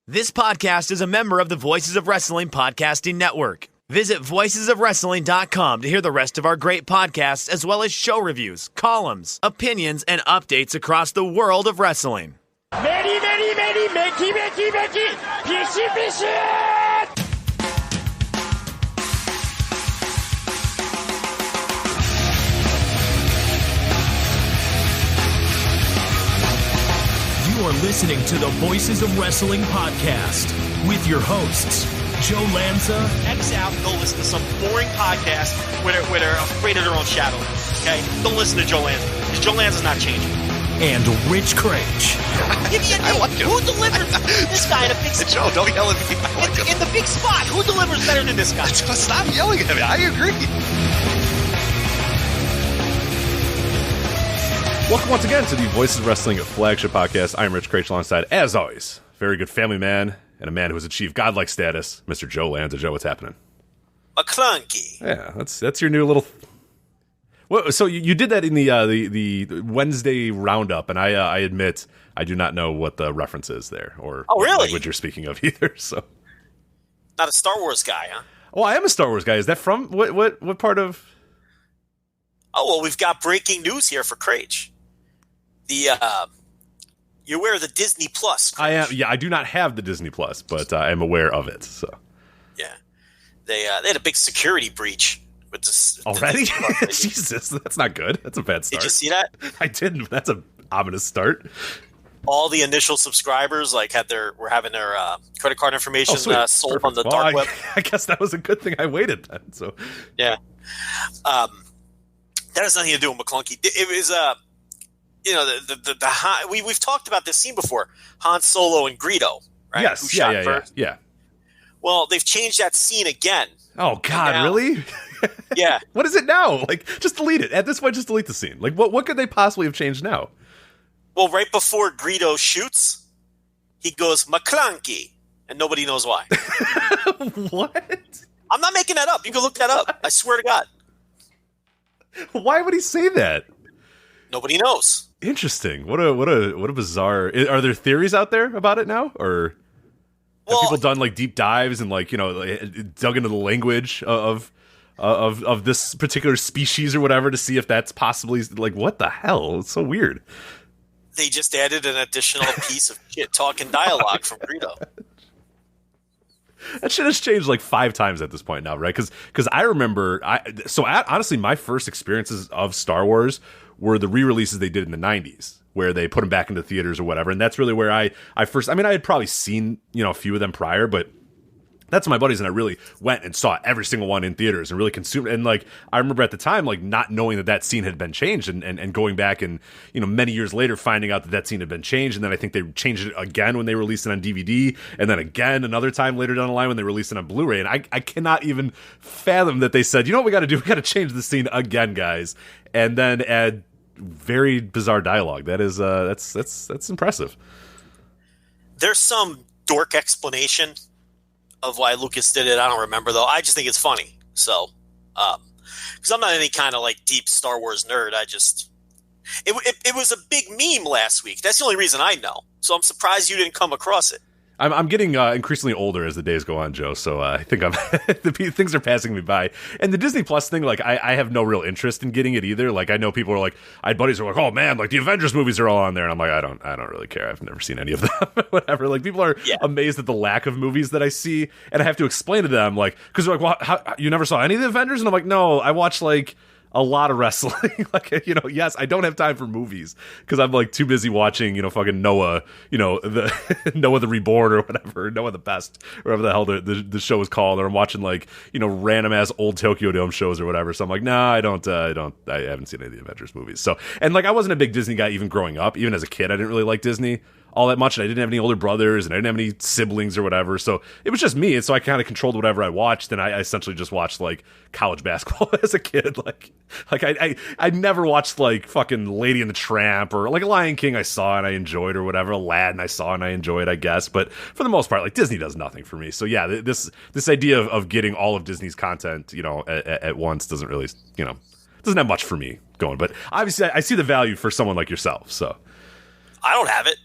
This podcast is a member of the Voices of Wrestling Podcasting Network. Visit voicesofwrestling.com to hear the rest of our great podcasts, as well as show reviews, columns, opinions, and updates across the world of wrestling. Mickey, fishy! You are listening to the Voices of Wrestling podcast with your hosts, Joe Lanza. X out and go listen to some boring podcast where they're afraid of their own shadow. Okay? Don't listen to Joe Lanza, because Joe Lanza's not changing. And Rich Craich. I like him. Who delivers this guy in a big spot? Joe, don't yell at me. I like him. In the big spot, who delivers better than this guy? Stop yelling at me. I agree. Welcome once again to the Voices of Wrestling Flagship podcast. I'm Rich Craich, alongside, as always, very good family man and a man who has achieved godlike status, Mr. Joe Lanza. Joe, what's happening? McClunky. Yeah, that's your new little. Well, so you did that in the Wednesday roundup, and I admit I do not know what the reference is there, or what language you're speaking of either. So, Not a Star Wars guy, huh? Oh, I am a Star Wars guy. Is that from what part of? Oh well, we've got breaking news here for Craich. You're aware of the Disney Plus? Craich? I am. Yeah, I do not have the Disney Plus, but I am aware of it. So yeah, they had a big security breach with this already. Jesus, that's not good. That's a bad start. Did you see that? I didn't. That's an ominous start. All the initial subscribers were having their credit card information sold Perfect. on the dark web. I guess that was a good thing I waited then. So yeah, that has nothing to do with McClunky. It was we've talked about this scene before, Han Solo and Greedo, right? Yes, Who shot first. Yeah. Well, they've changed that scene again. Oh God, really? Yeah. What is it now? Like, just delete it. At this point, just delete the scene. Like, what could they possibly have changed now? Well, right before Greedo shoots, he goes McClunky, and nobody knows why. What? I'm not making that up. You can look that up. I swear to God. Why would he say that? Nobody knows. Interesting. What a bizarre. Are there theories out there about it now, or have people done like deep dives and like dug into the language of this particular species or whatever to see if that's possibly like what the hell? It's so weird. They just added an additional piece of shit talking dialogue from Greedo. That shit has changed like 5 times at this point now, right? Because I remember, honestly, my first experiences of Star Wars were the re-releases they did in the 90s, where they put them back into theaters or whatever, and that's really where I first, I mean, I had probably seen, a few of them prior, but that's my buddies and I really went and saw every single one in theaters and really consumed. And like, I remember at the time, like not knowing that scene had been changed and going back and, many years later finding out that scene had been changed. And then I think they changed it again when they released it on DVD. And then again, another time later down the line when they released it on Blu-ray. And I cannot even fathom that they said, you know what we got to do? We got to change the scene again, guys. And then add very bizarre dialogue. That is, that's impressive. There's some dork explanation of why Lucas did it. I don't remember though. I just think it's funny. So, because I'm not any kind of like deep Star Wars nerd. It was a big meme last week. That's the only reason I know. So I'm surprised you didn't come across it. I'm getting increasingly older as the days go on, Joe. So I think things are passing me by. And the Disney Plus thing, like I have no real interest in getting it either. Like I know people are like, I had buddies who are like, oh man, like the Avengers movies are all on there, and I'm like, I don't really care. I've never seen any of them. Whatever. Like people are amazed at the lack of movies that I see, and I have to explain to them like, because they're like, well, how, you never saw any of the Avengers, and I'm like, no, I watched like a lot of wrestling. Like, yes, I don't have time for movies because I'm like too busy watching, fucking Noah, the Noah the Reborn or whatever, Noah the Best, or whatever the hell the show is called, or I'm watching like, random ass old Tokyo Dome shows or whatever. So I'm like, nah, I haven't seen any of the Avengers movies. So, and like, I wasn't a big Disney guy even growing up. Even as a kid, I didn't really like Disney all that much, and I didn't have any older brothers, and I didn't have any siblings or whatever, so it was just me, and so I kind of controlled whatever I watched, and I essentially just watched, like, college basketball as a kid, like I never watched, like, fucking Lady and the Tramp, or, like, Lion King I saw and I enjoyed, or whatever, Aladdin I saw and I enjoyed, I guess, but for the most part, like, Disney does nothing for me, so yeah, this idea of getting all of Disney's content, at once doesn't really, doesn't have much for me going, but obviously I see the value for someone like yourself, so. I don't have it.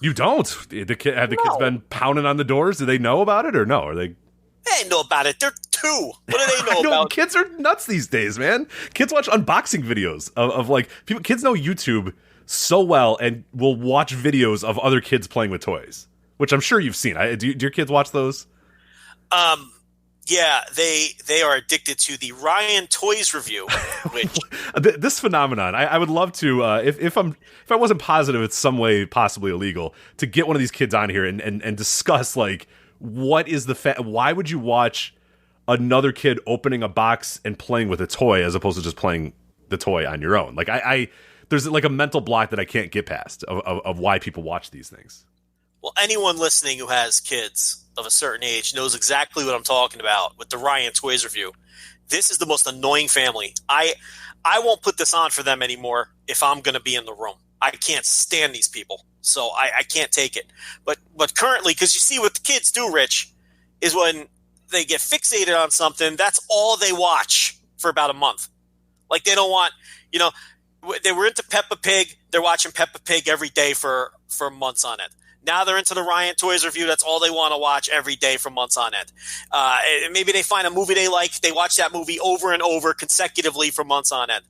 You don't? Have the kids been pounding on the doors? Do they know about it or no? Are they? They ain't know about it. They're 2. What do they know about? Kids are nuts these days, man. Kids watch unboxing videos of like people. Kids know YouTube so well and will watch videos of other kids playing with toys, which I'm sure you've seen. Do your kids watch those? Yeah, they are addicted to the Ryan Toys review. Which this phenomenon, I would love to, if I wasn't positive it's some way possibly illegal, to get one of these kids on here and discuss like what is why would you watch another kid opening a box and playing with a toy as opposed to just playing the toy on your own? Like I there's like a mental block that I can't get past of why people watch these things. Well, anyone listening who has kids of a certain age knows exactly what I'm talking about with the Ryan Toys review. This is the most annoying family. I won't put this on for them anymore if I'm going to be in the room. I can't stand these people, so I can't take it. But currently, because you see what the kids do, Rich, is when they get fixated on something, that's all they watch for about a month. Like they don't want, they were into Peppa Pig. They're watching Peppa Pig every day for months on end. Now they're into the Ryan Toys review. That's all they want to watch every day for months on end. Maybe they find a movie they like. They watch that movie over and over consecutively for months on end.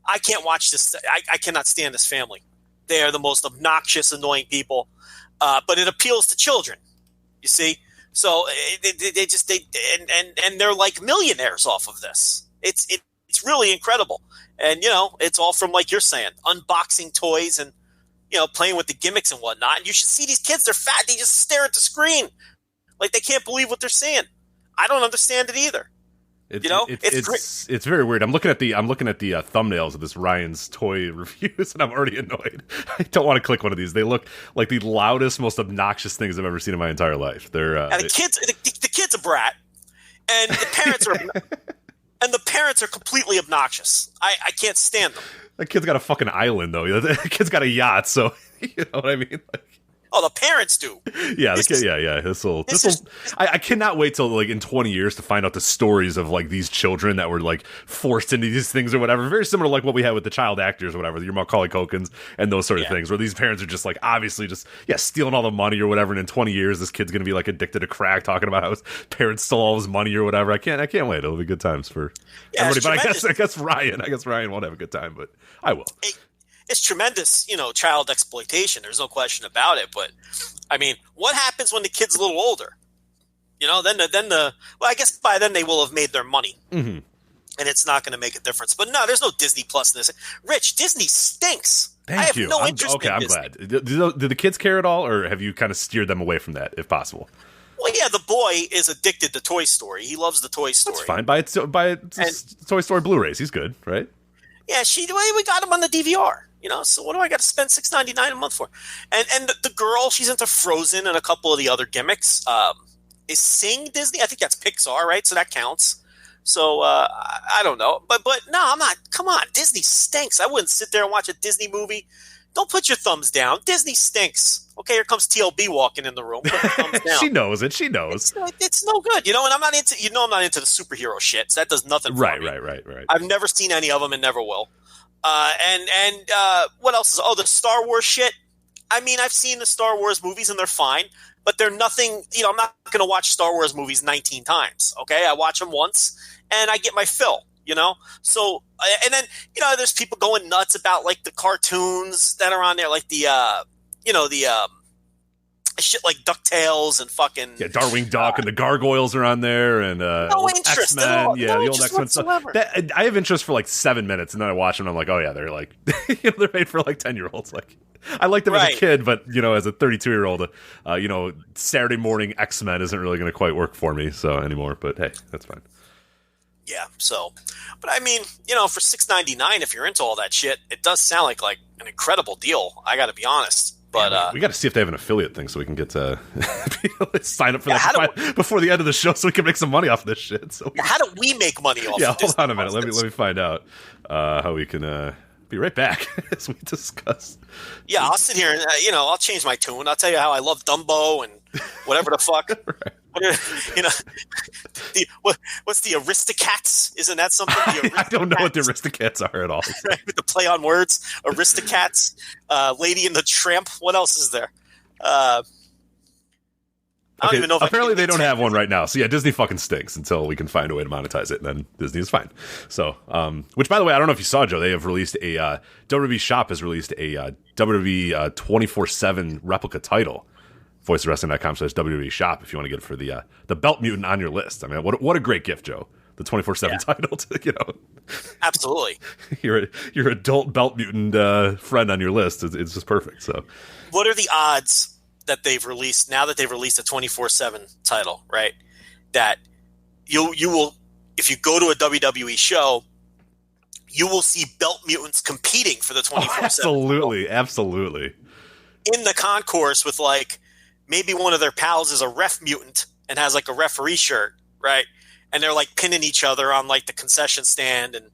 I can't watch this. I cannot stand this family. They are the most obnoxious, annoying people. But it appeals to children, you see? So they're like millionaires off of this. It's really incredible. And, it's all from, like you're saying, unboxing toys and, playing with the gimmicks and whatnot. And you should see these kids. They're fat. They just stare at the screen like they can't believe what they're seeing. I don't understand it either. It's very weird. I'm looking at the thumbnails of this Ryan's toy reviews, and I'm already annoyed. I don't want to click one of these. They look like the loudest, most obnoxious things I've ever seen in my entire life. They're the kid's a brat, and the parents are completely obnoxious. I can't stand them. That kid's got a fucking island, though. That kid's got a yacht, so you know what I mean? The parents do. Yeah, I cannot wait till like in 20 years to find out the stories of like these children that were like forced into these things or whatever. Very similar to like what we had with the child actors or whatever, your Macaulay Culkins and those sort of things, where these parents are just like obviously just stealing all the money or whatever. And in 20 years, this kid's gonna be like addicted to crack, talking about how his parents stole all his money or whatever. I can't wait. It'll be good times for everybody. But I guess Ryan won't have a good time, but I will. It's tremendous, child exploitation. There's no question about it. But I mean, what happens when the kid's a little older? I guess by then they will have made their money, and it's not going to make a difference. But no, there's no Disney Plus in this. Rich, Disney stinks. Thank you. I have no interest in I'm Disney. glad. Do the kids care at all, or have you kind of steered them away from that, if possible? Well, yeah, the boy is addicted to Toy Story. He loves the Toy Story. That's fine. Buy Toy Story Blu-rays. He's good, right? Yeah, we got him on the DVR. So what do I got to spend $6.99 a month for? And the girl, she's into Frozen and a couple of the other gimmicks. Is Sing Disney? I think that's Pixar, right? So that counts. So I don't know, but no, I'm not. Come on, Disney stinks. I wouldn't sit there and watch a Disney movie. Don't put your thumbs down. Disney stinks. Okay, here comes TLB walking in the room. Put your thumbs down. She knows it. She knows. It's no good. And I'm not into. I'm not into the superhero shit. So that does nothing for me. Right. I've never seen any of them and never will. And what else is? The Star Wars shit. I mean, I've seen the Star Wars movies and they're fine, but they're nothing. I'm not going to watch Star Wars movies 19 times. Okay, I watch them once and I get my fill. So and then there's people going nuts about like the cartoons that are on there, like the shit like DuckTales and fucking Darkwing Duck and the Gargoyles are on there and no interest X-Men, at all. the old X-Men stuff. I have interest for like 7 minutes and then I watch them and I'm like, oh yeah, they're like they're made for like 10-year-olds. Like I liked them as a kid, but as a 32-year-old, Saturday morning X-Men isn't really going to quite work for me anymore. But hey, that's fine. Yeah. So, but I mean, for $6.99, if you're into all that shit, it does sound like an incredible deal. I got to be honest. But we got to see if they have an affiliate thing so we can get to sign up for that before the end of the show so we can make some money off this shit. So how do we make money off? Yeah, hold on a minute. Let me find out how we can. Be right back as we discuss. Yeah, I'll sit here and I'll change my tune. I'll tell you how I love Dumbo and whatever the fuck. Right. What's the Aristocats? Isn't that something? I don't know what the Aristocats are at all. Right, with the play on words, Aristocats, Lady and the Tramp. What else is there? I don't even know if apparently they don't have one right now. So yeah, Disney fucking stinks until we can find a way to monetize it, and then Disney is fine. So, which by the way, I don't know if you saw, Joe, they have released a WWE Shop has released a WWE 24/7 replica title. VoiceOfWrestling.com/WWE Shop if you want to get it for the belt mutant on your list. I mean, what a great gift, Joe. The 24/7 title, Absolutely. your adult belt mutant friend on your list. It's just perfect. So, what are the odds that they've released now that they've released a 24/7 title, right? That you will, if you go to a WWE show, you will see belt mutants competing for the 24/7. Absolutely. In the concourse with like maybe one of their pals is a ref mutant and has like a referee shirt, right? And they're like pinning each other on like the concession stand and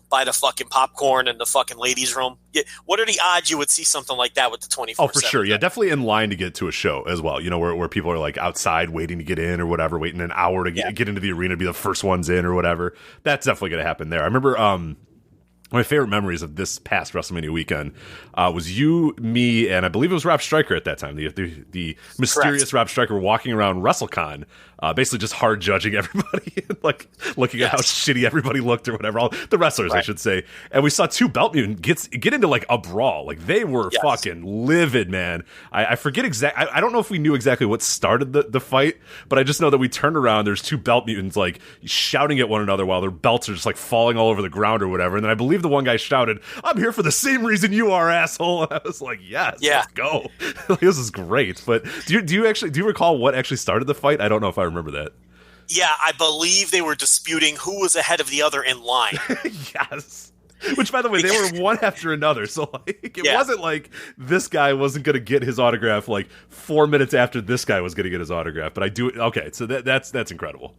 by the fucking popcorn in the fucking ladies' room. What are the odds you would see something like that with the 24/7? Oh, for sure. Yeah, definitely in line to get to a show as well. Where people are like outside waiting to get in or whatever, waiting an hour to get into the arena to be the first ones in or whatever. That's definitely going to happen there. I remember my favorite memories of this past WrestleMania weekend was you, me, and I believe it was Rob Stryker at that time. The mysterious Correct. Rob Stryker walking around WrestleCon, basically just hard judging everybody, and like looking at how shitty everybody looked or whatever. All the wrestlers, I should say. And we saw two belt mutants get into like a brawl. Like they were fucking livid, man. I forget exactly. I don't know if we knew exactly what started the fight, but I just know that we turned around. There's two belt mutants like shouting at one another while their belts are just like falling all over the ground or whatever. And then I believe the one guy shouted, "I'm here for the same reason you are, asshole." And I was like, let's go. This is great. But do you recall what actually started the fight? I don't know if I remember that. Yeah, I believe they were disputing who was ahead of the other in line. Yes. Which, by the way, they were one after another. So like, it wasn't like this guy wasn't going to get his autograph like 4 minutes after this guy was going to get his autograph. But I do. Okay, so that's incredible.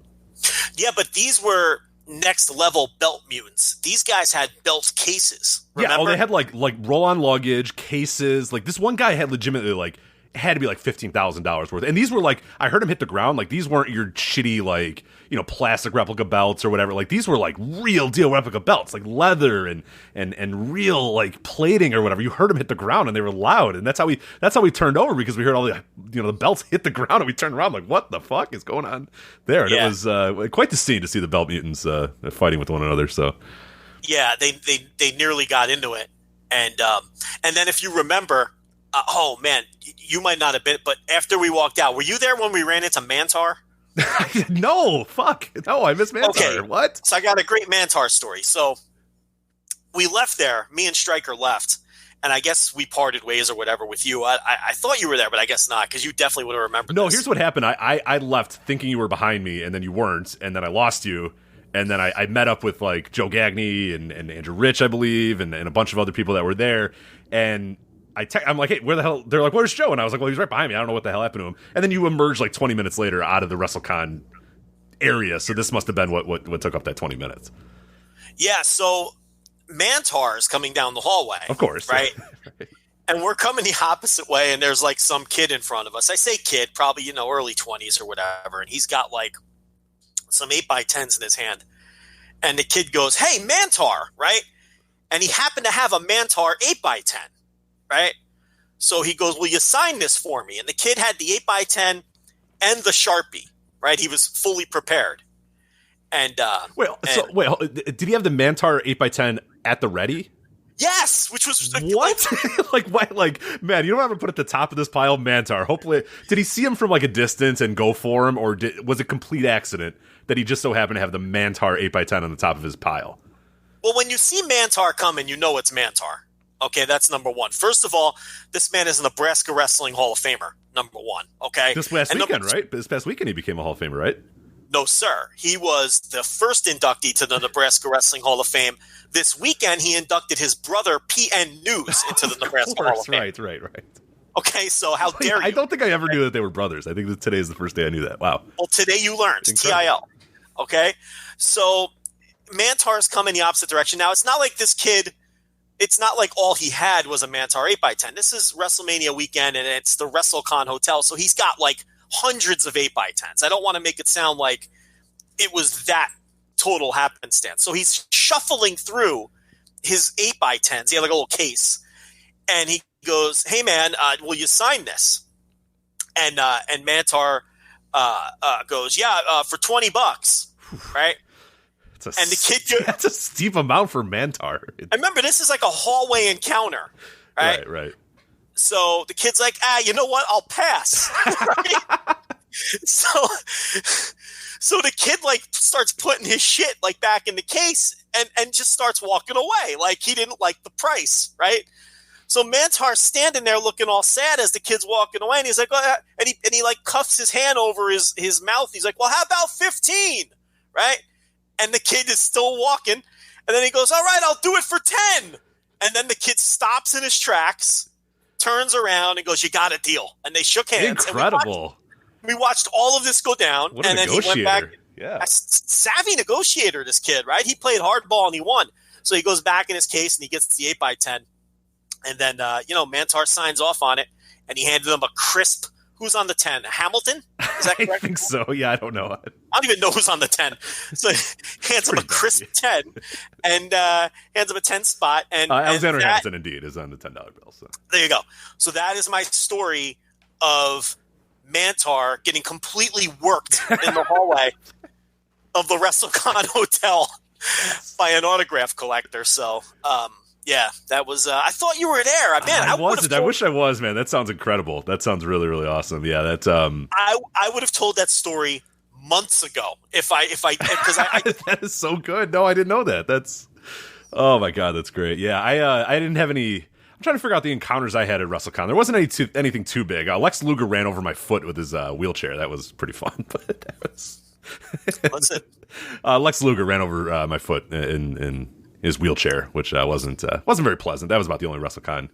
Yeah, but these were next level belt mutants. These guys had belt cases. Remember? Yeah, they had like roll on luggage cases. Like this one guy had legitimately like had to be like $15,000 worth. And these were like, I heard him hit the ground. Like these weren't your shitty like plastic replica belts or whatever. Like these were like real deal replica belts, like leather and real like plating or whatever. You heard him hit the ground and they were loud. And that's how we turned over, because we heard all the the belts hit the ground and we turned around like, what the fuck is going on there? And it was quite the scene to see the belt mutants fighting with one another. So yeah, they nearly got into it. And then if you remember, oh man, you might not have been, but after we walked out, were you there when we ran into Mantar? No, fuck. No, I missed Mantar. Okay. What? So I got a great Mantar story. So we left there, me and Stryker left, and I guess we parted ways or whatever with you. I thought you were there, but I guess not, because you definitely would have remembered this. Here's what happened. I left thinking you were behind me, and then you weren't, and then I lost you. And then I met up with like Joe Gagney and Andrew Rich, I believe, and a bunch of other people that were there. And I'm like, hey, where the hell? They're like, where's Joe? And I was like, well, he's right behind me. I don't know what the hell happened to him. And then you emerged like 20 minutes later out of the WrestleCon area. So this must have been what took up that 20 minutes. Yeah. So Mantar is coming down the hallway. Of course. Right. Right. And we're coming the opposite way. And there's like some kid in front of us. I say kid, probably, early 20s or whatever. And he's got like some 8x10s in his hand. And the kid goes, hey, Mantar. Right. And he happened to have a Mantar 8x10. Right? So he goes, will you sign this for me? And the kid had the 8x10 and the Sharpie, right? He was fully prepared. And did he have the Mantar 8x10 at the ready? Yes, which was what? like, man, you don't have to put at the top of this pile Mantar. Hopefully, did he see him from like a distance and go for him, or was it a complete accident that he just so happened to have the Mantar 8x10 on the top of his pile? Well, when you see Mantar coming, you know it's Mantar. Okay, that's number one. First of all, this man is a Nebraska Wrestling Hall of Famer, number one. Okay, this past weekend, right? This past weekend, he became a Hall of Famer, right? No, sir. He was the first inductee to the Nebraska Wrestling Hall of Fame. This weekend, he inducted his brother, PN News, into the Nebraska Hall of Fame. Right. Okay, so how dare you? I don't think I ever knew that they were brothers. I think that today is the first day I knew that. Wow. Well, today you learned. TIL. Okay, so Mantar's coming the opposite direction. Now, it's not like this kid... It's not like all he had was a Mantar 8x10. This is WrestleMania weekend, and it's the WrestleCon Hotel, so he's got like hundreds of 8x10s. I don't want to make it sound like it was that total happenstance. So he's shuffling through his 8x10s. He had like a little case, and he goes, "Hey man, will you sign this?" And Mantar goes, "Yeah, for $20, right?" And the kid goes, that's a steep amount for Mantar. I remember this is like a hallway encounter, right? Right. So the kid's like, you know what? I'll pass. Right? So the kid like starts putting his shit like back in the case and just starts walking away like he didn't like the price, right? So Mantar's standing there looking all sad as the kid's walking away, and he's like, and he like cuffs his hand over his mouth. He's like, "Well, how about 15?" Right? And the kid is still walking, and then he goes, "All right, I'll do it for 10." And then the kid stops in his tracks, turns around, and goes, "You got a deal." And they shook hands. Incredible. We watched all of this go down, What a and then negotiator. he went back. Yeah. A savvy negotiator, this kid, right? He played hardball and he won. So he goes back in his case and he gets the 8x10. And then, Mantar signs off on it, and he handed him a crisp. Who's on the 10? Hamilton? Is that correct? I think so. Yeah, I don't know. I don't even know who's on the 10. So he hands him a crisp 10 and hands him a 10 spot. And Alexander Hamilton, indeed, is on the $10 bill. So. There you go. So that is my story of Mantar getting completely worked in the hallway of the WrestleCon Hotel by an autograph collector. So, that was. I thought you were there. I wasn't. I wish I was, man. That sounds incredible. That sounds really, really awesome. Yeah, that's. I would have told that story months ago because I that is so good. No, I didn't know that. That's. Oh my god, that's great. Yeah, I didn't have any. I'm trying to figure out the encounters I had at WrestleCon. There wasn't anything too big. Lex Luger ran over my foot with his wheelchair. That was pretty fun. But that was. What's it? Lex Luger ran over my foot in his wheelchair, which wasn't very pleasant. That was about the only WrestleCon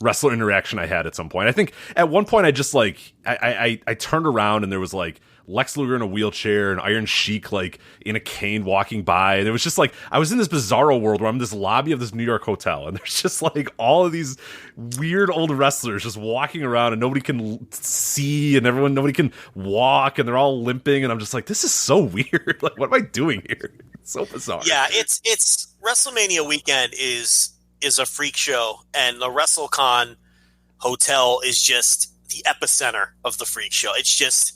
wrestler interaction I had at some point. I think at one point I just like I turned around and there was like Lex Luger in a wheelchair and Iron Sheik like in a cane walking by, and it was just like I was in this bizarro world where I'm in this lobby of this New York hotel, and there's just like all of these weird old wrestlers just walking around, and nobody can see, and nobody can walk, and they're all limping, and I'm just like, this is so weird. Like, what am I doing here? It's so bizarre. Yeah, it's WrestleMania weekend is a freak show, and the WrestleCon hotel is just the epicenter of the freak show. It's just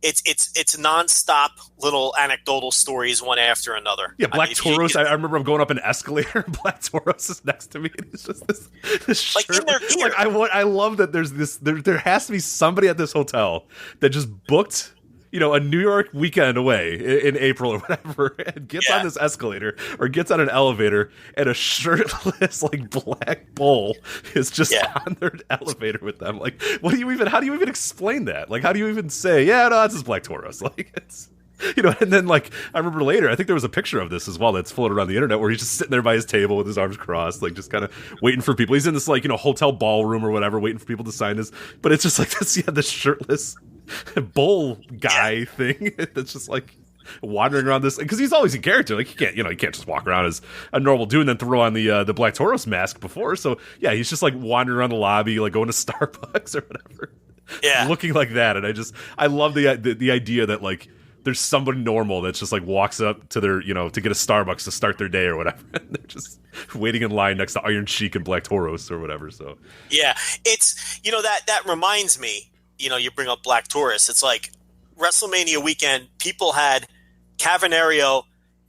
it's nonstop little anecdotal stories one after another. Yeah, Black Tauros. I remember I'm going up an escalator, and Black Tauros is next to me, and he's just this like shirt. in their gear. Like, I love that there's this. There has to be somebody at this hotel that just booked, a New York weekend away in April or whatever, and gets on this escalator or gets on an elevator, and a shirtless like black bull is just on their elevator with them. Like, how do you even explain that? Like, how do you even say, yeah, no, that's just Black Tauros? Like, it's, and then like, I remember later, I think there was a picture of this as well that's floated around the internet where he's just sitting there by his table with his arms crossed, like just kind of waiting for people. He's in this like, hotel ballroom or whatever, waiting for people to sign his, but it's just like this shirtless bull guy thing that's just like wandering around this, because he's always in character. Like, he can't just walk around as a normal dude and then throw on the Black Tauros mask before. So yeah, he's just like wandering around the lobby, like going to Starbucks or whatever, looking like that. And I love the idea that like there's somebody normal that's just like walks up to their, to get a Starbucks to start their day or whatever, and they're just waiting in line next to Iron Sheik and Black Tauros or whatever. So yeah, it's that reminds me. You bring up Black Taurus. It's like WrestleMania weekend, people had Cavernario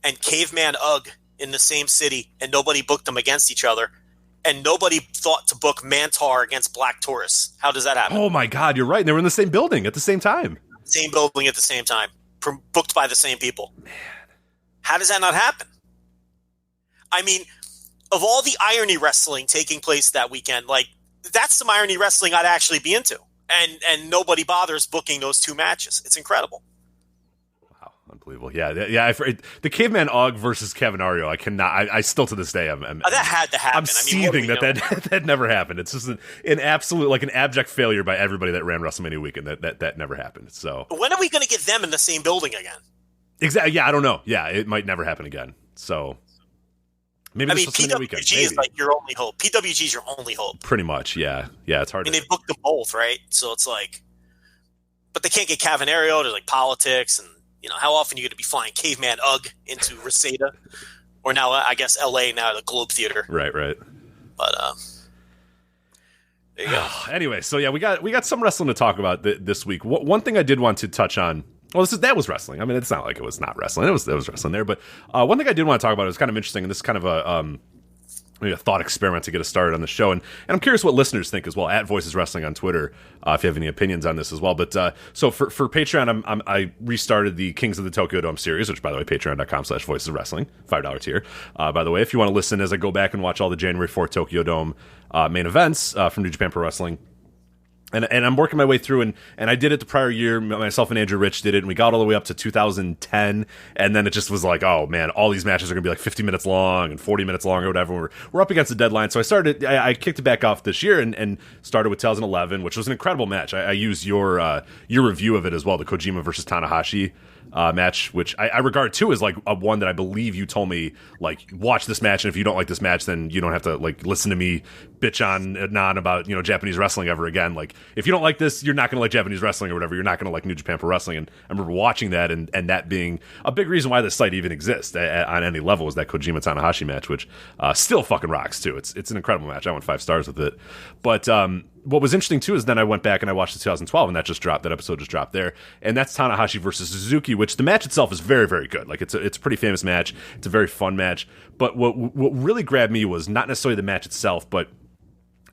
and Caveman Ugg in the same city, and nobody booked them against each other. And nobody thought to book Mantar against Black Taurus. How does that happen? Oh, my God, you're right. And they were in the same building at the same time. Same building at the same time. Booked by the same people. Man. How does that not happen? I mean, of all the irony wrestling taking place that weekend, like, that's some irony wrestling I'd actually be into. And nobody bothers booking those two matches. It's incredible. Wow, unbelievable. Yeah. The Caveman Og versus Cavernario, I cannot. I still to this day, that had to happen. I'm seething that never happened. It's just an absolute, like an abject failure by everybody that ran WrestleMania weekend. That never happened. So when are we going to get them in the same building again? Exactly. Yeah, I don't know. Yeah, it might never happen again. So. Maybe PWG is like your only hope. PWG is your only hope. Pretty much, yeah. Yeah, it's hard. I mean, they've booked them both, right? So it's like, but they can't get Cavernario. There's like politics, and how often are you going to be flying Caveman Ugg into Reseda, or now I guess LA, now the Globe Theater. Right. But There you go. Anyway, so yeah, we got some wrestling to talk about this week. One thing I did want to touch on. Well, that was wrestling. I mean, it's not like it was not wrestling. It was wrestling there. But one thing I did want to talk about is kind of interesting, and this is kind of maybe a thought experiment to get us started on the show. And I'm curious what listeners think as well, at Voices Wrestling on Twitter, if you have any opinions on this as well. But so for Patreon, I restarted the Kings of the Tokyo Dome series, which, by the way, patreon.com/Voices of Wrestling, $5 tier. By the way, if you want to listen as I go back and watch all the January 4th Tokyo Dome main events from New Japan Pro Wrestling. And I'm working my way through, and I did it the prior year. Myself and Andrew Rich did it, and we got all the way up to 2010, and then it just was like, oh man, all these matches are going to be like 50 minutes long and 40 minutes long or whatever. We're up against the deadline, so I kicked it back off this year and started with 2011, which was an incredible match. I used your review of it as well, the Kojima versus Tanahashi match, which I regard too as like a one that I believe you told me, like, watch this match, and if you don't like this match, then you don't have to like listen to me bitch on and on about Japanese wrestling ever again. Like, if you don't like this, you're not going to like Japanese wrestling or whatever. You're not going to like New Japan Pro Wrestling. And I remember watching that and that being a big reason why this site even exists on any level, was that Kojima Tanahashi match, which still fucking rocks too. It's an incredible match. I went 5 stars with it. But what was interesting too is then I went back and I watched the 2012, and that episode just dropped there, and that's Tanahashi versus Suzuki, which the match itself is very, very good. Like, it's a pretty famous match. It's a very fun match. But what really grabbed me was not necessarily the match itself, but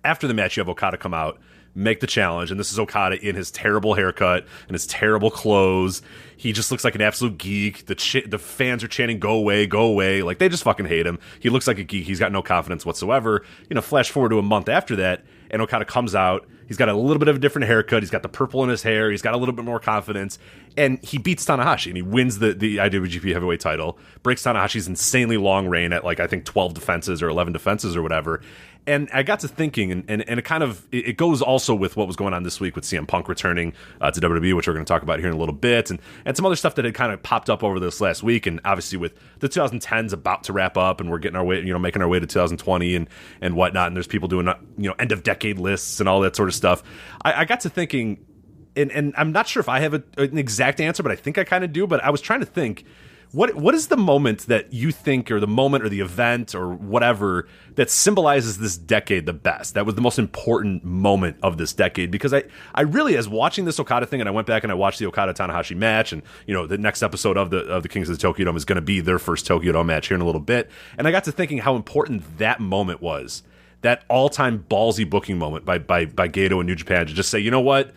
after the match, you have Okada come out, make the challenge, and this is Okada in his terrible haircut and his terrible clothes. He just looks like an absolute geek. The fans are chanting, "Go away, go away!" Like, they just fucking hate him. He looks like a geek. He's got no confidence whatsoever. Flash forward to a month after that, and Okada comes out. He's got a little bit of a different haircut. He's got the purple in his hair. He's got a little bit more confidence. And he beats Tanahashi, and he wins the IWGP Heavyweight title, breaks Tanahashi's insanely long reign at, like, I think 12 defenses or 11 defenses or whatever. And I got to thinking, and it goes also with what was going on this week with CM Punk returning to WWE, which we're going to talk about here in a little bit, and some other stuff that had kind of popped up over this last week. And obviously with the 2010s about to wrap up, and we're getting our way, making our way to 2020 and whatnot, and there's people doing end of decade lists and all that sort of stuff. I got to thinking, and I'm not sure if I have an exact answer, but I think I kind of do. But I was trying to think, what is the moment that you think, or the moment or the event or whatever, that symbolizes this decade the best? That was the most important moment of this decade, because I really, as watching this Okada thing, and I went back and I watched the Okada Tanahashi match, and the next episode of the Kings of the Tokyo Dome is going to be their first Tokyo Dome match here in a little bit, and I got to thinking how important that moment was, that all-time ballsy booking moment by Gato and New Japan, to just say, you know what?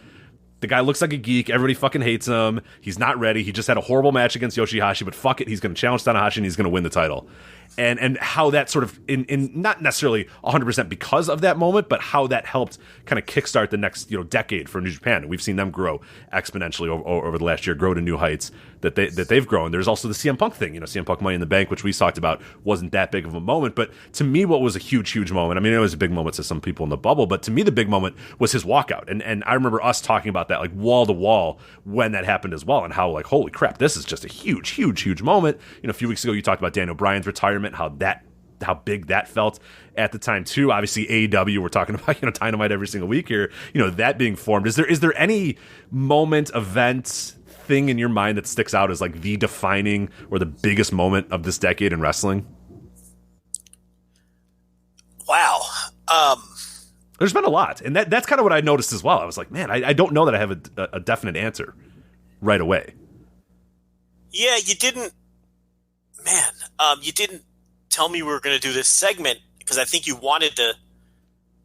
The guy looks like a geek. Everybody fucking hates him. He's not ready. He just had a horrible match against Yoshihashi, but fuck it. He's going to challenge Tanahashi, and he's going to win the title. And how that sort of, in not necessarily 100% because of that moment, but how that helped kind of kickstart the next decade for New Japan. And we've seen them grow exponentially over the last year, grow to new heights that they've grown. There's also the CM Punk thing, CM Punk Money in the Bank, which we talked about, wasn't that big of a moment. But to me, what was a huge moment, I mean, it was a big moment to some people in the bubble, but to me, the big moment was his walkout. And I remember us talking about that, like, wall to wall, when that happened as well, and how, like, holy crap, this is just a huge moment. A few weeks ago, you talked about Daniel Bryan's retirement, how big that felt at the time too. Obviously, AEW, we're talking about Dynamite every single week here. That being formed. Is there any moment, event, thing in your mind that sticks out as like the defining or the biggest moment of this decade in wrestling? Wow. There's been a lot, and that's kind of what I noticed as well. I was like, man, I don't know that I have a definite answer right away. Yeah, you didn't. Man, you didn't tell me we were going to do this segment, because I think you wanted to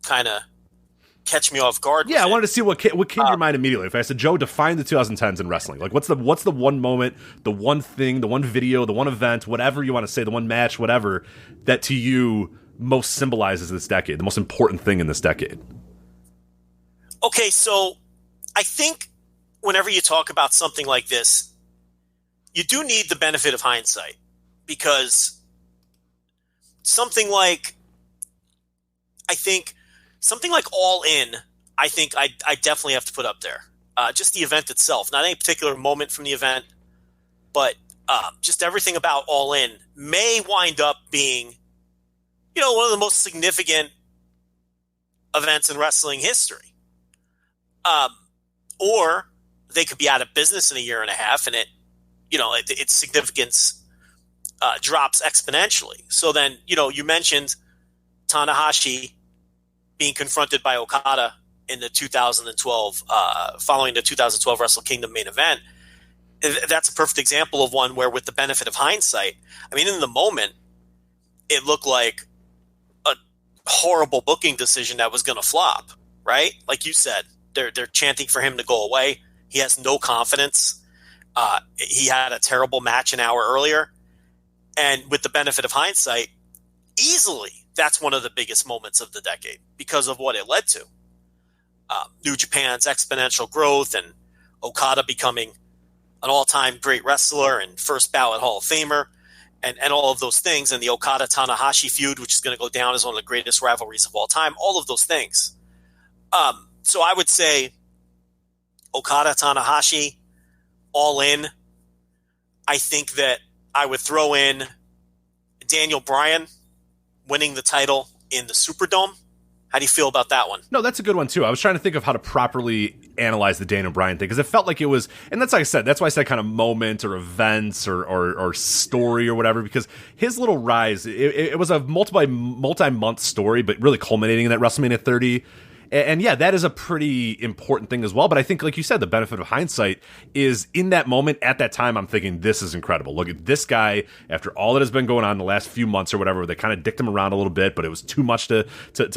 kind of catch me off guard. Yeah, I wanted to see what came to your mind immediately. If I said, Joe, define the 2010s in wrestling. Like, what's the one moment, the one thing, the one video, the one event, whatever you want to say, the one match, whatever, that to you most symbolizes this decade, the most important thing in this decade? Okay, so I think whenever you talk about something like this, you do need the benefit of hindsight, because something like All In, I think I definitely have to put up there. Just the event itself, not any particular moment from the event, but just everything about All In may wind up being, one of the most significant events in wrestling history. Or they could be out of business in a year and a half, and its significance drops exponentially. So then, you mentioned Tanahashi being confronted by Okada in the 2012, following the 2012 Wrestle Kingdom main event. That's a perfect example of one where, with the benefit of hindsight, I mean, in the moment, it looked like a horrible booking decision that was going to flop, right? Like you said, they're chanting for him to go away. He has no confidence. He had a terrible match an hour earlier. And with the benefit of hindsight, easily, that's one of the biggest moments of the decade because of what it led to. New Japan's exponential growth and Okada becoming an all-time great wrestler and first ballot Hall of Famer and all of those things, and the Okada-Tanahashi feud, which is going to go down as one of the greatest rivalries of all time, all of those things. So I would say Okada-Tanahashi, all in. I think that I would throw in Daniel Bryan winning the title in the Superdome. How do you feel about that one? No, that's a good one, too. I was trying to think of how to properly analyze the Daniel Bryan thing, because it felt like it was, and that's like I said, that's why I said kind of moment or events or story or whatever, because his little rise, it was a multi-month story, but really culminating in that WrestleMania 30. And yeah, that is a pretty important thing as well. But I think, like you said, the benefit of hindsight is in that moment, at that time, I'm thinking, this is incredible. Look at this guy, after all that has been going on in the last few months or whatever, they kind of dicked him around a little bit, but it was too much to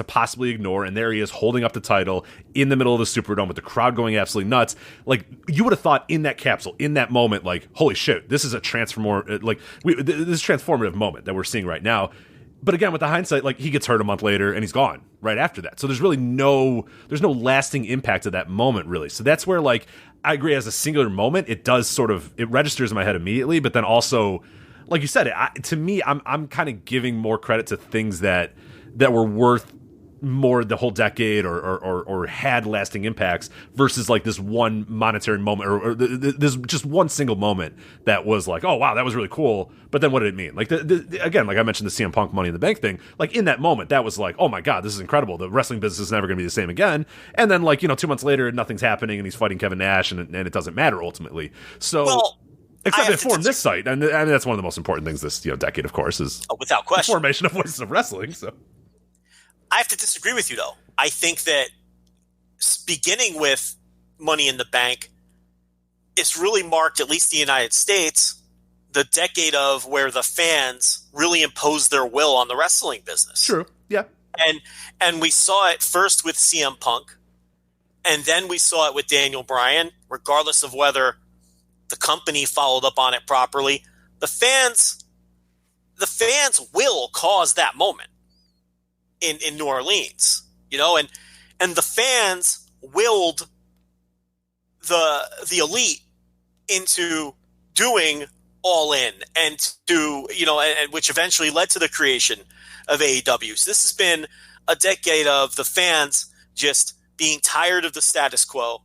possibly ignore. And there he is holding up the title in the middle of the Superdome with the crowd going absolutely nuts. Like, you would have thought in that capsule, in that moment, like, holy shit, this is a this transformative moment that we're seeing right now. But again, with the hindsight, like, he gets hurt a month later and he's gone right after that. So there's really no lasting impact of that moment, really. So that's where, like, I agree, as a singular moment, it does sort of, it registers in my head immediately. But then also, like you said, to me, I'm kind of giving more credit to things that were worth more the whole decade or had lasting impacts versus like this one monetary moment or this just one single moment that was like, oh wow, that was really cool, but then what did it mean? Like again, like I mentioned, the CM Punk Money in the Bank thing, like in that moment that was like, oh my god, this is incredible, the wrestling business is never going to be the same again. And then, like, 2 months later, nothing's happening and he's fighting Kevin Nash and it doesn't matter ultimately. So, well, except it formed this site, and that's one of the most important things this decade, of course, is without question, the formation of Voices of Wrestling. So I have to disagree with you, though. I think that beginning with Money in the Bank, it's really marked, at least in the United States, the decade of where the fans really imposed their will on the wrestling business. True, yeah. And we saw it first with CM Punk, and then we saw it with Daniel Bryan, regardless of whether the company followed up on it properly. The fans will cause that moment in New Orleans, and the fans willed the elite into doing All In and to, and which eventually led to the creation of AEW. So this has been a decade of the fans just being tired of the status quo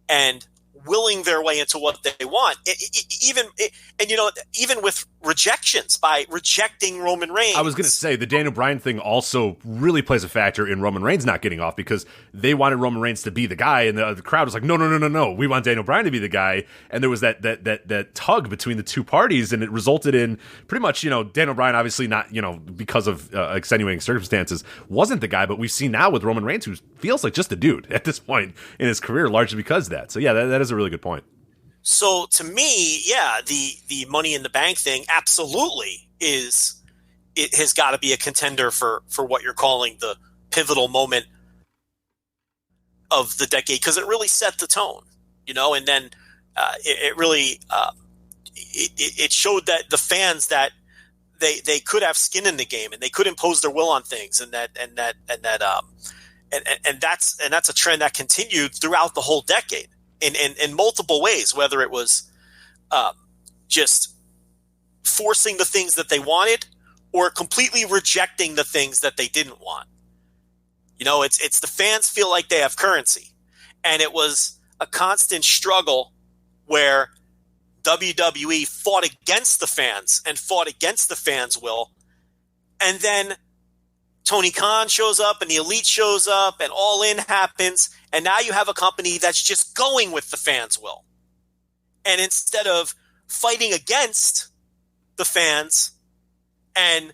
and willing their way into what they want. Even with rejections, by rejecting Roman Reigns. I was going to say, the Daniel Bryan thing also really plays a factor in Roman Reigns not getting off, because they wanted Roman Reigns to be the guy, and the crowd was like, no, we want Daniel Bryan to be the guy. And there was that tug between the two parties, and it resulted in pretty much, Daniel Bryan obviously not, because of extenuating circumstances, wasn't the guy, but we've seen now with Roman Reigns, who feels like just a dude at this point in his career, largely because of that. So yeah, that is a really good point. So to me, yeah, the Money in the Bank thing absolutely it has got to be a contender for what you're calling the pivotal moment of the decade, because it really set the tone, and then it really it showed that the fans that they could have skin in the game and they could impose their will on things, and that's a trend that continued throughout the whole decade. In multiple ways, whether it was just forcing the things that they wanted or completely rejecting the things that they didn't want. It's the fans feel like they have currency. And it was a constant struggle where WWE fought against the fans and fought against the fans' will. And then Tony Khan shows up and the Elite shows up and All In happens. And now you have a company that's just going with the fans' will. And instead of fighting against the fans and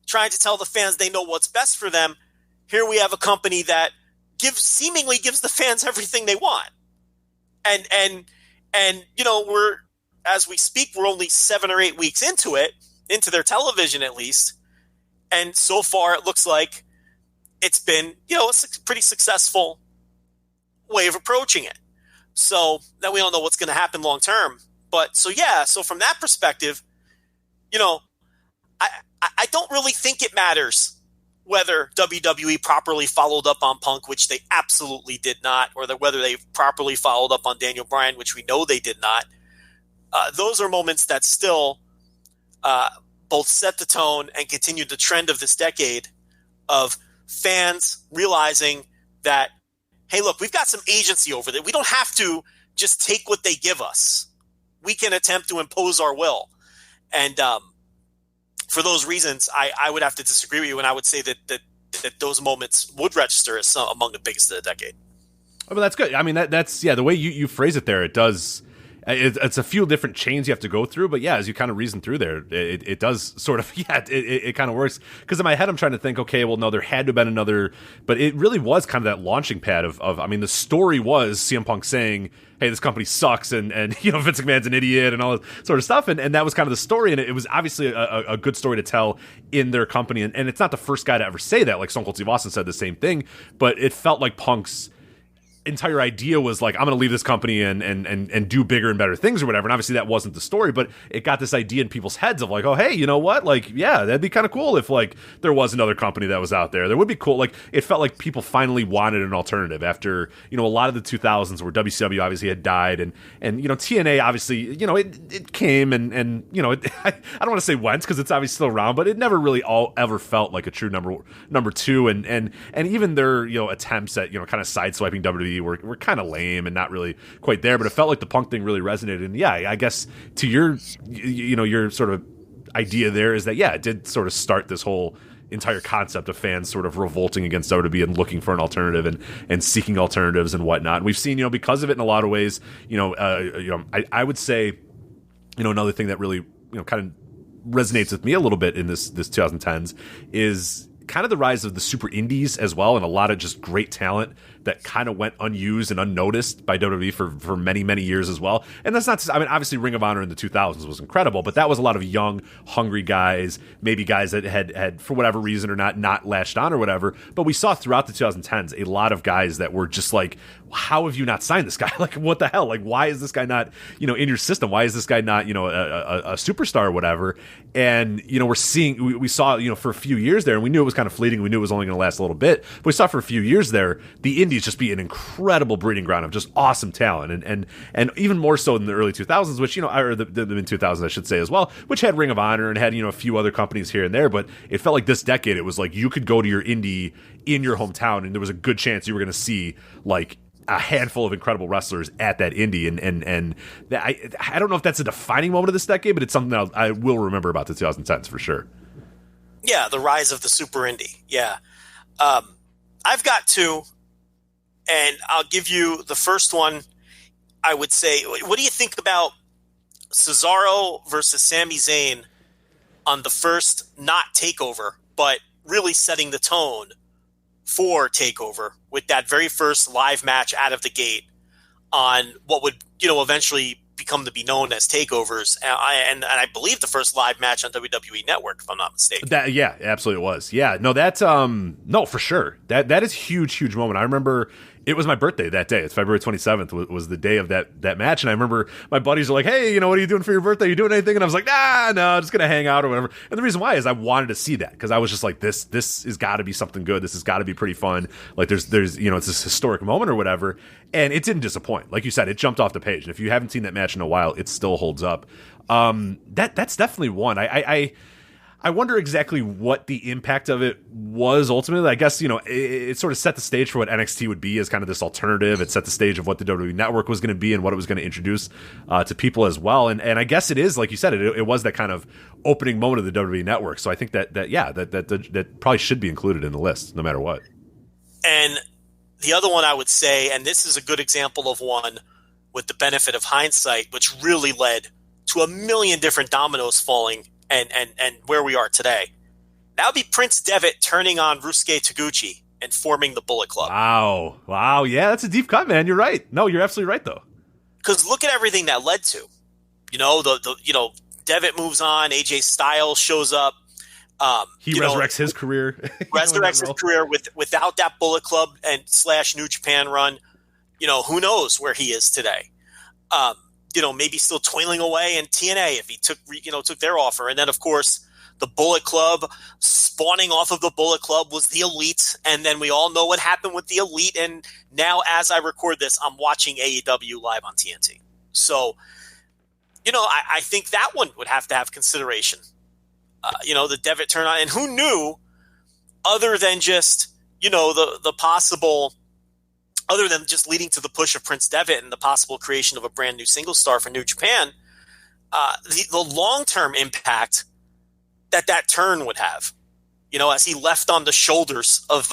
trying to tell the fans they know what's best for them, here we have a company that seemingly gives the fans everything they want. And as we speak, we're only 7 or 8 weeks into their television at least. And so far it looks like it's been, a pretty successful way of approaching it. So now we don't know what's going to happen long term. But so from that perspective, I don't really think it matters whether WWE properly followed up on Punk, which they absolutely did not, or whether they properly followed up on Daniel Bryan, which we know they did not. Those are moments that still both set the tone and continue the trend of this decade of fans realizing that, hey, look, we've got some agency over there. We don't have to just take what they give us. We can attempt to impose our will. And for those reasons, I would have to disagree with you, and I would say that those moments would register as among the biggest of the decade. Oh, but that's good. I mean, that's the way you phrase it there, it does. It's a few different chains you have to go through, but as you kind of reason through there, it does sort of, it kind of works. Because in my head, I'm trying to think, okay, well, no, there had to have been another, but it really was kind of that launching pad of I mean, the story was CM Punk saying, hey, this company sucks, and Vince McMahon's an idiot, and all that sort of stuff, and that was kind of the story, and it was obviously a good story to tell in their company, and it's not the first guy to ever say that. Like Stone Cold Steve Austin said the same thing, but it felt like Punk's entire idea was like, I'm going to leave this company and do bigger and better things or whatever. And obviously that wasn't the story, but it got this idea in people's heads of like, oh, hey, you know what? Like, yeah, that'd be kind of cool if like there was another company that was out there. That would be cool. Like, it felt like people finally wanted an alternative after, a lot of the 2000s where WCW obviously had died and TNA obviously, it came and I don't want to say went because it's obviously still around, but it never really ever felt like a true number two. And even their, attempts at, kind of sideswiping WWE were kind of lame and not really quite there, but it felt like the Punk thing really resonated. And I guess to your your sort of idea there is that it did sort of start this whole entire concept of fans sort of revolting against WWE and looking for an alternative and seeking alternatives and whatnot. And we've seen because of it in a lot of ways. I would say another thing that really kind of resonates with me a little bit in this 2010s is kind of the rise of the super indies as well, and a lot of just great talent that kind of went unused and unnoticed by WWE for many, many years as well. And that's not, obviously Ring of Honor in the 2000s was incredible, but that was a lot of young, hungry guys, maybe guys that had for whatever reason or not latched on or whatever. But we saw throughout the 2010s a lot of guys that were just like, how have you not signed this guy? Like, what the hell? Like, why is this guy not, in your system? Why is this guy not, a superstar or whatever? And, we're seeing, we saw, for a few years there, and we knew it was kind of fleeting. We knew it was only going to last a little bit, but we saw for a few years there, the indies just be an incredible breeding ground of just awesome talent. And even more so in the early 2000s, which, or the mid 2000s, I should say as well, which had Ring of Honor and had, a few other companies here and there. But it felt like this decade, it was like you could go to your indie in your hometown and there was a good chance you were going to see like a handful of incredible wrestlers at that indie, and I don't know if that's a defining moment of this decade, but it's something that I will remember about the 2010s for sure. Yeah, the rise of the super indie. Yeah, I've got two, and I'll give you the first one. I would say, what do you think about Cesaro versus Sami Zayn on the first, not TakeOver, but really setting the tone for TakeOver with that very first live match out of the gate on what would eventually become to be known as takeovers, and I believe the first live match on WWE Network, if I'm not mistaken. That absolutely it was. Yeah, no, that's no, for sure. That is huge moment. I remember it was my birthday that day. It's February 27th was the day of that match, and I remember my buddies were like, "Hey, what are you doing for your birthday? You doing anything?" And I was like, "Nah, no, I'm just gonna hang out or whatever." And the reason why is I wanted to see that because I was just like, "This has got to be something good. This has got to be pretty fun. Like there's it's this historic moment or whatever." And it didn't disappoint. Like you said, it jumped off the page. And if you haven't seen that match in a while, it still holds up. That's definitely one. I wonder exactly what the impact of it was ultimately. I guess, it sort of set the stage for what NXT would be as kind of this alternative. It set the stage of what the WWE Network was going to be and what it was going to introduce to people as well. And I guess it is, like you said, it was that kind of opening moment of the WWE Network. So I think that probably should be included in the list no matter what. And the other one I would say, and this is a good example of one with the benefit of hindsight, which really led to a million different dominoes falling and where we are today. That would be Prince Devitt turning on Rusuke Taguchi and forming the Bullet Club. Wow. Yeah, that's a deep cut, man. You're right. No, you're absolutely right, though. Because look at everything that led to. Devitt moves on. AJ Styles shows up. He resurrects his career. Resurrects his career without that Bullet Club and / New Japan run. Who knows where he is today? Maybe still toiling away in TNA if he took their offer. And then, of course, the Bullet Club, spawning off of the Bullet Club, was the Elite. And then we all know what happened with the Elite. And now, as I record this, I'm watching AEW live on TNT. So, I think that one would have to have consideration. The Devitt turn on. And who knew, other than just, the possible, other than just leading to the push of Prince Devitt and the possible creation of a brand new single star for New Japan, the long-term impact that turn would have, as he left on the shoulders of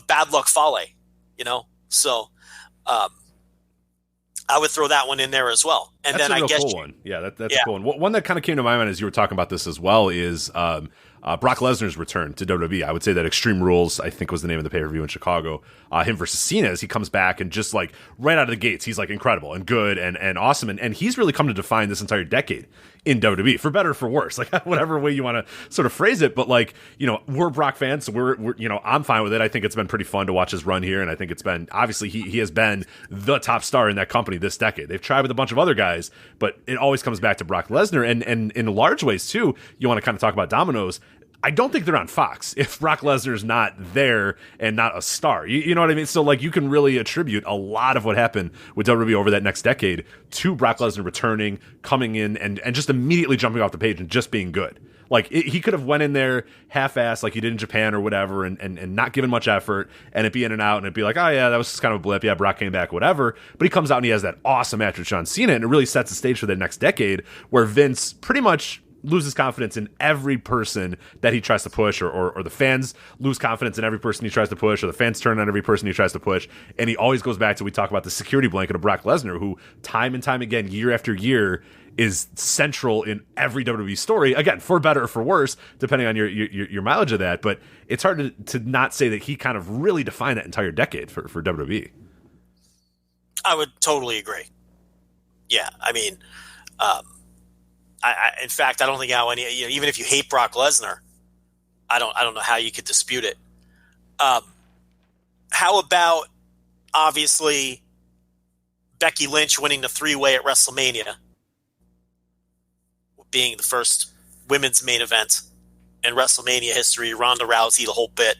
Bad Luck Fale, So I would throw that one in there as well. And that's then a real cool one. Yeah, that's a cool one. One that kind of came to my mind as you were talking about this as well is Brock Lesnar's return to WWE. I would say that Extreme Rules, I think, was the name of the pay-per-view in Chicago. Him versus Cena, as he comes back and just like right out of the gates, he's like incredible and good and awesome. And he's really come to define this entire decade in WWE, for better or for worse, like whatever way you want to sort of phrase it. But like, we're Brock fans, so we're I'm fine with it. I think it's been pretty fun to watch his run here. And I think it's been, obviously he has been the top star in that company this decade. They've tried with a bunch of other guys, but it always comes back to Brock Lesnar. And in large ways too, you want to kind of talk about dominoes. I don't think they're on Fox if Brock Lesnar's not there and not a star. You know what I mean? So, like, you can really attribute a lot of what happened with WWE over that next decade to Brock Lesnar returning, coming in, and just immediately jumping off the page and just being good. Like, he could have went in there half-assed like he did in Japan or whatever and not given much effort, and it'd be in and out, and it'd be like, oh, yeah, that was just kind of a blip. Yeah, Brock came back, whatever. But he comes out and he has that awesome match with John Cena, and it really sets the stage for the next decade where Vince pretty much loses confidence in every person that he tries to push, or the fans lose confidence in every person he tries to push, or the fans turn on every person he tries to push. And he always goes back to, we talk about the security blanket of Brock Lesnar, who time and time again, year after year, is central in every WWE story. Again, for better or for worse, depending on your mileage of that. But it's hard to not say that he kind of really defined that entire decade for WWE. I would totally agree. Yeah, I mean, in fact, I don't think how any, even if you hate Brock Lesnar, I don't know how you could dispute it. How about, obviously, Becky Lynch winning the 3-way at WrestleMania, being the first women's main event in WrestleMania history, Ronda Rousey, the whole bit.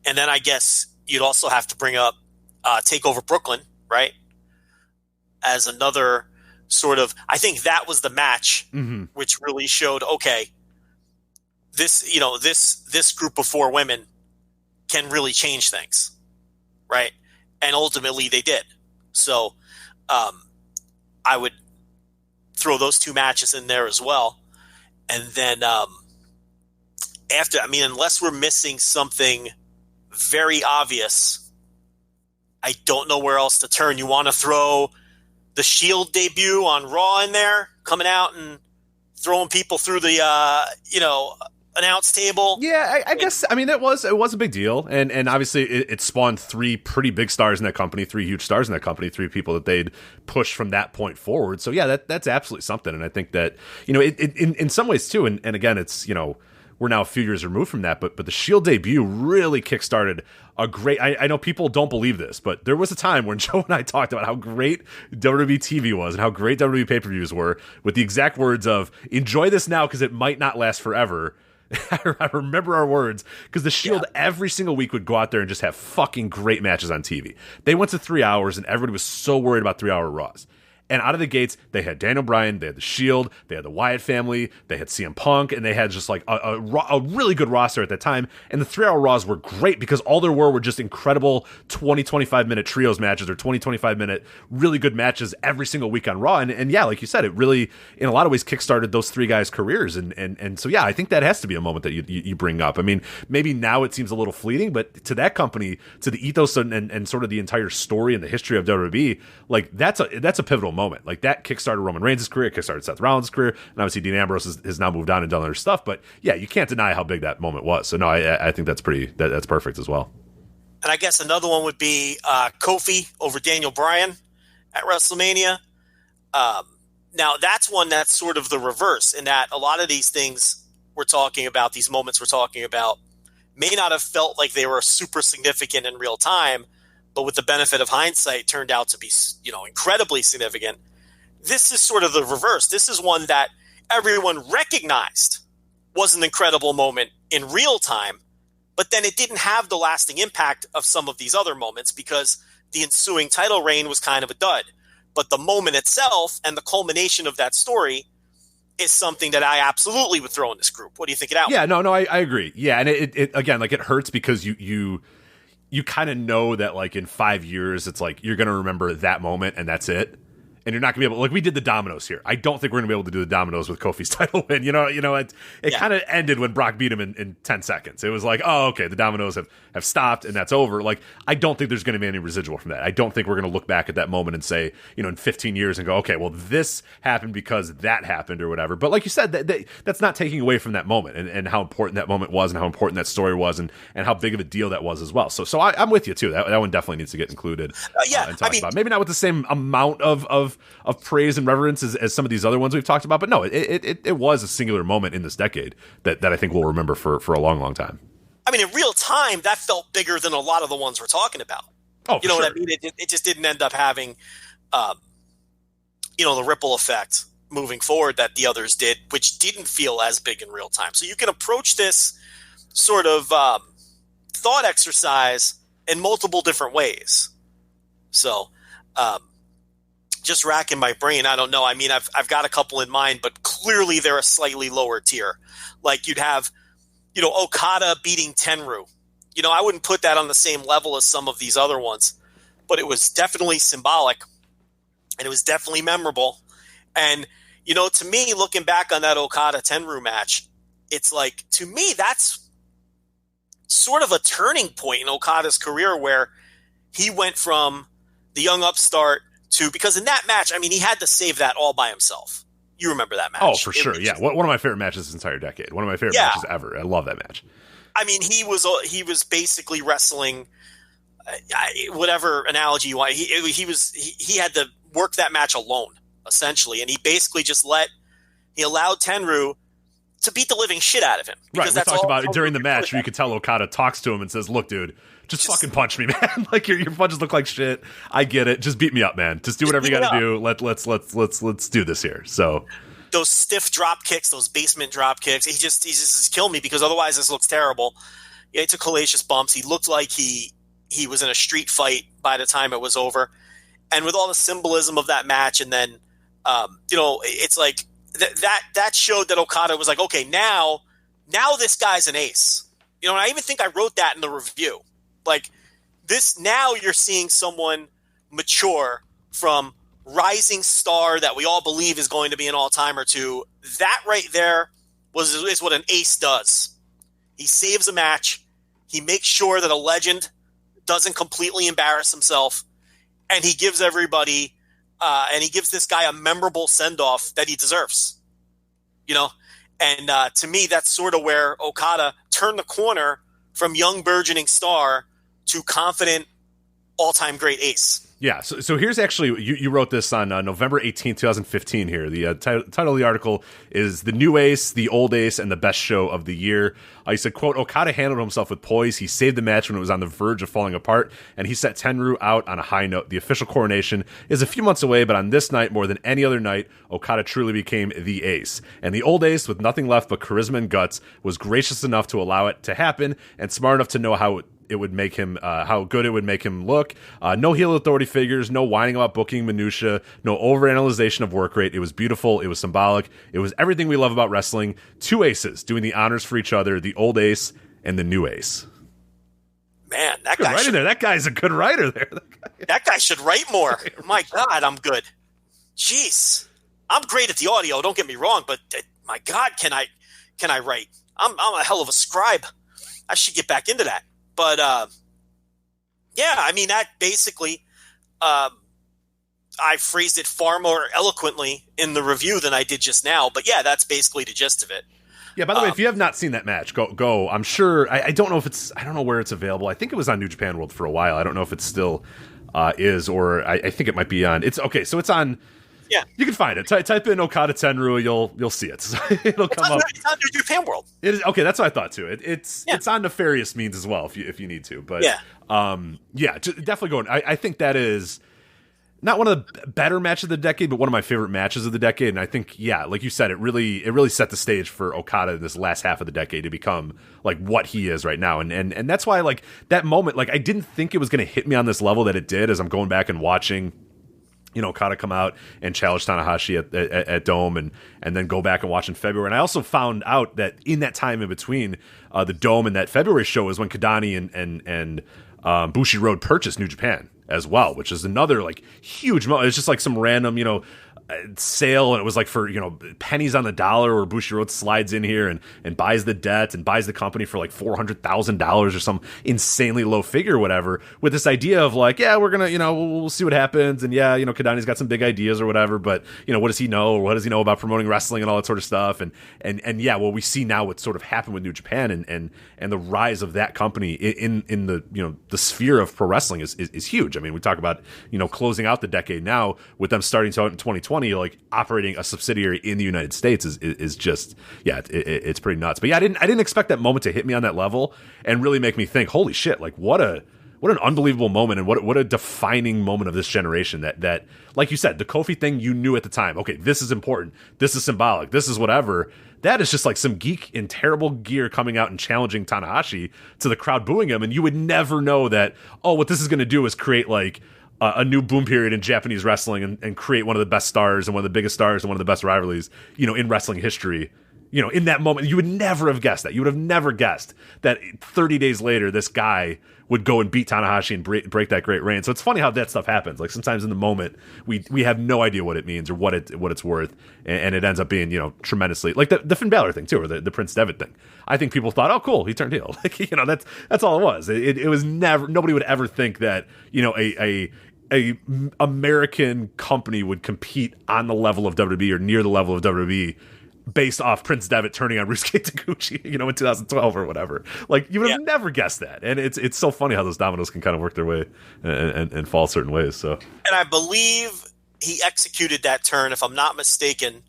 And then I guess you'd also have to bring up TakeOver Brooklyn, right? As another sort of, I think that was the match which really showed, okay, this group of 4 women can really change things, right? And ultimately they did. So I would throw those 2 matches in there as well. And then after, I mean, unless we're missing something very obvious, I don't know where else to turn. You want to throw the Shield debut on Raw in there, coming out and throwing people through the announce table. Yeah, I guess. I mean, it was a big deal, and obviously it spawned 3 pretty big stars in that company, 3 huge stars in that company, 3 people that they'd push from that point forward. So yeah, that's absolutely something, and I think that in some ways too, and again, it's we're now a few years removed from that, but the Shield debut really kickstarted a great. I know people don't believe this, but there was a time when Joe and I talked about how great WWE TV was and how great WWE pay-per-views were, with the exact words of "enjoy this now because it might not last forever." I remember our words, because the Shield every single week would go out there and just have fucking great matches on TV. They went to 3 hours, and everybody was so worried about 3-hour Raws. And out of the gates, they had Daniel Bryan, they had the Shield, they had the Wyatt family, they had CM Punk, and they had just like a really good roster at that time. And the 3-hour Raws were great because all there were just incredible 20-25 minute trios matches or 20-25 minute really good matches every single week on Raw. And yeah, like you said, it really, in a lot of ways, kickstarted those 3 guys' careers. And so yeah, I think that has to be a moment that you bring up. I mean, maybe now it seems a little fleeting, but to that company, to the ethos and sort of the entire story and the history of WWE, like that's a pivotal moment. moment. Like, that kickstarted Roman Reigns' career, it kickstarted Seth Rollins' career, and obviously Dean Ambrose has now moved on and done other stuff. But yeah, you can't deny how big that moment was. So no, I think that's that's perfect as well. And I guess another one would be Kofi over Daniel Bryan at WrestleMania. Now, that's one that's sort of the reverse, in that a lot of these things we're talking about, these moments we're talking about, may not have felt like they were super significant in real time, but with the benefit of hindsight turned out to be, incredibly significant. This is sort of the reverse. This is one that everyone recognized was an incredible moment in real time, but then it didn't have the lasting impact of some of these other moments because the ensuing title reign was kind of a dud. But the moment itself and the culmination of that story is something that I absolutely would throw in this group. What do you think of that? Yeah, no, I agree. Yeah, and it again, like, it hurts because you kind of know that, like, in 5 years, it's like you're going to remember that moment and that's it. And you're not going to be able, like, we did the dominoes here. I don't think we're going to be able to do the dominoes with Kofi's title win. It kind of ended when Brock beat him in 10 seconds. It was like, oh, okay, the dominoes have stopped and that's over. Like, I don't think there's going to be any residual from that. I don't think we're going to look back at that moment and say, in 15 years and go, okay, well, this happened because that happened or whatever. But like you said, that's not taking away from that moment and how important that moment was and how important that story was and how big of a deal that was as well. So I'm with you too. That one definitely needs to get included. And talked about. Maybe not with the same amount of praise and reverence as some of these other ones we've talked about, but no, it was a singular moment in this decade that I think we'll remember for a long, long time. I mean, in real time, that felt bigger than a lot of the ones we're talking about. Oh, you know what I mean? It just didn't end up having, the ripple effect moving forward that the others did, which didn't feel as big in real time. So you can approach this sort of thought exercise in multiple different ways. So, just racking my brain. I don't know. I mean, I've got a couple in mind, but clearly they're a slightly lower tier. Like, you'd have, Okada beating Tenryu. I wouldn't put that on the same level as some of these other ones, but it was definitely symbolic and it was definitely memorable. And, to me, looking back on that Okada Tenryu match, it's like, to me, that's sort of a turning point in Okada's career where he went from the young upstart because in that match, I mean, he had to save that all by himself. You remember that match? Oh, for sure. Yeah. One of my favorite matches this entire decade. One of my favorite matches ever. I love that match. I mean, he was basically wrestling, whatever analogy you want. He had to work that match alone, essentially. And he basically he allowed Tenryu to beat the living shit out of him. Right. We talked about it during the match. You could tell Okada talks to him and says, look, dude, just fucking punch me, man. Like, your punches look like shit. I get it. Just beat me up, man. Just do whatever you got to do. Let's do this here. So those stiff drop kicks, those basement drop kicks, he just killed me because otherwise this looks terrible. Yeah, he took hellacious bumps. He looked like he was in a street fight by the time it was over. And with all the symbolism of that match, and then it's like that showed that Okada was like, okay, now this guy's an ace. And I even think I wrote that in the review. Like, this, now you're seeing someone mature from rising star that we all believe is going to be an all-timer to that right there is what an ace does. He saves a match. He makes sure that a legend doesn't completely embarrass himself. And he gives everybody, and he gives this guy a memorable send-off that he deserves. And to me, that's sort of where Okada turned the corner from young burgeoning star to confident all-time great ace. Yeah, so here's actually, you wrote this on November 18th, 2015 here. The title of the article is The New Ace, The Old Ace, and the Best Show of the Year. You said, quote, Okada handled himself with poise. He saved the match when it was on the verge of falling apart, and he set Tenryu out on a high note. The official coronation is a few months away, but on this night, more than any other night, Okada truly became the ace. And the old ace, with nothing left but charisma and guts, was gracious enough to allow it to happen and smart enough to know how good it would make him look. No heel authority figures, no whining about booking minutia, no overanalyzation of work rate. It was beautiful. It was symbolic. It was everything we love about wrestling. Two aces doing the honors for each other, the old ace and the new ace. Man, that good guy writer there. That guy's a good writer there. That guy should write more. My God, I'm good. Jeez, I'm great at the audio. Don't get me wrong, but my God, can I write? I'm a hell of a scribe. I should get back into that. But, yeah, I mean, that basically I phrased it far more eloquently in the review than I did just now. But yeah, that's basically the gist of it. Yeah, by the way, if you have not seen that match, go. I'm sure, I don't know if it's, I don't know where it's available. I think it was on New Japan World for a while. I don't know if it still is, or I think it might be on, it's okay, so it's on, yeah. You can find it. Type in Okada Tenryu, you'll see it. So it'll come up. It's on New Japan World. It is, okay, that's what I thought too. It's on nefarious means as well if you need to. But definitely going. I think that is not one of the better matches of the decade, but one of my favorite matches of the decade. And I think, like you said, it really set the stage for Okada in this last half of the decade to become like what he is right now. And that's why, like, that moment, like, I didn't think it was going to hit me on this level that it did as I'm going back and watching, Okada come out and challenge Tanahashi at Dome and then go back and watch in February. And I also found out that in that time in between the Dome and that February show is when Kadani and Bushiroad purchased New Japan as well, which is another like huge moment. It's just like some random, sale, and it was like for pennies on the dollar, where Bushiroad slides in here and buys the debt and buys the company for like $400,000 or some insanely low figure or whatever, with this idea of like, we're gonna we'll see what happens, and Kadani's got some big ideas or whatever, but what does he know, or what does he know about promoting wrestling and all that sort of stuff, and what we see now, what's sort of happened with New Japan and the rise of that company in the the sphere of pro wrestling is huge. I mean, we talk about closing out the decade now with them starting out in 2020, like operating a subsidiary in the United States is just it's pretty nuts. But I didn't expect that moment to hit me on that level and really make me think, holy shit, like what an unbelievable moment, and what a defining moment of this generation that like you said, the Kofi thing, you knew at the time, okay, this is important, this is symbolic, this is whatever. That is just like some geek in terrible gear coming out and challenging Tanahashi to the crowd booing him, and you would never know that, what this is going to do is create like a new boom period in Japanese wrestling and create one of the best stars and one of the biggest stars and one of the best rivalries, in wrestling history. In that moment, you would never have guessed that. You would have never guessed that 30 days later, this guy would go and beat Tanahashi and break that great reign. So it's funny how that stuff happens. Like sometimes in the moment, we have no idea what it means or what it's worth, and it ends up being tremendously, like the Finn Balor thing too, or the Prince Devitt thing. I think people thought, oh cool, he turned heel. Like that's all it was. It was never, nobody would ever think that a American company would compete on the level of WWE or near the level of WWE based off Prince Devitt turning on Ryusuke Taguchi, in 2012 or whatever. Like, you would have never guessed that. And it's so funny how those dominoes can kind of work their way and fall certain ways. So, and I believe he executed that turn, if I'm not mistaken,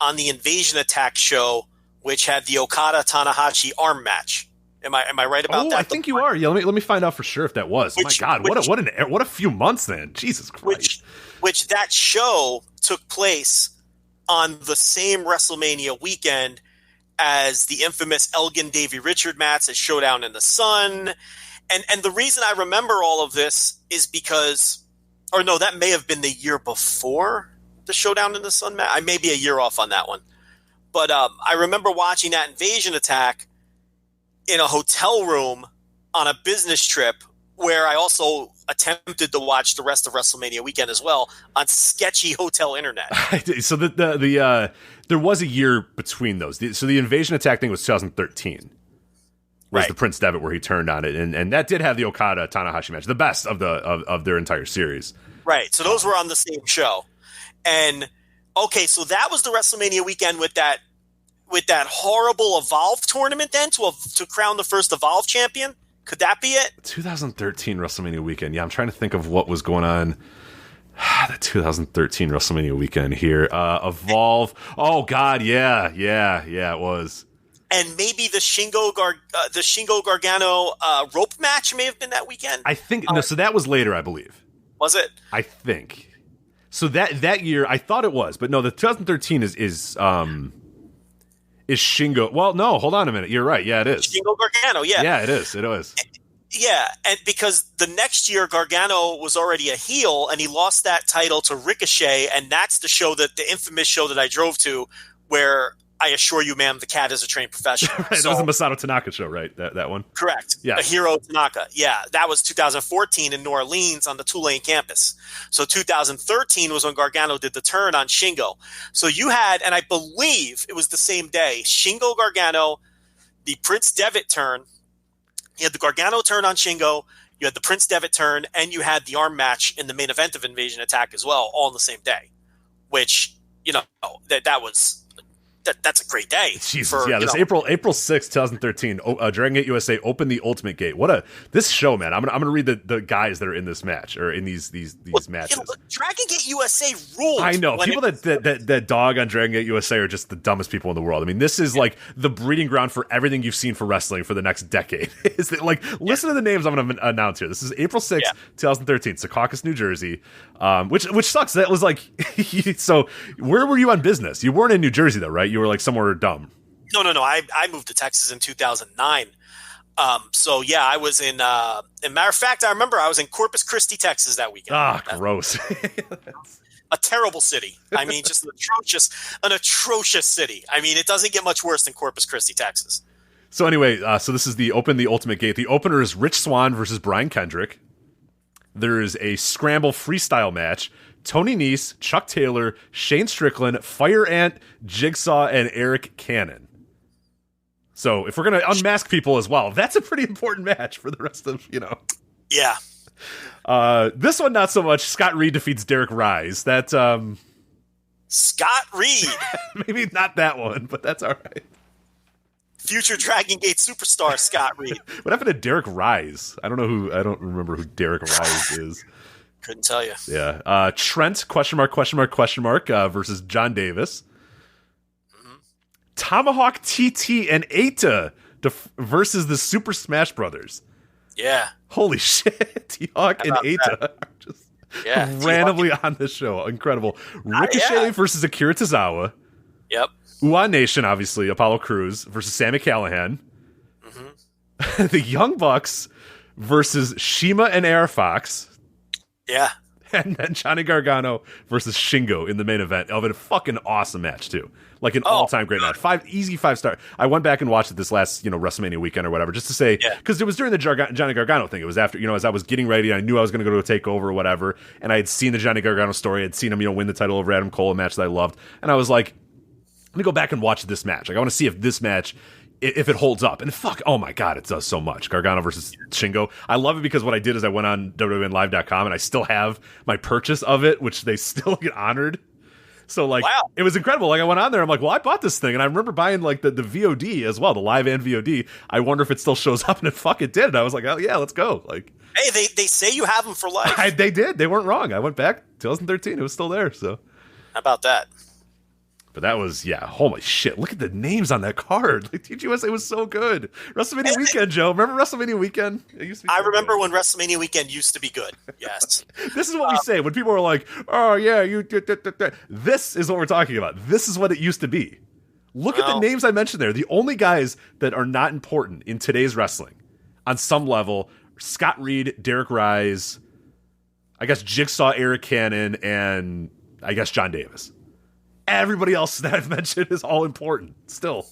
on the Invasion Attack show, which had the Okada Tanahashi arm match. Am I right about that? I think you are. Yeah, let me find out for sure if that was. Oh my God, what a few months then. Jesus Christ. Which that show took place on the same WrestleMania weekend as the infamous Elgin Davey Richard match at Showdown in the Sun. And the reason I remember all of this is because, or no, that may have been the year before the Showdown in the Sun match. I may be a year off on that one. But I remember watching that Invasion Attack in a hotel room on a business trip, where I also attempted to watch the rest of WrestleMania weekend as well on sketchy hotel internet. So there was a year between those. So the Invasion Attack thing was 2013. Was the Prince Devitt where he turned on it, and that did have the Okada Tanahashi match, the best of their entire series. Right. So those were on the same show, and okay, so that was the WrestleMania weekend with that horrible Evolve tournament then to crown the first Evolve champion. Could that be it? 2013 WrestleMania weekend. Yeah, I'm trying to think of what was going on. The 2013 WrestleMania weekend here. Evolve. Oh God, yeah, it was. And maybe the Shingo Gargano rope match may have been that weekend. I think no. So that was later, I believe. Was it? I think. So that year, I thought it was, but no. The 2013 is Shingo. Well, no, hold on a minute. You're right. Yeah, it is. Shingo Gargano, yeah. Yeah, it is. It was. Yeah, and because the next year Gargano was already a heel and he lost that title to Ricochet, and that's the infamous show that I drove to where I assure you, ma'am, the cat is a trained professional. Right, that was the Masato Tanaka show, right? That one? Correct. Yeah. Hiro Tanaka. Yeah, that was 2014 in New Orleans on the Tulane campus. So 2013 was when Gargano did the turn on Shingo. So you had, and I believe it was the same day, Shingo Gargano, the Prince Devitt turn. He had the Gargano turn on Shingo. you had the Prince Devitt turn, and you had the arm match in the main event of Invasion Attack as well, all on the same day. Which, that's a great day. Jesus, this April 6th, 2013, Dragon Gate USA opened the Ultimate Gate. This show, man. I'm gonna read the guys that are in this match or in these matches. Dragon Gate USA ruled. I know people that dog on Dragon Gate USA are just the dumbest people in the world. I mean, this is like the breeding ground for everything you've seen for wrestling for the next decade. Is that listen to the names I'm gonna announce here. This is April 6th, 2013, Secaucus, New Jersey. Which sucks. That was like, so where were you on business? You weren't in New Jersey though, right? You were like somewhere dumb. No. I moved to Texas in 2009. So yeah, I was in. As a matter of fact, I remember I was in Corpus Christi, Texas that weekend. Gross. A terrible city. I mean, just an atrocious city. I mean, it doesn't get much worse than Corpus Christi, Texas. So anyway, so this is the Ultimate Gate. The opener is Rich Swann versus Brian Kendrick. There is a scramble freestyle match. Tony Nese, Chuck Taylor, Shane Strickland, Fire Ant, Jigsaw, and Eric Cannon. So if we're going to unmask people as well, that's a pretty important match for the rest of, Yeah. This one, not so much. Scott Reed defeats Derek Rise. That, Scott Reed. Maybe not that one, but that's all right. Future Dragon Gate superstar Scott Reed. What happened to Derek Rise? I don't remember who Derek Rise is. Couldn't tell you. Yeah. Trent, versus John Davis. Mm-hmm. Tomahawk TT and Eita versus the Super Smash Brothers. Yeah. Holy shit. T-Hawk and Eita are just randomly on this show. Incredible. Ricochet versus Akira Tozawa. Yep. Uwan Nation, obviously, Apollo Crews versus Sammy Callahan. Mm-hmm. The Young Bucks versus Shima and Air Fox. Yeah. And then Johnny Gargano versus Shingo in the main event of a fucking awesome match, too. Like an all-time great match. 5-star. I went back and watched it this last, WrestleMania weekend or whatever, just to say, because it was during the Johnny Gargano thing. It was after, as I was getting ready, I knew I was going to go to a TakeOver or whatever, and I had seen the Johnny Gargano story. I'd seen him, win the title over Adam Cole, a match that I loved. And I was like, let me go back and watch this match. Like, I want to see if this match, if it holds up. And fuck, oh my God, it does so much. Gargano versus Shingo. I love it because what I did is I went on WWNlive.com and I still have my purchase of it, which they still get honored. So, It was incredible. Like, I went on there, I'm like, well, I bought this thing. And I remember buying, the VOD as well, the live and VOD. I wonder if it still shows up, and it fucking did. And I was like, oh, yeah, let's go. Hey, they say you have them for life. They did. They weren't wrong. I went back, 2013. It was still there, so. How about that? But that was, holy shit. Look at the names on that card. TGUSA was so good. WrestleMania Weekend, Joe. Remember WrestleMania Weekend? I remember when WrestleMania Weekend used to be good. Yes. This is what we say. When people are like, oh, yeah, this is what we're talking about. This is what it used to be. Look at the names I mentioned there. The only guys that are not important in today's wrestling, on some level, Scott Reed, Derek Rise, I guess Jigsaw, Eric Cannon, and I guess John Davis. Everybody else that I've mentioned is all important still.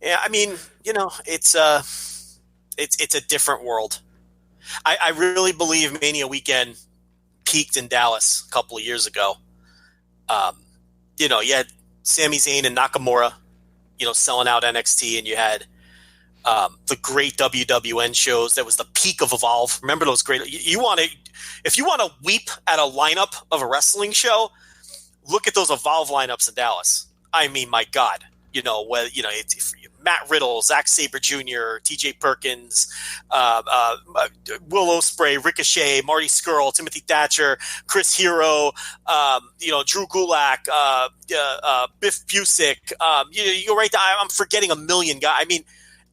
Yeah, I mean, it's a different world. I really believe Mania Weekend peaked in Dallas a couple of years ago. You had Sami Zayn and Nakamura, selling out NXT, and you had the great WWN shows. That was the peak of Evolve. Remember those great? If you want to weep at a lineup of a wrestling show, look at those Evolve lineups in Dallas. I mean, my God, it's Matt Riddle, Zack Sabre Jr., T.J. Perkins, Will Ospreay, Ricochet, Marty Scurll, Timothy Thatcher, Chris Hero, Drew Gulak, Biff Busick. You go right down. I'm forgetting a million guys. I mean,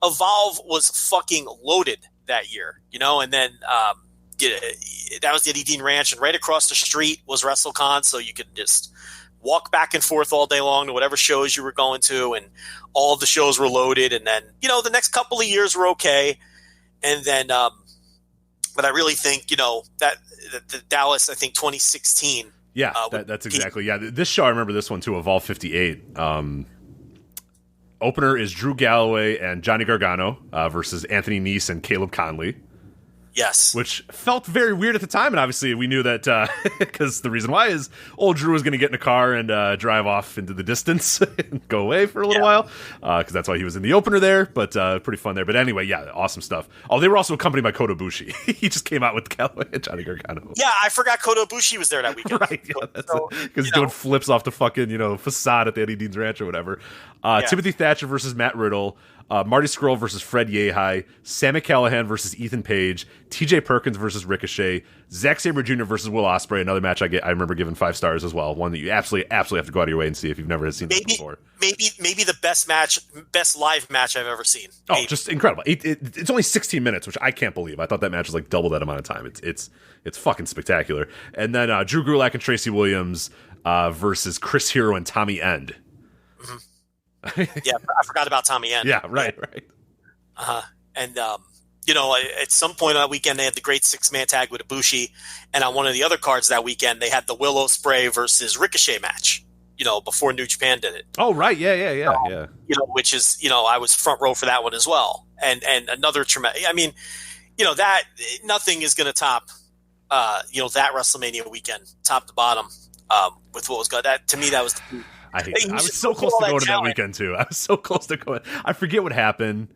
Evolve was fucking loaded that year, and then that was the Eddie Dean Ranch, and right across the street was WrestleCon, so you could just walk back and forth all day long to whatever shows you were going to, and all of the shows were loaded. And then, the next couple of years were okay. And then, but I really think, that the Dallas, I think 2016. Yeah, that's exactly. Yeah, this show, I remember this one too, Evolve 58. Opener is Drew Galloway and Johnny Gargano versus Anthony Nese and Caleb Conley. Yes. Which felt very weird at the time, and obviously we knew that because the reason why is old Drew was going to get in a car and drive off into the distance and go away for a little while, because that's why he was in the opener there, but pretty fun there. But anyway, yeah, awesome stuff. Oh, they were also accompanied by Kota Ibushi. He just came out with Callaway and Johnny Gargano. Yeah, I forgot Kota Ibushi was there that weekend. Right, yeah, because he's doing flips off the fucking, facade at the Eddie Dean's Ranch or whatever. Timothy Thatcher versus Matt Riddle. Marty Scurll versus Fred Yehai, Sami Callihan versus Ethan Page, TJ Perkins versus Ricochet, Zack Sabre Jr. versus Will Ospreay, another match I remember giving 5 stars as well, one that you absolutely have to go out of your way and see if you've never seen this before. Maybe the best live match I've ever seen. Oh, just incredible. It's only 16 minutes, which I can't believe. I thought that match was like double that amount of time. It's fucking spectacular. And then Drew Gulak and Tracy Williams versus Chris Hero and Tommy End. Mm-hmm. Yeah, I forgot about Tommy End. Yeah, right. And at some point on that weekend, they had the great 6-man tag with Ibushi, and on one of the other cards that weekend, they had the Will Ospreay versus Ricochet match. Before New Japan did it. Oh, right, yeah. Which is I was front row for that one as well, and another tremendous. I mean, that nothing is going to top, that WrestleMania weekend, top to bottom, with what was good. That to me, that was the. I was so close to going to that weekend too. I was so close to going. I forget what happened.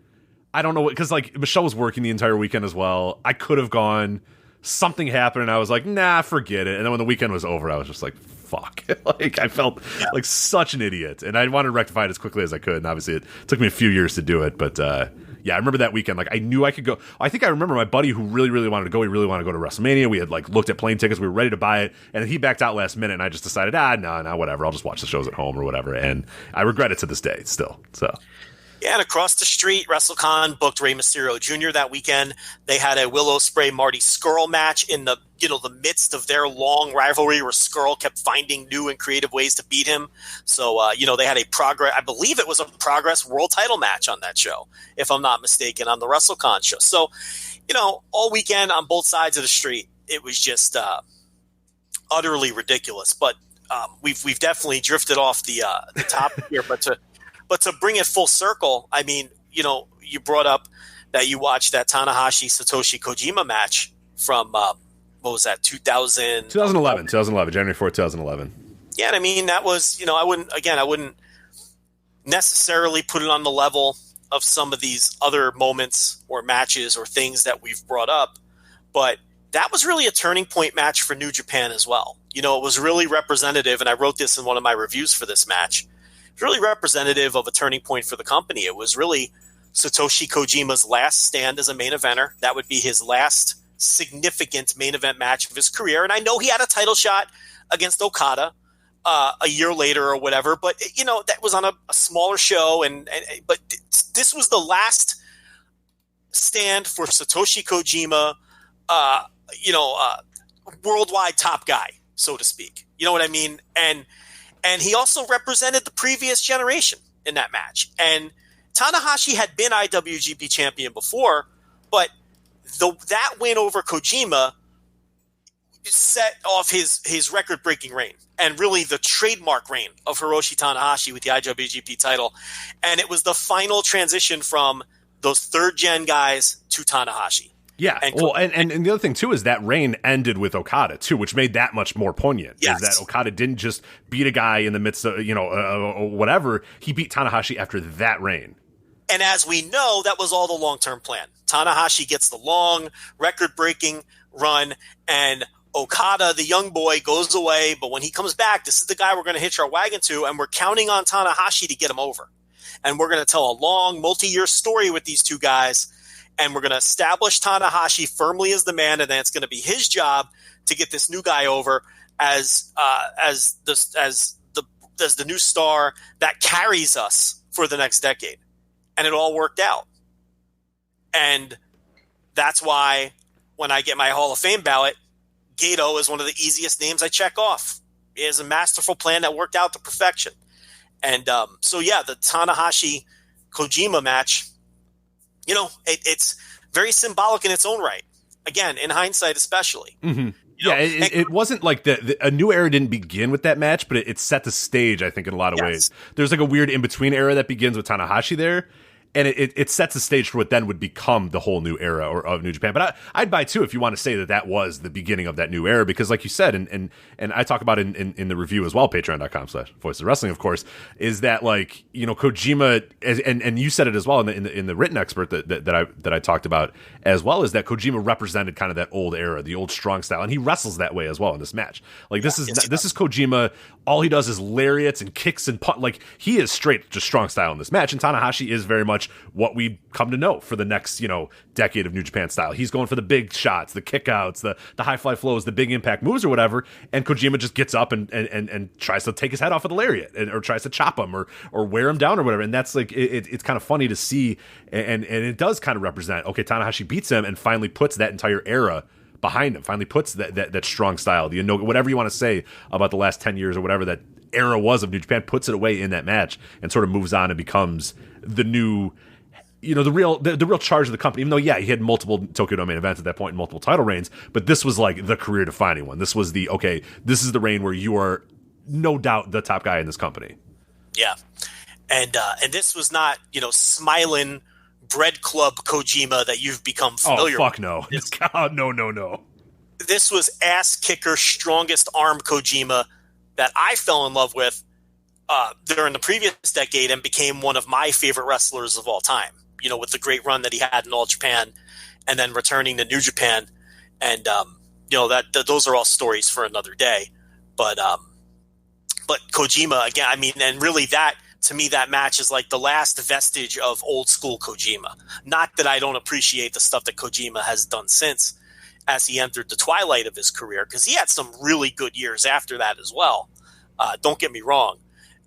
I don't know what, because like Michelle was working the entire weekend as well. I could have gone. Something happened, and I was like, nah, forget it. And then when the weekend was over, I was just like, fuck. Like I felt like such an idiot, and I wanted to rectify it as quickly as I could. And obviously, it took me a few years to do it, but. Yeah, I remember that weekend. Like, I knew I could go. I think I remember my buddy who really, really wanted to go. He really wanted to go to WrestleMania. We had like looked at plane tickets. We were ready to buy it, and he backed out last minute. And I just decided, no, whatever. I'll just watch the shows at home or whatever. And I regret it to this day, still. So. Yeah, and across the street, WrestleCon booked Rey Mysterio Jr. that weekend. They had a Will Ospreay Marty Scurll match in the the midst of their long rivalry, where Scurll kept finding new and creative ways to beat him. So they had I believe it was a Progress World Title match on that show, if I'm not mistaken, on the WrestleCon show. So all weekend on both sides of the street, it was just utterly ridiculous. But we've definitely drifted off the topic here, but to bring it full circle, I mean, you brought up that you watched that Tanahashi Satoshi Kojima match from what was that, 2011, January 4th, 2011. Yeah, and I mean, that was, I wouldn't necessarily put it on the level of some of these other moments or matches or things that we've brought up, but that was really a turning point match for New Japan as well. It was really representative, and I wrote this in one of my reviews for this match. It's really representative of a turning point for the company. It was really Satoshi Kojima's last stand as a main eventer. That would be his last significant main event match of his career. And I know he had a title shot against Okada a year later or whatever, but that was on a smaller show. But this was the last stand for Satoshi Kojima, worldwide top guy, so to speak. You know what I mean? And he also represented the previous generation in that match. And Tanahashi had been IWGP champion before, but that win over Kojima set off his record-breaking reign, and really the trademark reign of Hiroshi Tanahashi with the IWGP title. And it was the final transition from those third-gen guys to Tanahashi. Yeah, and the other thing, too, is that reign ended with Okada, too, which made that much more poignant. Yes. Is that Okada didn't just beat a guy in the midst of, whatever. He beat Tanahashi after that reign. And as we know, that was all the long-term plan. Tanahashi gets the long, record-breaking run, and Okada, the young boy, goes away. But when he comes back, this is the guy we're going to hitch our wagon to, and we're counting on Tanahashi to get him over. And we're going to tell a long, multi-year story with these two guys, and we're going to establish Tanahashi firmly as the man, and then it's going to be his job to get this new guy over as the new star that carries us for the next decade. And it all worked out. And that's why when I get my Hall of Fame ballot, Gato is one of the easiest names I check off. It is a masterful plan that worked out to perfection. And the Tanahashi Kojima match, it's very symbolic in its own right. Again, in hindsight, especially. Mm-hmm. It wasn't like a new era didn't begin with that match, but it set the stage, I think, in a lot of ways. There's like a weird in-between era that begins with Tanahashi there. And it sets the stage for what then would become the whole new era of New Japan. But I'd buy too if you want to say that was the beginning of that new era, because like you said, and I talk about it in the review as well, patreon.com/Voices of Wrestling, of course, is that like, you know, Kojima, and you said it as well in the written expert that I talked about as well, is that Kojima represented kind of that old era, the old strong style, and he wrestles that way as well in this match. Like this is Kojima. All he does is lariats and kicks and like he is straight just strong style in this match, and Tanahashi is very much what we come to know for the next, you know, decade of New Japan style. He's going for the big shots, the kickouts, the high fly flows, the big impact moves or whatever, and Kojima just gets up and tries to take his head off of the lariat or tries to chop him or wear him down or whatever. And that's like it's kind of funny to see, and it does kind of represent, okay, Tanahashi beats him and finally puts that entire era behind him, finally puts that strong style, you know, whatever you want to say about the last 10 years or whatever that era was of New Japan, puts it away in that match and sort of moves on and becomes the new, you know, the real charge of the company. Even though, yeah, he had multiple Tokyo Dome main events at that point and multiple title reigns, but this was like the career defining one. This was this is the reign where you are no doubt the top guy in this company. Yeah. And this was not, you know, smiling Bread Club Kojima that you've become familiar with. Oh, fuck no. God, no. This was ass kicker, strongest arm Kojima that I fell in love with during the previous decade and became one of my favorite wrestlers of all time. You know, with the great run that he had in All Japan and then returning to New Japan. And, you know, those are all stories for another day. But Kojima, again, I mean, and really that, to me, that match is like the last vestige of old school Kojima. Not that I don't appreciate the stuff that Kojima has done since as he entered the twilight of his career, because he had some really good years after that as well. Don't get me wrong.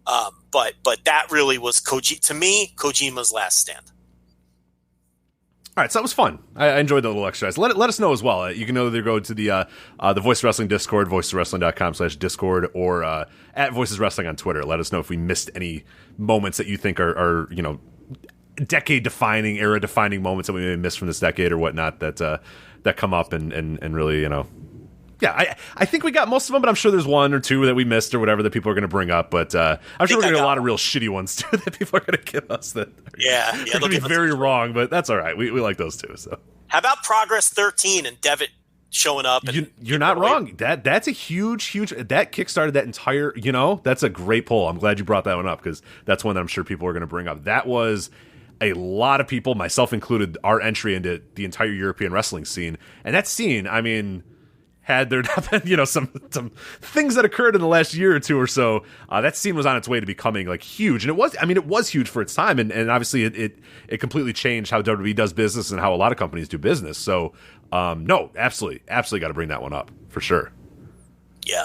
But that really was to me, Kojima's last stand. All right, so that was fun. I enjoyed the little exercise. Let us know as well. You can either go to the Voice of Wrestling Discord, voiceswrestling.com/Discord, or at Voices Wrestling on Twitter. Let us know if we missed any moments that you think are you know, decade-defining, era-defining moments that we may miss from this decade or whatnot that come up and really, you know. Yeah, I think we got most of them, but I'm sure there's one or two that we missed or whatever that people are going to bring up. But I'm sure we're going to get a lot of real shitty ones too that people are going to give us that are going to be very wrong. But that's all right. We like those too. So how about Progress 13 and Devitt showing up? And you're not wrong. That's a huge that kickstarted that entire. You know, that's a great poll. I'm glad you brought that one up because that's one that I'm sure people are going to bring up. That was a lot of people, myself included, our entry into the entire European wrestling scene, and that scene, I mean. Had there not been, you know, some things that occurred in the last year or two or so, that scene was on its way to becoming like huge, and it was huge for its time, and obviously it completely changed how WWE does business and how a lot of companies do business. So, no, absolutely got to bring that one up for sure. Yeah,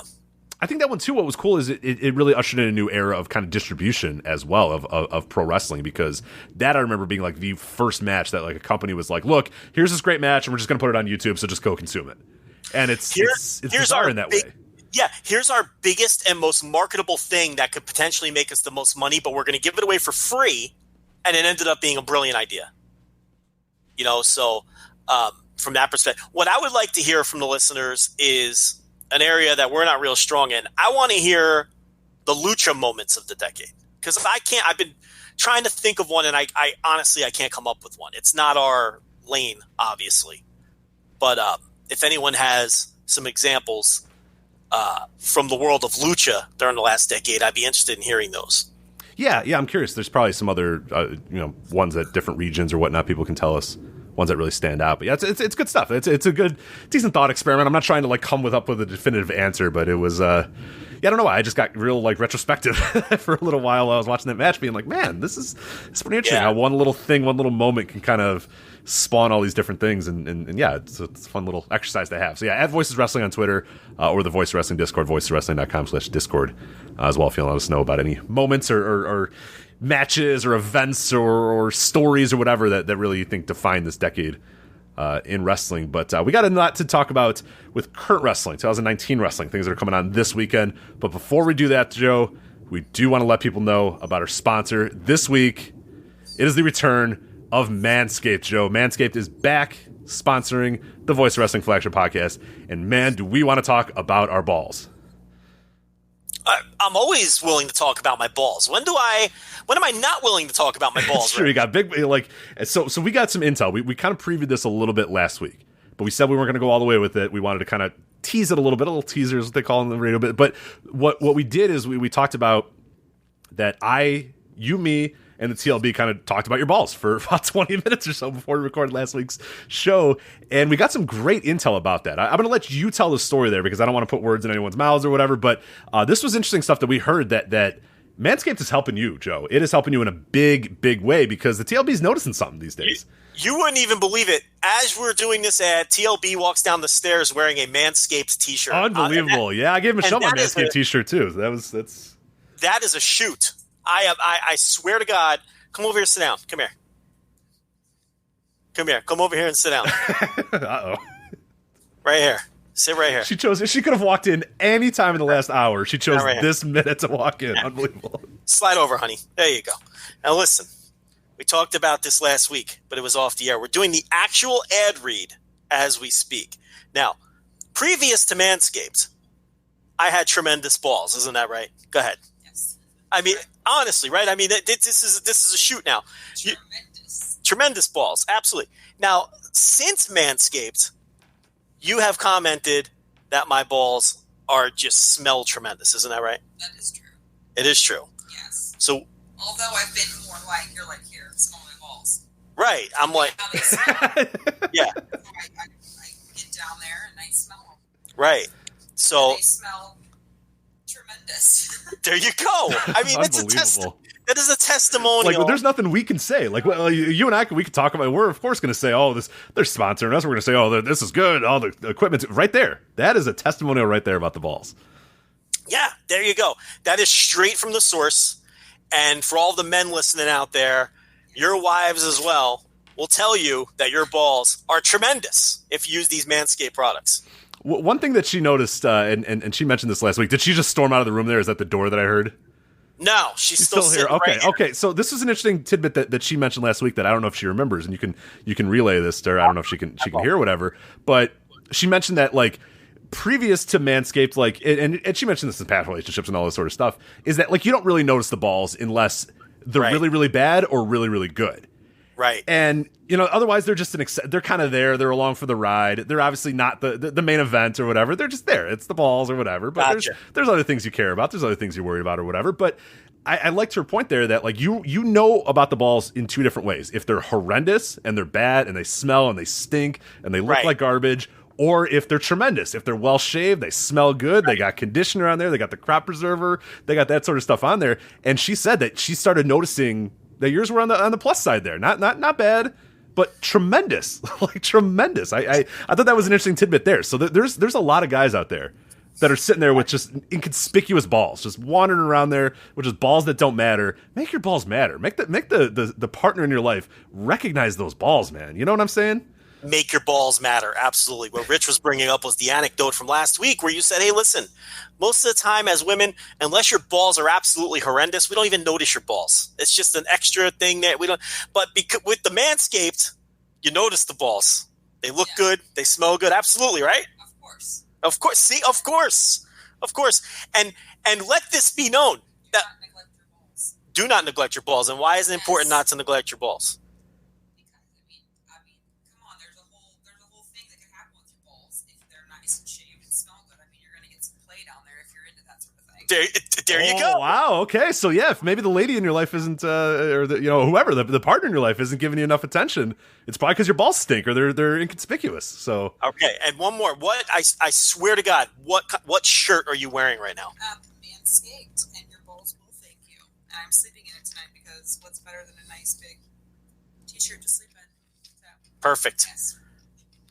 I think that one too. What was cool is it really ushered in a new era of kind of distribution as well of pro wrestling, because that I remember being like the first match that like a company was like, look, here's this great match, and we're just going to put it on YouTube, so just go consume it. And it's bizarre in that way. Yeah, here's our biggest and most marketable thing that could potentially make us the most money, but we're going to give it away for free, and it ended up being a brilliant idea. You know, so from that perspective, what I would like to hear from the listeners is an area that we're not real strong in. I want to hear the lucha moments of the decade, because I've been trying to think of one, and I honestly can't come up with one. It's not our lane, obviously, but if anyone has some examples from the world of lucha during the last decade, I'd be interested in hearing those. Yeah, I'm curious. There's probably some other, you know, ones at different regions or whatnot. People can tell us ones that really stand out. But yeah, it's good stuff. It's a good, decent thought experiment. I'm not trying to like come up with a definitive answer, but it was, I don't know why. I just got real like retrospective for a little while. I was watching that match, being like, man, this is pretty interesting. Yeah. How one little thing, one little moment can kind of spawn all these different things, and yeah, it's a fun little exercise to have. So yeah, at Voices Wrestling on Twitter, or the Voice Wrestling Discord, voicewrestling.com/Discord as well, if you want to let us know about any moments or matches or events or stories or whatever that really you think define this decade in wrestling. But we got a lot to talk about with current wrestling, 2019 wrestling, things that are coming on this weekend. But before we do that, Joe, we do want to let people know about our sponsor this week. It is the return of Manscaped, Joe. Manscaped is back sponsoring the Voice of Wrestling Flagship podcast, and man, do we want to talk about our balls. I'm always willing to talk about my balls. When am I not willing to talk about my balls? That's true. You got big, so we got some intel. We kind of previewed this a little bit last week, but we said we weren't going to go all the way with it. We wanted to kind of tease it a little teasers, what they call in the radio bit. But what we did is we talked about that you, me, and the TLB kind of talked about your balls for about 20 minutes or so before we recorded last week's show. And we got some great intel about that. I'm going to let you tell the story there because I don't want to put words in anyone's mouths or whatever. But this was interesting stuff that we heard that Manscaped is helping you, Joe. It is helping you in a big, big way because the TLB is noticing something these days. You wouldn't even believe it. As we're doing this ad, TLB walks down the stairs wearing a Manscaped t-shirt. Unbelievable. Yeah, I gave Michelle my Manscaped t-shirt too. That is a shoot. I swear to God. Come over here, sit down. Come here. Come over here and sit down. Uh-oh. Right here. Sit right here. She could have walked in any time in the last hour. She chose this minute to walk in. Unbelievable. Slide over, honey. There you go. Now listen. We talked about this last week, but it was off the air. We're doing the actual ad read as we speak. Now, previous to Manscaped, I had tremendous balls. Isn't that right? Go ahead. Yes. I mean, honestly, right? I mean, this is a shoot now. Tremendous balls. Absolutely. Now, since Manscaped, you have commented that my balls just smell tremendous. Isn't that right? That is true. It is true. Yes. So, although I've been more like, you're like, here, smell my balls. Right. I'm like, yeah. I get down there and I smell them. Right. So they smell tremendous. There you go. I mean, that is a testimonial. Like, there's nothing we can say. Like, well, you and I we can talk about. We're of course going to say, oh, they're sponsoring us. We're going to say, oh, this is good. All the equipment's right there. That is a testimonial right there about the balls. Yeah, there you go. That is straight from the source. And for all the men listening out there, your wives as well will tell you that your balls are tremendous if you use these Manscaped products. One thing that she noticed, and she mentioned this last week, did she just storm out of the room there? Is that the door that I heard? No, she's still here. Okay. So this is an interesting tidbit that she mentioned last week that I don't know if she remembers, and you can relay this to her. I don't know if she can hear or whatever, but she mentioned that like previous to Manscaped, like, and she mentioned this in past relationships and all this sort of stuff, is that like you don't really notice the balls unless they're really, really bad or really, really good. Right. And, otherwise they're just they're kind of there. They're along for the ride. They're obviously not the main event or whatever. They're just there. It's the balls or whatever. But there's other things you care about. There's other things you worry about or whatever. But I liked her point there that like you know about the balls in two different ways. If they're horrendous and they're bad and they smell and they stink and they look like garbage, or if they're tremendous, if they're well shaved, they smell good, they got conditioner on there, they got the crop preserver, they got that sort of stuff on there. And she said that she started noticing that yours were on the plus side there, not bad, but tremendous, like tremendous. I thought that was an interesting tidbit there. So there's a lot of guys out there that are sitting there with just inconspicuous balls, just wandering around there with just balls that don't matter. Make your balls matter. Make the partner in your life recognize those balls, man. You know what I'm saying? Make your balls matter. Absolutely. What Rich was bringing up was the anecdote from last week where you said, hey, listen, most of the time as women, unless your balls are absolutely horrendous, we don't even notice your balls. It's just an extra thing that we don't. But with the Manscaped, you notice the balls. They look good. They smell good. Absolutely, right? Of course. Of course. See, of course. Of course. And let this be known. Do not neglect your balls. Do not neglect your balls. And why is it important not to neglect your balls? There you go. Wow. Okay. So yeah, if maybe the lady in your life isn't, or whoever the partner in your life isn't giving you enough attention, it's probably because your balls stink or they're inconspicuous. So okay. And one more. What I swear to God, what shirt are you wearing right now? Manscaped, and your balls will thank you. And I'm sleeping in it tonight because what's better than a nice big t-shirt to sleep in? So, perfect. Yes.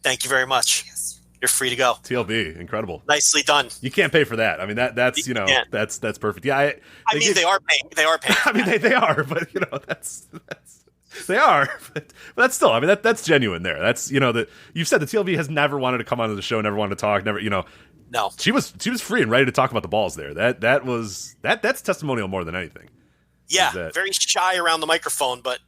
Thank you very much. Yes. You're free to go. TLB, incredible. Nicely done. You can't pay for that. I mean, that's that's perfect. Yeah, I mean, they are paying. They are paying. I mean, they are, but that's they are. But that's still. I mean, that's genuine. There. That's that you've said the TLB has never wanted to come onto the show, never wanted to talk, never. No. She was free and ready to talk about the balls there. That's testimonial more than anything. Yeah, very shy around the microphone, but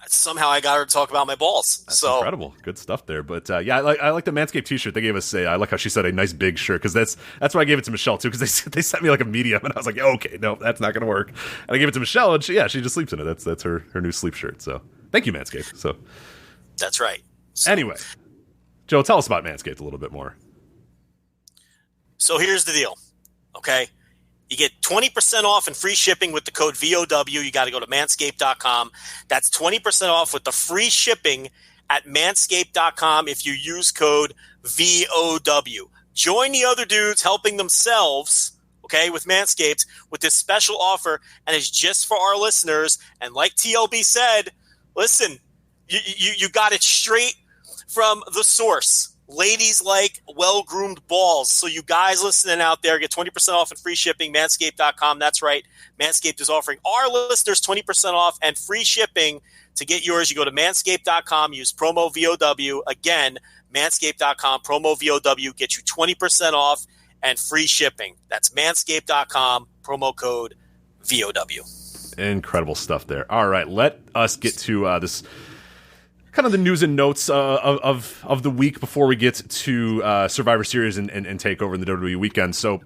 somehow I got her to talk about my balls. That's incredible. Good stuff there. But yeah, I like the Manscaped t-shirt they gave us. I like how she said a nice big shirt, because that's why I gave it to Michelle too, because they sent me like a medium, and I was like, okay, no, that's not going to work. And I gave it to Michelle, and she just sleeps in it. That's her new sleep shirt. So thank you, Manscaped. So that's right. So, anyway, Joe, tell us about Manscaped a little bit more. So here's the deal, okay? You get 20% off and free shipping with the code VOW. You got to go to manscaped.com. That's 20% off with the free shipping at manscaped.com if you use code VOW. Join the other dudes helping themselves, okay, with Manscaped with this special offer, and it's just for our listeners. And like TLB said, listen, you got it straight from the source. Ladies like well-groomed balls. So you guys listening out there, get 20% off and free shipping, manscaped.com. That's right. Manscaped is offering our listeners 20% off and free shipping. To get yours, you go to manscaped.com, use promo VOW. Again, manscaped.com, promo VOW, get you 20% off and free shipping. That's manscaped.com, promo code VOW. Incredible stuff there. All right, let us get to this kind of the news and notes of the week before we get to Survivor Series and TakeOver in the WWE weekend. So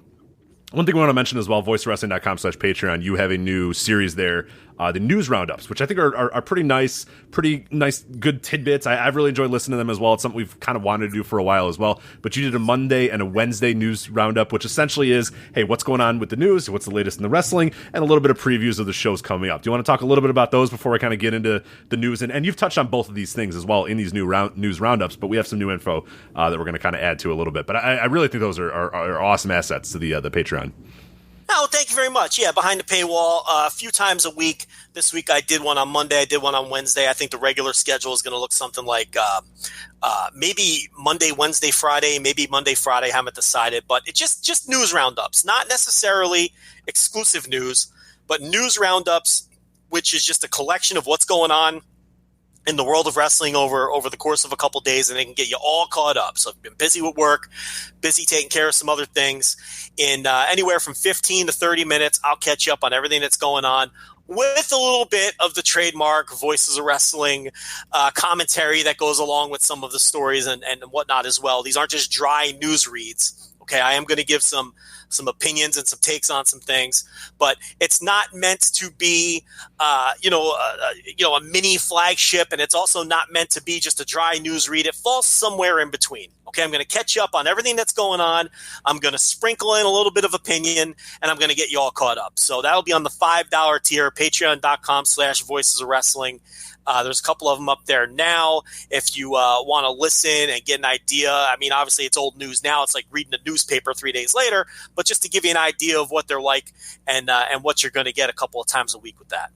one thing we want to mention as well, voicewrestling.com/Patreon, you have a new series there, the news roundups, which I think are pretty nice, good tidbits. I've really enjoyed listening to them as well. It's something we've kind of wanted to do for a while as well. But you did a Monday and a Wednesday news roundup, which essentially is, hey, what's going on with the news? What's the latest in the wrestling? And a little bit of previews of the shows coming up. Do you want to talk a little bit about those before I kind of get into the news? And you've touched on both of these things as well in these new news roundups, but we have some new info that we're going to kind of add to a little bit. But I really think those are awesome assets to the Patreon. Oh, thank you very much. Yeah, behind the paywall, a few times a week. This week I did one on Monday. I did one on Wednesday. I think the regular schedule is going to look something like maybe Monday, Wednesday, Friday, maybe Monday, Friday. I haven't decided. But it's just news roundups, not necessarily exclusive news, but news roundups, which is just a collection of what's going on in the world of wrestling over the course of a couple days, and they can get you all caught up. So I've been busy with work, busy taking care of some other things. In anywhere from 15 to 30 minutes, I'll catch you up on everything that's going on with a little bit of the trademark Voices of Wrestling commentary that goes along with some of the stories and whatnot as well. These aren't just dry news reads. Okay, I am going to give some opinions and some takes on some things, but it's not meant to be, a mini flagship, and it's also not meant to be just a dry news read. It falls somewhere in between. Okay, I'm going to catch you up on everything that's going on. I'm going to sprinkle in a little bit of opinion, and I'm going to get you all caught up. So that'll be on the $5 tier, patreon.com/Voices of Wrestling. There's a couple of them up there now. If you want to listen and get an idea, I mean, obviously it's old news now. It's like reading a newspaper 3 days later, but just to give you an idea of what they're like and what you're going to get a couple of times a week with that.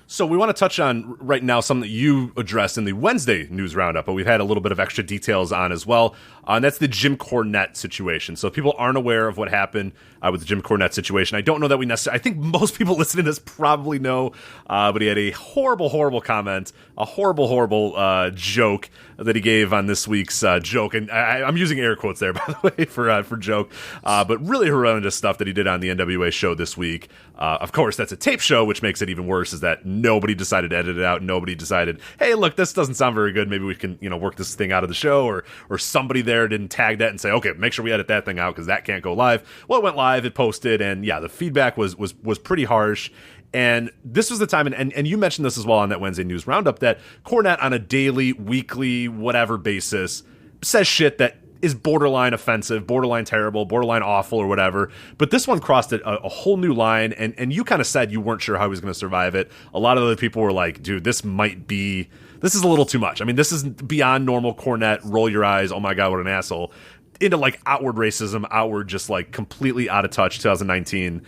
So we want to touch on right now something that you addressed in the Wednesday news roundup, but we've had a little bit of extra details on as well, and that's the Jim Cornette situation. So if people aren't aware of what happened with the Jim Cornette situation, I don't know that we necessarily, I think most people listening to this probably know, but he had a horrible comment, a horrible joke that he gave on this week's joke, and I'm using air quotes there, by the way, for joke, but really horrendous stuff that he did on the NWA show this week. Of course, that's a tape show, which makes it even worse, is that nobody decided to edit it out. Nobody decided, hey, look, this doesn't sound very good. Maybe we can, work this thing out of the show, or somebody there didn't tag that and say, okay, make sure we edit that thing out because that can't go live. Well, it went live, it posted, and yeah, the feedback was pretty harsh. And this was the time, and you mentioned this as well on that Wednesday news roundup, that Cornette on a daily, weekly, whatever basis says shit that is borderline offensive, borderline terrible, borderline awful, or whatever. But this one crossed a whole new line, and you kind of said you weren't sure how he was going to survive it. A lot of other people were like, dude, this is a little too much. I mean, this is beyond normal Cornette, roll your eyes, oh my God, what an asshole, into like outward racism, outward just like completely out of touch 2019,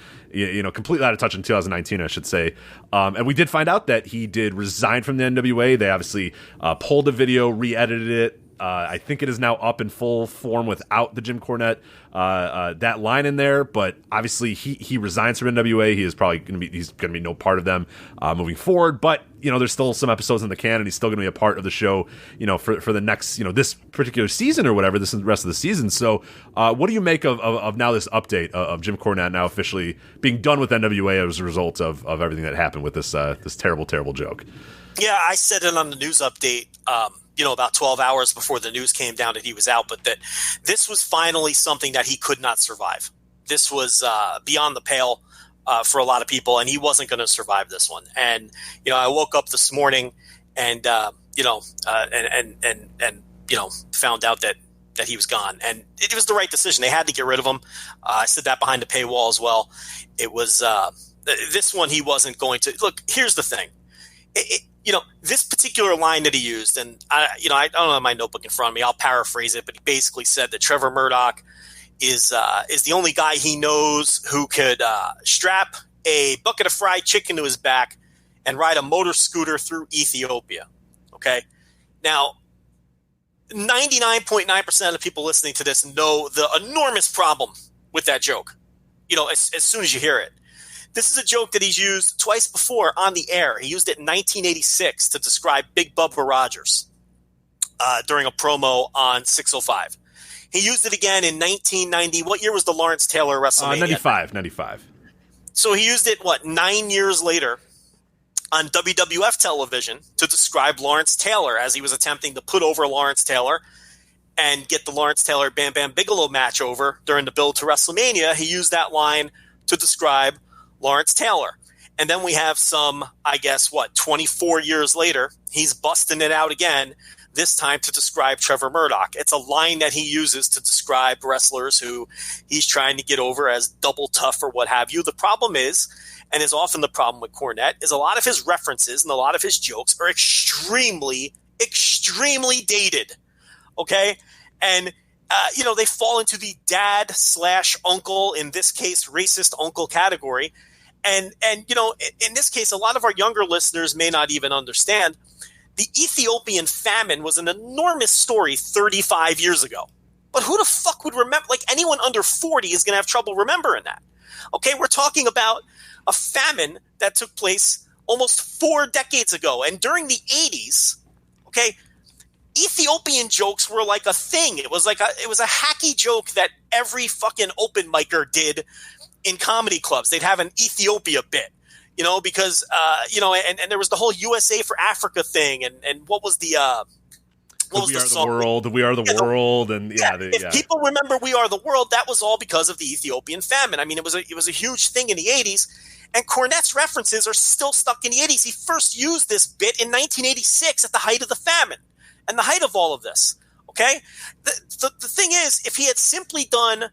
completely out of touch in 2019, I should say. And we did find out that he did resign from the NWA. They obviously pulled the video, re-edited it, I think it is now up in full form without the Jim Cornette that line in there. But obviously, he resigns from NWA. He is probably going to be no part of them moving forward. But there's still some episodes in the can, and he's still going to be a part of the show. For the next this particular season or whatever, this is the rest of the season. So, what do you make of now this update of Jim Cornette now officially being done with NWA as a result of everything that happened with this terrible joke? Yeah, I said it on the news update, about 12 hours before the news came down that he was out, but that this was finally something that he could not survive. This was beyond the pale for a lot of people, and he wasn't going to survive this one. And, I woke up this morning and, found out that he was gone. And it was the right decision. They had to get rid of him. I said that behind the paywall as well. It was this one he wasn't going to. Look, here's the thing. This particular line that he used, and I don't have my notebook in front of me. I'll paraphrase it, but he basically said that Trevor Murdoch is the only guy he knows who could strap a bucket of fried chicken to his back and ride a motor scooter through Ethiopia. Okay, now 99.9% of people listening to this know the enormous problem with that joke. As soon as you hear it. This is a joke that he's used twice before on the air. He used it in 1986 to describe Big Bubba Rogers during a promo on 605. He used it again in 1990. What year was the Lawrence Taylor WrestleMania? 95. So he used it, 9 years later on WWF television to describe Lawrence Taylor as he was attempting to put over Lawrence Taylor and get the Lawrence Taylor Bam Bam Bigelow match over during the build to WrestleMania. He used that line to describe Lawrence Taylor. And then we have 24 years later, he's busting it out again, this time to describe Trevor Murdoch. It's a line that he uses to describe wrestlers who he's trying to get over as double tough or what have you. The problem is, and is often the problem with Cornette, is a lot of his references and a lot of his jokes are extremely, extremely dated. Okay? And they fall into the dad/uncle, in this case, racist uncle category. And in this case, a lot of our younger listeners may not even understand. The Ethiopian famine was an enormous story 35 years ago. But who the fuck would remember? Anyone under 40 is going to have trouble remembering that. Okay, we're talking about a famine that took place almost 4 decades ago. And during the 80s, okay, Ethiopian jokes were like a thing. It was a hacky joke that every fucking open micer did in comedy clubs. They'd have an Ethiopia bit, because and there was the whole USA for Africa thing, and what was the what was the song? We Are the World, and if people remember We Are the World, that was all because of the Ethiopian famine. I mean, it was a huge thing in the 80s, and Cornette's references are still stuck in the 80s. He first used this bit in 1986 at the height of the famine. And the height of all of this, okay? The thing is, if he had simply done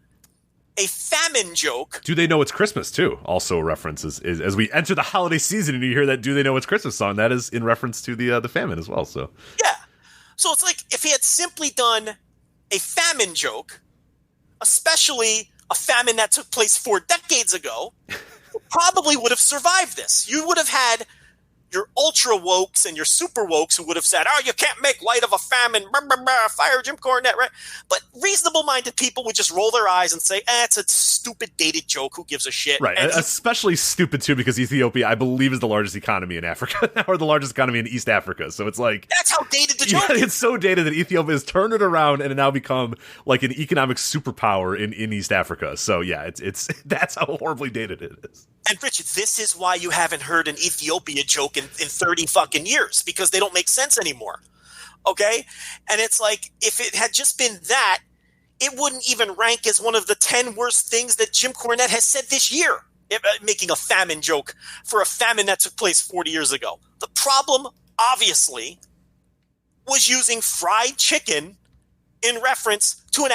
a famine joke... Do They Know It's Christmas, too? Also references is as we enter the holiday season and you hear that Do They Know It's Christmas song, that is in reference to the famine as well. So yeah. So it's like if he had simply done a famine joke, especially a famine that took place 4 decades ago, probably would have survived this. You would have had your ultra wokes and your super wokes who would have said, you can't make light of a famine, fire Jim Cornette, right? But reasonable-minded people would just roll their eyes and say, it's a stupid, dated joke, who gives a shit? Right, especially stupid, too, because Ethiopia, I believe, is the largest economy in Africa, or the largest economy in East Africa, so it's like... That's how dated the joke is. It's so dated that Ethiopia has turned it around and now become like an economic superpower in East Africa, so yeah, it's that's how horribly dated it is. And Richard, this is why you haven't heard an Ethiopia joke in 30 fucking years, because they don't make sense anymore. Okay? And it's like, if it had just been that, it wouldn't even rank as one of the 10 worst things that Jim Cornette has said this year, making a famine joke for a famine that took place 40 years ago. The problem, obviously, was using fried chicken in reference to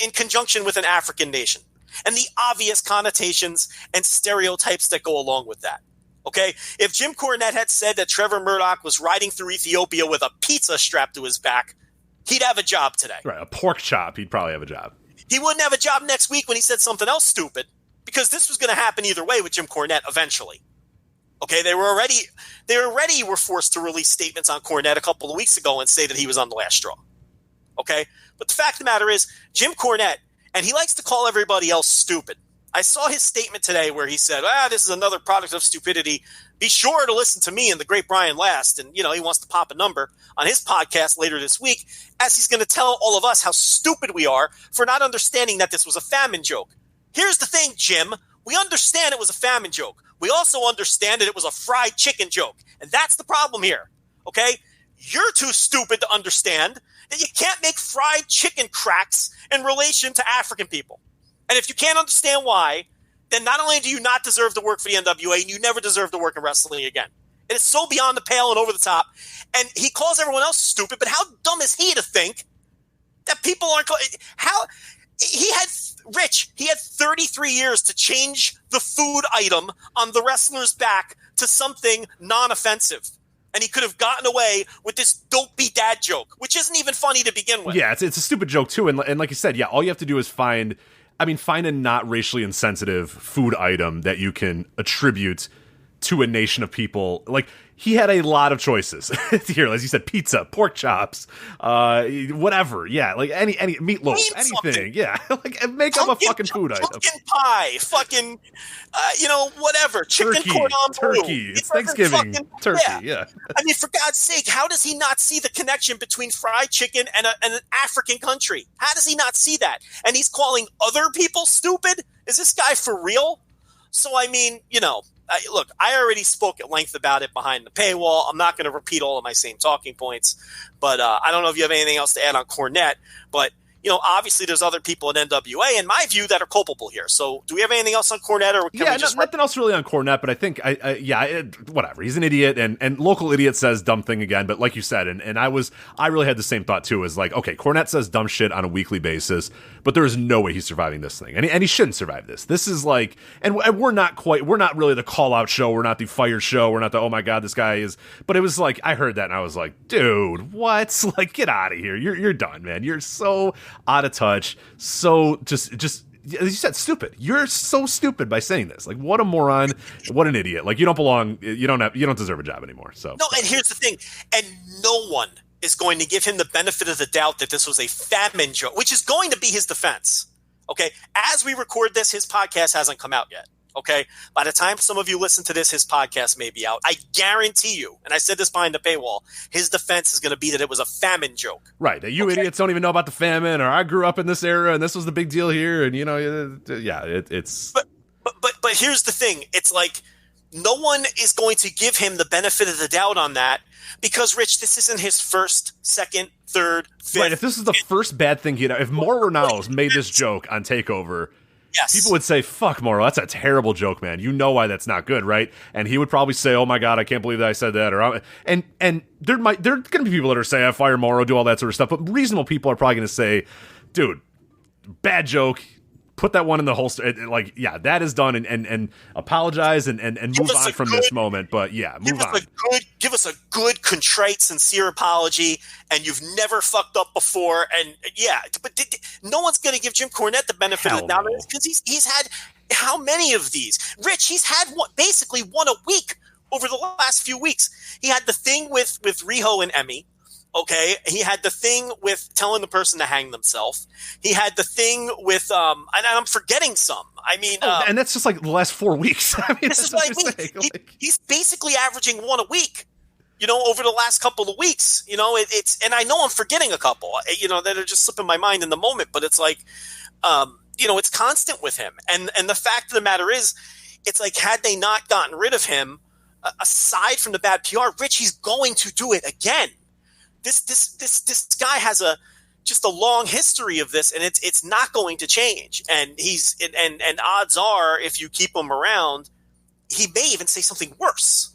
in conjunction with an African nation. And the obvious connotations and stereotypes that go along with that. Okay? If Jim Cornette had said that Trevor Murdoch was riding through Ethiopia with a pizza strapped to his back, he'd have a job today. Right, a pork chop, he'd probably have a job. He wouldn't have a job next week when he said something else stupid, because this was going to happen either way with Jim Cornette eventually. Okay, they already were forced to release statements on Cornette a couple of weeks ago and say that he was on the last straw. Okay, but the fact of the matter is, Jim Cornette, and he likes to call everybody else stupid. I saw his statement today where he said, this is another product of stupidity. Be sure to listen to me and the great Brian Last. And, he wants to pop a number on his podcast later this week as he's going to tell all of us how stupid we are for not understanding that this was a famine joke. Here's the thing, Jim. We understand it was a famine joke. We also understand that it was a fried chicken joke. And that's the problem here. Okay? You're too stupid to understand that you can't make fried chicken cracks in relation to African people. And if you can't understand why, then not only do you not deserve to work for the NWA, and you never deserve to work in wrestling again. It is so beyond the pale and over the top. And he calls everyone else stupid, but how dumb is he to think that people aren't he had 33 years to change the food item on the wrestler's back to something non-offensive. And he could have gotten away with this dopey dad joke, which isn't even funny to begin with. Yeah, it's a stupid joke, too. And like you said, all you have to do is find a not racially insensitive food item that you can attribute to a nation of people. Like, he had a lot of choices here. As you said, pizza, pork chops, whatever. Yeah, like any meatloaf, anything. Something. Yeah, like make up a fucking food item. Pumpkin pie, fucking, whatever. Chicken cordon bleu. Turkey. It's Thanksgiving. Turkey. Yeah. I mean, for God's sake, how does he not see the connection between fried chicken and an African country? How does he not see that? And he's calling other people stupid? Is this guy for real? So, I mean, look, I already spoke at length about it behind the paywall. I'm not going to repeat all of my same talking points, but I don't know if you have anything else to add on Cornette, but obviously there's other people in NWA, in my view, that are culpable here. So do we have anything else on Cornette? Or can we just nothing else really on Cornette, but I think, whatever. He's an idiot, and local idiot says dumb thing again, but like you said, and I really had the same thought too, is like, okay, Cornette says dumb shit on a weekly basis, but there is no way he's surviving this thing, and he shouldn't survive this. This is like, and we're not really the call-out show, we're not the fire show, we're not the, oh my god, this guy is, but it was like, I heard that and I was like, dude, what? Like, get out of here. You're done, man. You're so out of touch, so just as you said, stupid. You're so stupid by saying this. Like, what a moron, what an idiot. Like, you don't belong. You don't deserve a job anymore. So no, and here's the thing, and no one is going to give him the benefit of the doubt that this was a famine joke, which is going to be his defense. Okay, as we record this, his podcast hasn't come out yet. Okay, by the time some of you listen to this, his podcast may be out. I guarantee you, and I said this behind the paywall, his defense is going to be that it was a famine joke. Right, that you idiots don't even know about the famine, or I grew up in this era and this was the big deal here, and it's. But here's the thing: it's like no one is going to give him the benefit of the doubt on that because, Rich, this isn't his first, second, third, fifth. Right, if this is the first bad thing if Mauro Ranallo's made this joke on TakeOver. Yes. People would say, fuck, Mauro, that's a terrible joke, man. You know why that's not good, right? And he would probably say, oh my God, I can't believe that I said that. And there are going to be people that are saying, I fire Mauro, do all that sort of stuff. But reasonable people are probably going to say, dude, bad joke. Put that one in the holster. That is done, and apologize and move on from this moment. But move on. Give us a good, contrite, sincere apology, and you've never fucked up before. And but no one's going to give Jim Cornette the benefit of the doubt because he's had how many of these? Rich, he's had basically one a week over the last few weeks. He had the thing with Riho and Emmy. Okay, he had the thing with telling the person to hang themselves. He had the thing with, and I'm forgetting some. I mean, and that's just like the last 4 weeks. I mean, this is what I mean. He's basically averaging one a week. Over the last couple of weeks. It's, and I know I'm forgetting a couple. That are just slipping my mind in the moment. But it's like, it's constant with him. And the fact of the matter is, it's like had they not gotten rid of him, aside from the bad PR, Rich, he's going to do it again. This guy has just a long history of this, and it's not going to change. And and odds are, if you keep him around, he may even say something worse.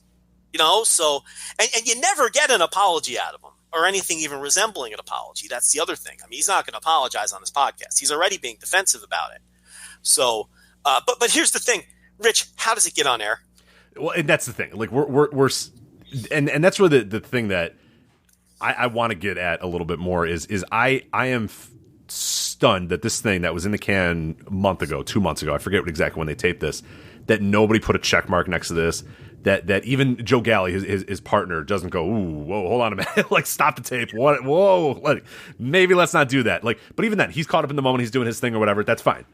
So and you never get an apology out of him or anything even resembling an apology. That's the other thing. I mean, he's not going to apologize on his podcast. He's already being defensive about it. So, but here's the thing, Rich. How does it get on air? Well, and that's the thing. Like we're and that's where the thing that I want to get at a little bit more is I am stunned that this thing that was in the can a month ago, 2 months ago, I forget exactly when they taped this, that nobody put a check mark next to this, that even Joe Galley, his partner, doesn't go, ooh, whoa, hold on a minute, like stop the tape, what, whoa, maybe let's not do that. Like, but even then, he's caught up in the moment, he's doing his thing or whatever. That's fine.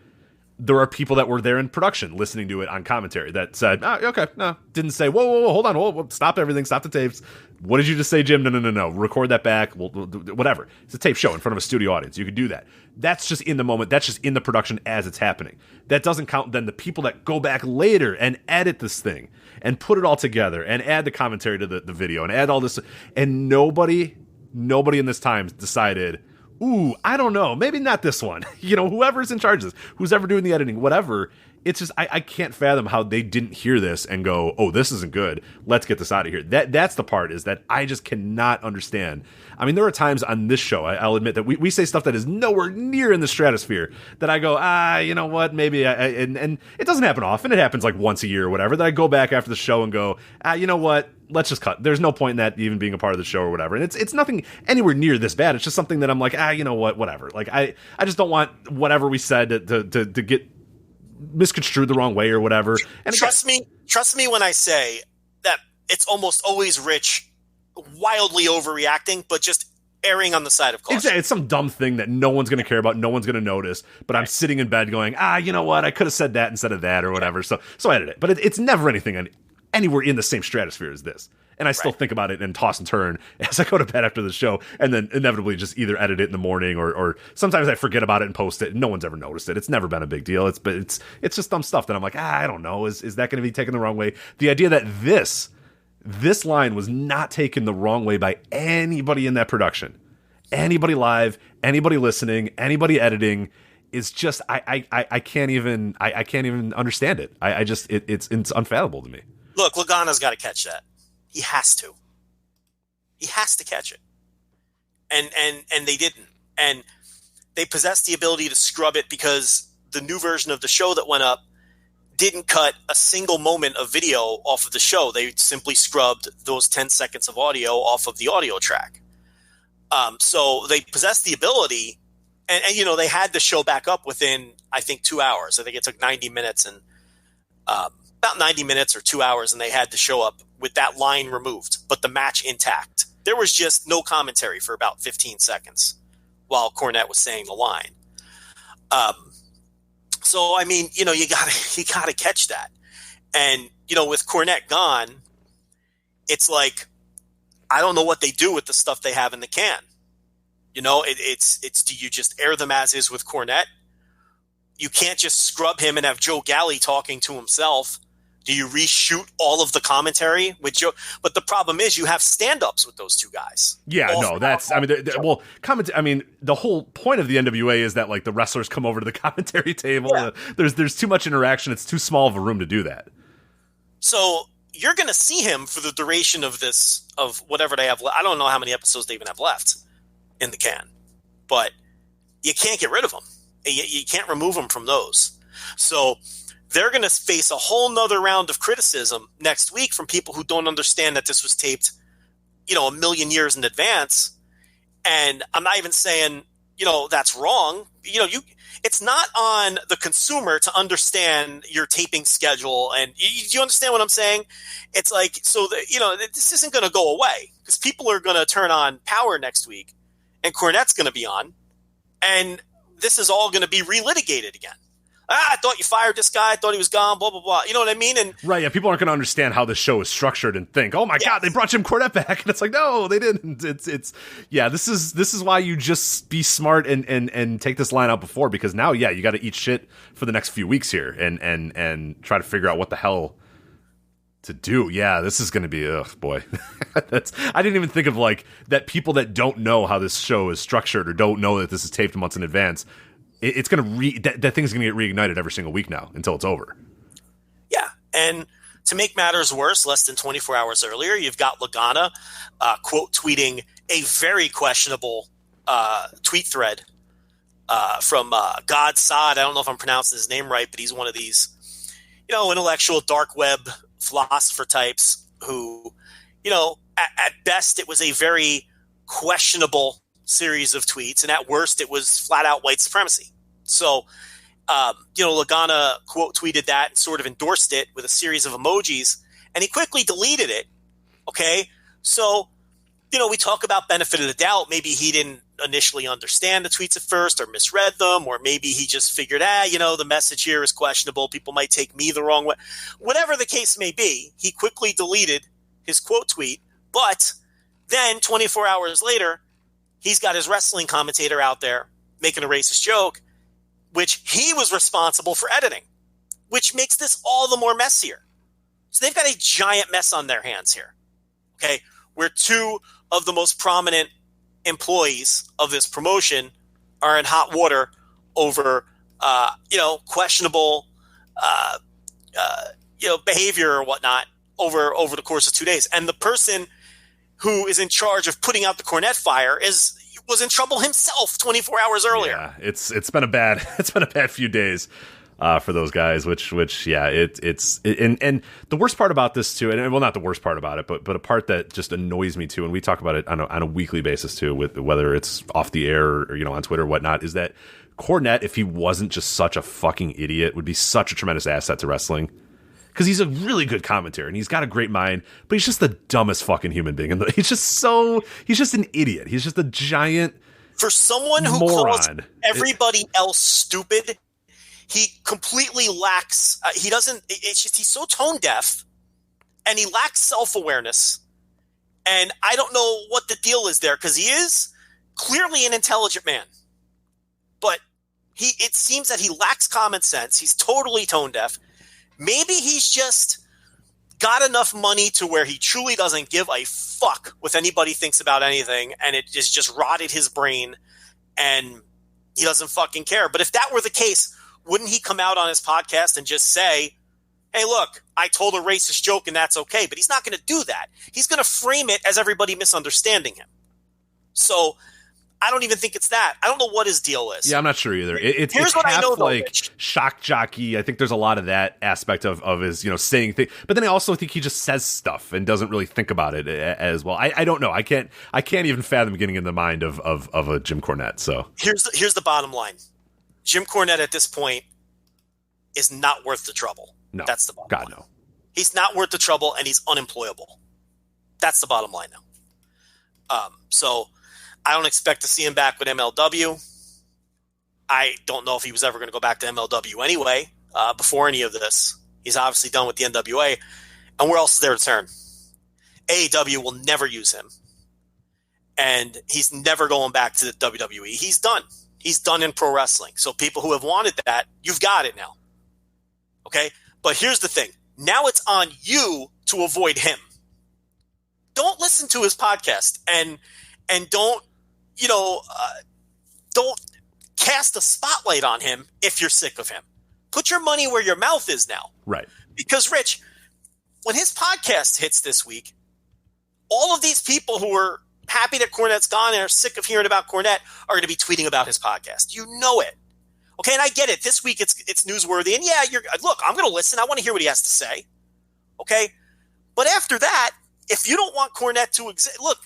There are people that were there in production listening to it on commentary that said, okay, no, didn't say, whoa, hold on, whoa, stop everything, stop the tapes. What did you just say, Jim? No. Record that back. Whatever. It's a tape show in front of a studio audience. You could do that. That's just in the moment. That's just in the production as it's happening. That doesn't count then the people that go back later and edit this thing and put it all together and add the commentary to the video and add all this. And nobody in this time decided, ooh, I don't know, maybe not this one. Whoever's in charge of this, who's ever doing the editing, whatever. It's just, I can't fathom how they didn't hear this and go, oh, this isn't good. Let's get this out of here. That's the part, is that I just cannot understand. I mean, there are times on this show, I'll admit that we say stuff that is nowhere near in the stratosphere that I go, you know what, maybe, and it doesn't happen often. It happens like once a year or whatever, that I go back after the show and go, you know what, let's just cut. There's no point in that even being a part of the show or whatever. And it's nothing anywhere near this bad. It's just something that I'm like, you know what, whatever. Like, I just don't want whatever we said to get misconstrued the wrong way or whatever. And trust me when I say that it's almost always Rich wildly overreacting, but just erring on the side of caution. It's some dumb thing that no one's going to care about, no one's going to notice, but I'm sitting in bed going, you know what, I could have said that instead of that or whatever. So I edit it. But it's never anything anywhere in the same stratosphere as this. And I still think about it and toss and turn as I go to bed after the show, and then inevitably just either edit it in the morning or sometimes I forget about it and post it, and no one's ever noticed it. It's never been a big deal. It's just dumb stuff that I'm like, I don't know. Is that going to be taken the wrong way? The idea that this line was not taken the wrong way by anybody in that production, anybody live, anybody listening, anybody editing, is just I can't even understand it. It's unfathomable to me. Look, Lagana's got to catch that. He has to. He has to catch it. And they didn't. And they possessed the ability to scrub it because the new version of the show that went up didn't cut a single moment of video off of the show. They simply scrubbed those 10 seconds of audio off of the audio track. So they possessed the ability, and they had the show back up within, I think, 2 hours. I think it took 90 minutes and about 90 minutes or 2 hours, and they had the show up with that line removed, but the match intact. There was just no commentary for about 15 seconds while Cornette was saying the line. So, I mean, you gotta catch that. And, with Cornette gone, it's like, I don't know what they do with the stuff they have in the can. It's do you just air them as is with Cornette? You can't just scrub him and have Joe Galley talking to himself. Do you reshoot all of the commentary with Joe? But the problem is you have stand-ups with those two guys. Yeah, no, that's, I mean, the whole point of the NWA is that, like, the wrestlers come over to the commentary table. Yeah. There's too much interaction. It's too small of a room to do that. So you're going to see him for the duration of whatever they have. I don't know how many episodes they even have left in the can, but you can't get rid of them. You can't remove them from those. So they're going to face a whole nother round of criticism next week from people who don't understand that this was taped, a million years in advance. And I'm not even saying, that's wrong. It's not on the consumer to understand your taping schedule. And you understand what I'm saying? It's like, so this isn't going to go away because people are going to turn on Power next week and Cornette's going to be on, and this is all going to be relitigated again. I thought you fired this guy. I thought he was gone, blah, blah, blah. You know what I mean? And right, yeah, people aren't going to understand how the show is structured and think, oh my God, they brought Jim Cornette back. And it's like, no, they didn't. This is why you just be smart and take this line out before, because now, you got to eat shit for the next few weeks here and try to figure out what the hell to do. Yeah, this is going to be, boy. I didn't even think of, like, that people that don't know how this show is structured or don't know that this is taped months in advance, it's going to that thing's going to get reignited every single week now until it's over. Yeah, and to make matters worse, less than 24 hours earlier, you've got Lagana quote tweeting a very questionable tweet thread from God Saad. I don't know if I'm pronouncing his name right, but he's one of these, intellectual dark web philosopher types who, at best it was a very questionable series of tweets, and at worst it was flat out white supremacy. So, Lagana quote tweeted that and sort of endorsed it with a series of emojis, and he quickly deleted it. Okay, so we talk about benefit of the doubt. Maybe he didn't initially understand the tweets at first, or misread them, or maybe he just figured, the message here is questionable. People might take me the wrong way. Whatever the case may be, he quickly deleted his quote tweet. But then 24 hours later, he's got his wrestling commentator out there making a racist joke, which he was responsible for editing, which makes this all the more messier. So they've got a giant mess on their hands here. Okay, where two of the most prominent employees of this promotion are in hot water over, questionable, behavior or whatnot over the course of 2 days. And the person who is in charge of putting out the Cornette fire was in trouble himself 24 hours earlier. Yeah, it's been a bad few days for those guys. And the worst part about this too, and well, not the worst part about it, but a part that just annoys me too, and we talk about it on a weekly basis too, with whether it's off the air or on Twitter or whatnot, is that Cornette, if he wasn't just such a fucking idiot, would be such a tremendous asset to wrestling. Because he's a really good commentator and he's got a great mind, but he's just the dumbest fucking human being. He's just an idiot. He's just a giant for someone who moron. Calls everybody else stupid. He completely lacks. He's so tone deaf, and he lacks self-awareness. And I don't know what the deal is there, because he is clearly an intelligent man, but it seems that he lacks common sense. He's totally tone deaf. Maybe he's just got enough money to where he truly doesn't give a fuck what anybody thinks about anything, and it is just rotted his brain, and he doesn't fucking care. But if that were the case, wouldn't he come out on his podcast and just say, hey, look, I told a racist joke and that's okay? But he's not going to do that. He's going to frame it as everybody misunderstanding him. So I don't even think it's that. I don't know what his deal is. Yeah, I'm not sure either. It's what half I know, though, like Rich. shock jockey. I think there's a lot of that aspect of his, saying things. But then I also think he just says stuff and doesn't really think about it as well. I don't know. I can't even fathom getting in the mind of a Jim Cornette. So here's the bottom line. Jim Cornette at this point is not worth the trouble. No, that's the bottom line. No. He's not worth the trouble, and he's unemployable. That's the bottom line now. So I don't expect to see him back with MLW. I don't know if he was ever going to go back to MLW anyway, before any of this. He's obviously done with the NWA. And where else is there to turn? AEW will never use him. And he's never going back to the WWE. He's done. He's done in pro wrestling. So people who have wanted that, you've got it now. Okay? But here's the thing. Now it's on you to avoid him. Don't listen to his podcast and don't cast a spotlight on him if you're sick of him. Put your money where your mouth is now. Right. Because, Rich, when his podcast hits this week, all of these people who are happy that Cornette's gone and are sick of hearing about Cornette are going to be tweeting about his podcast. You know it. Okay, and I get it. This week it's newsworthy. And yeah, look, I'm going to listen. I want to hear what he has to say. Okay? But after that, if you don't want Cornette to exist, look,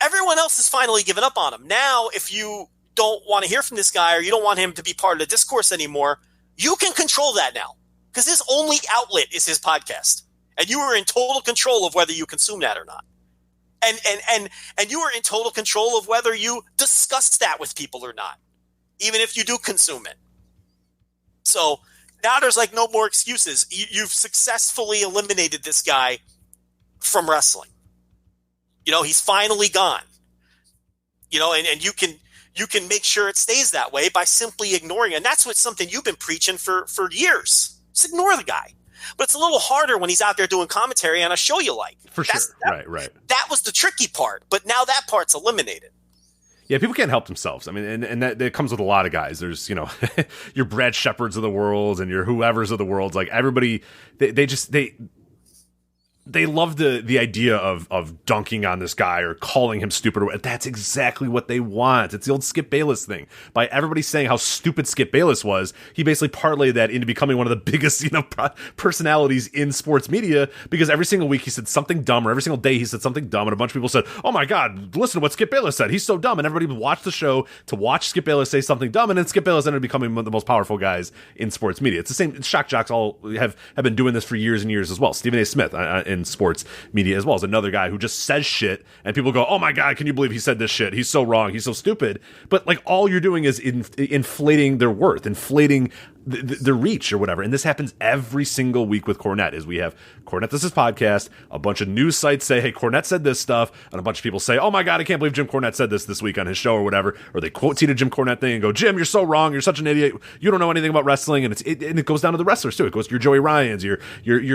everyone else has finally given up on him. Now, if you don't want to hear from this guy or you don't want him to be part of the discourse anymore, you can control that now, because his only outlet is his podcast, and you are in total control of whether you consume that or not. And you are in total control of whether you discuss that with people or not, even if you do consume it. So now there's like no more excuses. You've successfully eliminated this guy from wrestling. He's finally gone. And you can make sure it stays that way by simply ignoring it. And that's something you've been preaching for years. Just ignore the guy. But it's a little harder when he's out there doing commentary on a show you like. For sure. Right. That was the tricky part. But now that part's eliminated. Yeah, people can't help themselves. I mean, and that comes with a lot of guys. There's, your Brad Shepherds of the world and your whoever's of the world. Like everybody, they love the idea of dunking on this guy or calling him stupid. That's exactly what they want. It's the old Skip Bayless thing. By everybody saying how stupid Skip Bayless was, he basically parlayed that into becoming one of the biggest, personalities in sports media, because every single week he said something dumb, or every single day he said something dumb, and a bunch of people said, oh my God, listen to what Skip Bayless said. He's so dumb. And everybody would watch the show to watch Skip Bayless say something dumb, and then Skip Bayless ended up becoming one of the most powerful guys in sports media. It's the same. Shock jocks all have been doing this for years and years as well. Stephen A. Smith in sports media as well, is another guy who just says shit and people go, oh my God, can you believe he said this shit? He's so wrong. He's so stupid. But like all you're doing is inflating their worth, inflating the reach or whatever. And this happens every single week with Cornette. Is we have Cornette This Is Podcast, a bunch of news sites say, hey, Cornette said this stuff, and a bunch of people say, oh my God, I can't believe Jim Cornette said this week on his show or whatever, or they quote-tweet a Jim Cornette thing and go, Jim, you're so wrong, you're such an idiot, you don't know anything about wrestling. And it goes down to the wrestlers too. It goes to your Joey Ryans, your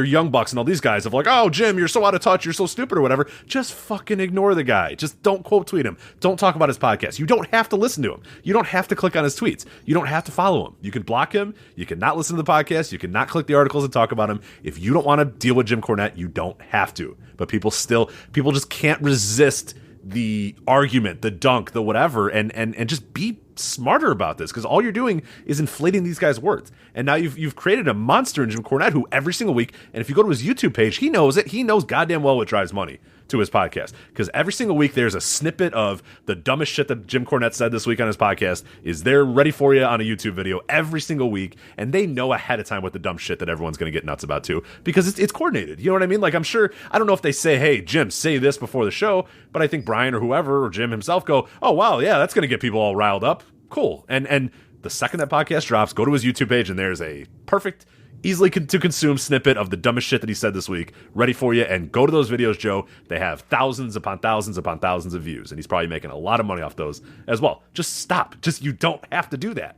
Young Bucks, and all these guys of like, oh, Jim, you're so out of touch, you're so stupid or whatever. Just fucking ignore the guy. Just don't quote-tweet him. Don't talk about his podcast. You don't have to listen to him. You don't have to click on his tweets. You don't have to follow him. You can block him. You can not listen to the podcast. You can not click the articles and talk about him. If you don't want to deal with Jim Cornette, you don't have to. But people just can't resist the argument, the dunk, the whatever, and just be smarter about this, because all you're doing is inflating these guys' worth. And now you've created a monster in Jim Cornette who every single week, and if you go to his YouTube page, he knows it. He knows goddamn well what drives money to his podcast, because every single week there's a snippet of the dumbest shit that Jim Cornette said this week on his podcast is there ready for you on a YouTube video every single week, and they know ahead of time what the dumb shit that everyone's going to get nuts about too, because it's coordinated. You know what I mean? Like, I'm sure, I don't know if they say, hey, Jim, say this before the show, but I think Brian or whoever, or Jim himself go, oh, wow, yeah, that's going to get people all riled up. Cool. And the second that podcast drops, go to his YouTube page, and there's a perfect, easily to consume snippet of the dumbest shit that he said this week ready for you. And go to those videos, Joe. They have thousands upon thousands upon thousands of views, and he's probably making a lot of money off those as well. Just stop. You don't have to do that.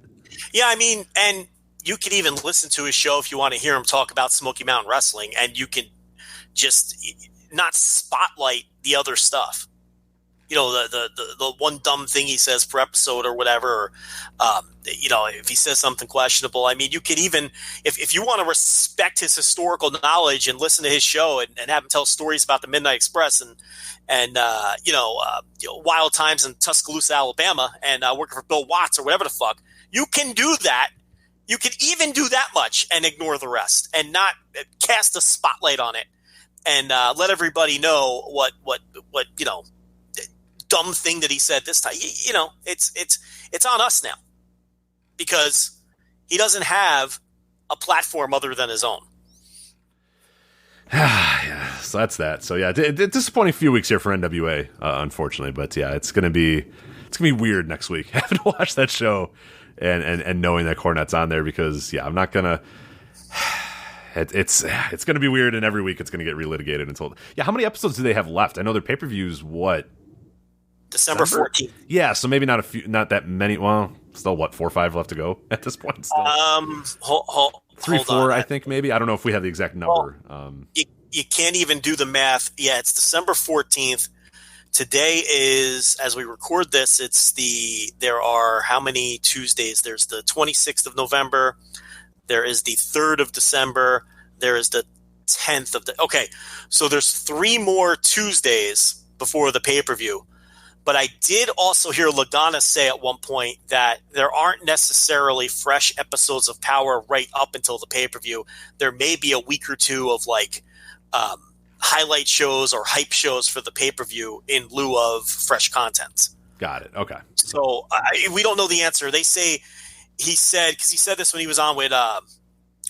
Yeah, I mean, and you can even listen to his show if you want to hear him talk about Smoky Mountain Wrestling, and you can just not spotlight the other stuff. You know, the one dumb thing he says per episode or whatever, or, if he says something questionable. I mean, you could even, if you want to respect his historical knowledge and listen to his show and have him tell stories about the Midnight Express and wild times in Tuscaloosa, Alabama, and working for Bill Watts or whatever the fuck, you can do that. You can even do that much and ignore the rest and not cast a spotlight on it and let everybody know what dumb thing that he said this time. It's on us now, because he doesn't have a platform other than his own. Yeah, so that's that. So yeah, disappointing few weeks here for NWA, unfortunately. But yeah, it's gonna be weird next week having to watch that show and knowing that Cornette's on there, because yeah, I'm not gonna. It's gonna be weird, and every week it's gonna get relitigated until how many episodes do they have left? I know their pay-per-views December 14th. Yeah, so maybe not that many. Well, still 4 or 5 left to go at this point. Still. 3, 4, I think maybe. I don't know if we have the exact number. Well, you can't even do the math. Yeah, it's December 14th. Today is, as we record this, there are how many Tuesdays? There's the 26th of November. There is the 3rd of December. There is the 10th of okay. So there's 3 more Tuesdays before the pay-per-view. But I did also hear Lagana say at one point that there aren't necessarily fresh episodes of Power right up until the pay-per-view. There may be a week or two of highlight shows or hype shows for the pay-per-view in lieu of fresh content. Got it. Okay. So we don't know the answer. They say he said this when he was on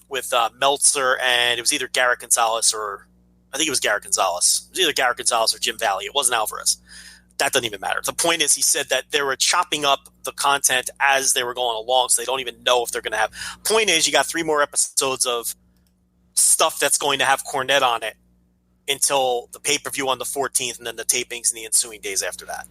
with Meltzer, and it was either Garrett Gonzalez or I think it was Garrett Gonzalez. It was either Garrett Gonzalez or Jim Valley. It wasn't Alvarez. That doesn't even matter. The point is, he said that they were chopping up the content as they were going along, so they don't even know if they're going to have. Point is, you got 3 more episodes of stuff that's going to have Cornette on it until the pay-per-view on the 14th, and then the tapings in the ensuing days after that.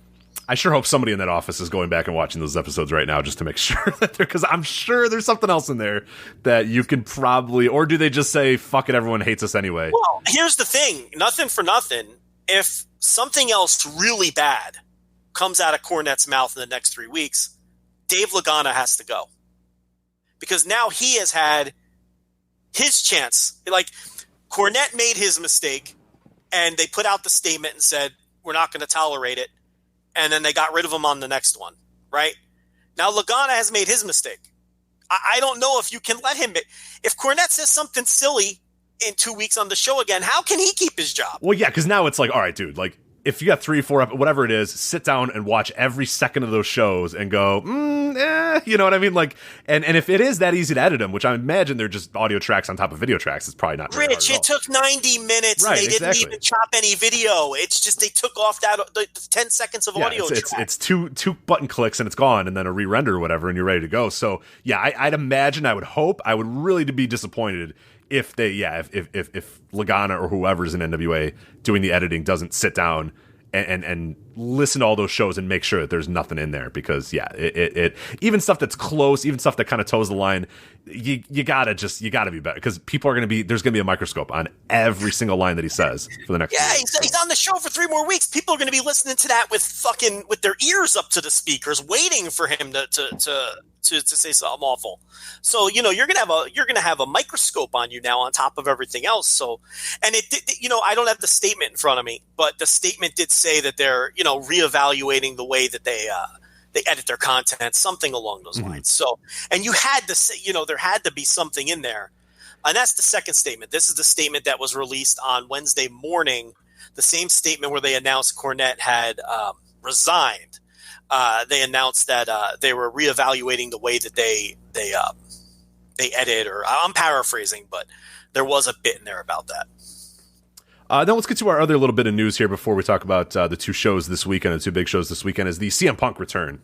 I sure hope somebody in that office is going back and watching those episodes right now just to make sure that because I'm sure there's something else in there that you can probably, or do they just say, fuck it, everyone hates us anyway? Well, here's the thing. Nothing for nothing. If something else really bad comes out of Cornette's mouth in the next 3 weeks, Dave Lagana has to go. Because now he has had his chance. Like, Cornette made his mistake, and they put out the statement and said, we're not going to tolerate it. And then they got rid of him on the next one, right? Now Lagana has made his mistake. I don't know if you can let him. If Cornette says something silly in 2 weeks on the show again, how can he keep his job? Well, yeah, because now it's like, all right, dude, like, if you got 3, 4, whatever it is, sit down and watch every second of those shows and go, you know what I mean? Like, and if it is that easy to edit them, which I imagine they're just audio tracks on top of video tracks, it's probably not very hard Rich, at all. it took 90 minutes. Right, They didn't exactly. even chop any video. It's just they took off that the 10 seconds of audio track. It's two button clicks and it's gone, and then a re-render or whatever, and you're ready to go. So yeah, I'd imagine, I would hope, I would really be disappointed if they, if Lagana or whoever's in NWA doing the editing doesn't sit down and listen to all those shows and make sure that there's nothing in there, because it even stuff that's close, even stuff that kind of toes the line, you gotta be better, because there's gonna be a microscope on every single line that he says for the next he's on the show for 3 more weeks. People are going to be listening to that with their ears up to the speakers, waiting for him to say something awful. So you're gonna have a microscope on you now on top of everything else. So, and I don't have the statement in front of me, but the statement did say that they're reevaluating the way that they edit their content, something along those lines. So, and you had to say, there had to be something in there. And that's the second statement. This is the statement that was released on Wednesday morning, the same statement where they announced Cornette had resigned. They announced that they were reevaluating the way that they edit, or I'm paraphrasing, but there was a bit in there about that. Then let's get to our other little bit of news here before we talk about the 2 shows this weekend. The 2 big shows this weekend is the CM Punk return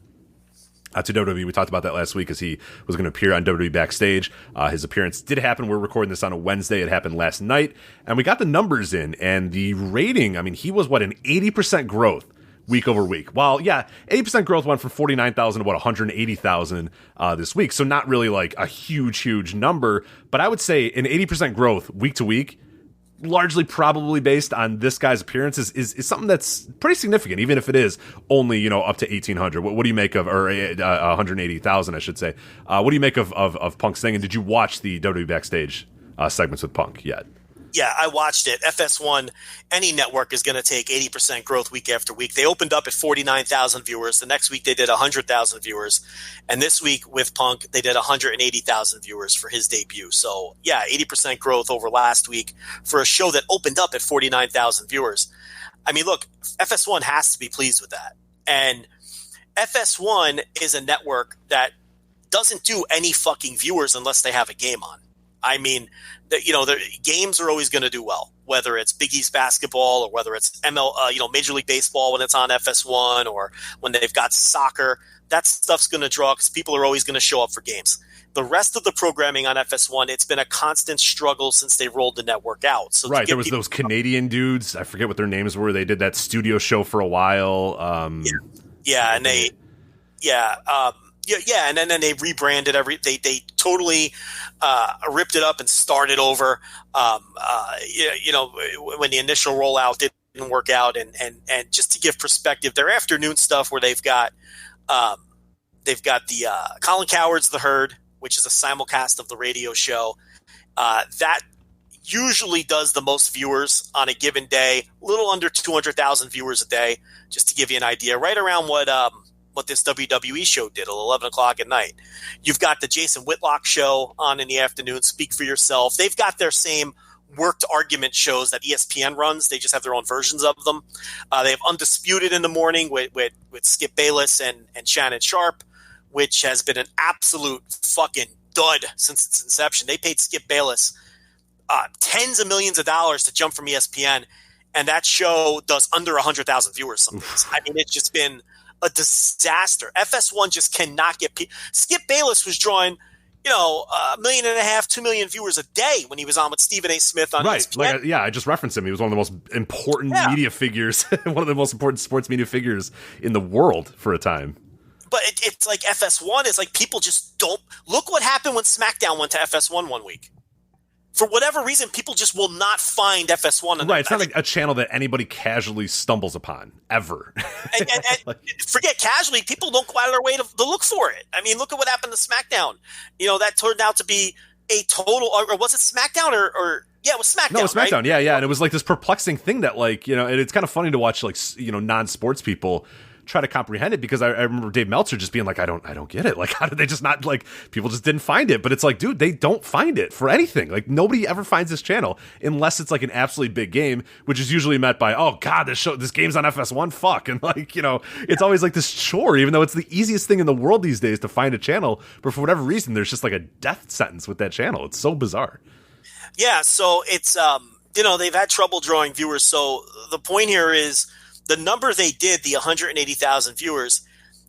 to WWE. We talked about that last week as he was going to appear on WWE Backstage. His appearance did happen. We're recording this on a Wednesday. It happened last night. And we got the numbers in. And the rating, I mean, he was, an 80% growth week over week. While, 80% growth went from 49,000 to 180,000 this week. So not really like a huge number. But I would say an 80% growth week to week, largely probably based on this guy's appearances, is something that's pretty significant, even if it is only up to 1,800. What do you make of, or 180,000, I should say? What do you make of Punk's thing? And did you watch the WWE Backstage segments with Punk yet? Yeah, I watched it. FS1, any network is going to take 80% growth week after week. They opened up at 49,000 viewers. The next week they did 100,000 viewers. And this week with Punk, they did 180,000 viewers for his debut. So, 80% growth over last week for a show that opened up at 49,000 viewers. I mean, look, FS1 has to be pleased with that. And FS1 is a network that doesn't do any fucking viewers unless they have a game on. I mean, the games are always going to do well, whether it's Big East basketball or whether it's Major League Baseball when it's on FS1, or when they've got soccer. That stuff's going to draw because people are always going to show up for games. The rest of the programming on FS1, it's been a constant struggle since they rolled the network out. So right, there was those Canadian dudes. I forget what their names were. They did that studio show for a while. And then they rebranded they totally ripped it up and started over. When the initial rollout didn't work out, and just to give perspective, their afternoon stuff where they've got the Colin Coward's The Herd, which is a simulcast of the radio show. That usually does the most viewers on a given day, a little under 200,000 viewers a day, just to give you an idea, right around what this WWE show did at 11 o'clock at night. You've got the Jason Whitlock show on in the afternoon, Speak for Yourself. They've got their same worked argument shows that ESPN runs. They just have their own versions of them. They have Undisputed in the morning with Skip Bayless and Shannon Sharp, which has been an absolute fucking dud since its inception. They paid Skip Bayless tens of millions of dollars to jump from ESPN, and that show does under 100,000 viewers some days. I mean, it's just been a disaster. FS1 just cannot get Skip Bayless was drawing, 1.5 million, 2 million viewers a day when he was on with Stephen A. Smith on ESPN. I just referenced him. He was one of the most important media figures, one of the most important sports media figures in the world for a time. But it's like FS1 is like, people just don't look what happened when SmackDown went to FS1 one week. For whatever reason, people just will not find FS1. Right, it's not like a channel that anybody casually stumbles upon, ever. and forget casually, people don't go out of their way to look for it. I mean, look at what happened to SmackDown. That turned out to be a total, or was it SmackDown or yeah, it was SmackDown. No, it was SmackDown, right? yeah. And it was like this perplexing thing that and it's kind of funny to watch non-sports people try to comprehend it, because I remember Dave Meltzer just being like, I don't get it. Like, how did they just not, like, people just didn't find it? But it's like, dude, they don't find it for anything. Like, nobody ever finds this channel unless it's like an absolutely big game, which is usually met by, oh God, this game's on FS1, fuck. And like, you know, it's always like this chore, even though it's the easiest thing in the world these days to find a channel. But for whatever reason, there's just like a death sentence with that channel. It's so bizarre. Yeah, so it's they've had trouble drawing viewers. So the point here is the number they did, the 180,000 viewers,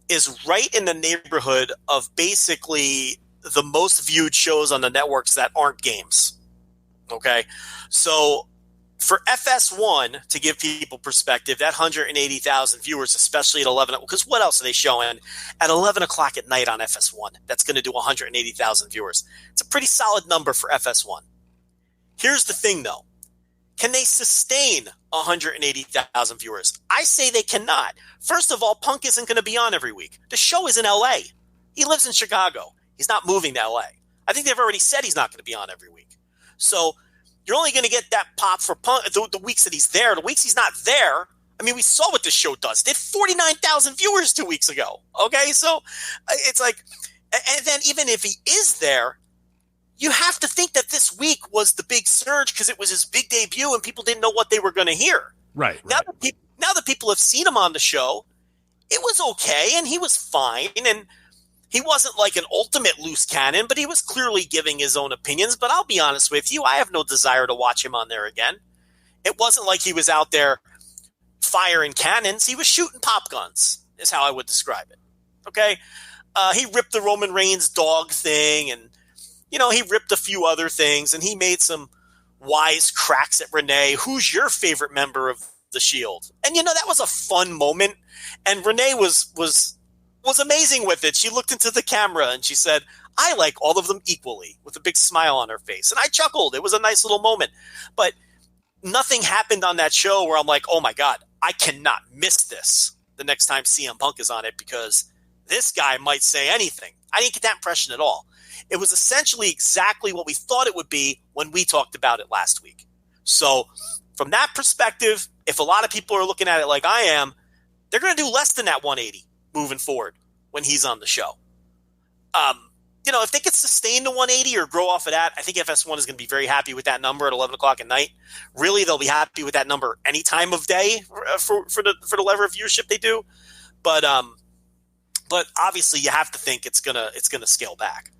is right in the neighborhood of basically the most viewed shows on the networks that aren't games. Okay, so for FS1, to give people perspective, that 180,000 viewers, especially at 11, because what else are they showing at 11 o'clock at night on FS1? That's going to do 180,000 viewers. It's a pretty solid number for FS1. Here's the thing, though. Can they sustain 180,000 viewers? I say they cannot. First of all, Punk isn't going to be on every week. The show is in LA. He lives in Chicago. He's not moving to LA. I think they've already said he's not going to be on every week. So you're only going to get that pop for Punk the weeks that he's there. The weeks he's not there, I mean, we saw what this show does. It did 49,000 viewers 2 weeks ago. Okay, so it's like, and then even if he is there, you have to think that this week was the big surge because it was his big debut and people didn't know what they were going to hear. Right. Now that people have seen him on the show, it was okay and he was fine, and he wasn't like an ultimate loose cannon, but he was clearly giving his own opinions. But I'll be honest with you, I have no desire to watch him on there again. It wasn't like he was out there firing cannons. He was shooting pop guns, is how I would describe it. Okay? He ripped the Roman Reigns dog thing, and you know, he ripped a few other things, and he made some wise cracks at Renee. Who's your favorite member of the Shield? And, you know, that was a fun moment. And Renee was amazing with it. She looked into the camera and she said, I like all of them equally, with a big smile on her face. And I chuckled. It was a nice little moment. But nothing happened on that show where I'm like, oh, my God, I cannot miss this the next time CM Punk is on it, because this guy might say anything. I didn't get that impression at all. It was essentially exactly what we thought it would be when we talked about it last week. So from that perspective, if a lot of people are looking at it like I am, they're going to do less than that 180 moving forward when he's on the show. You know, if they could sustain the 180 or grow off of that, I think FS1 is going to be very happy with that number at 11 o'clock at night. Really, they'll be happy with that number any time of day for the level of viewership they do. But obviously, you have to think it's gonna scale back.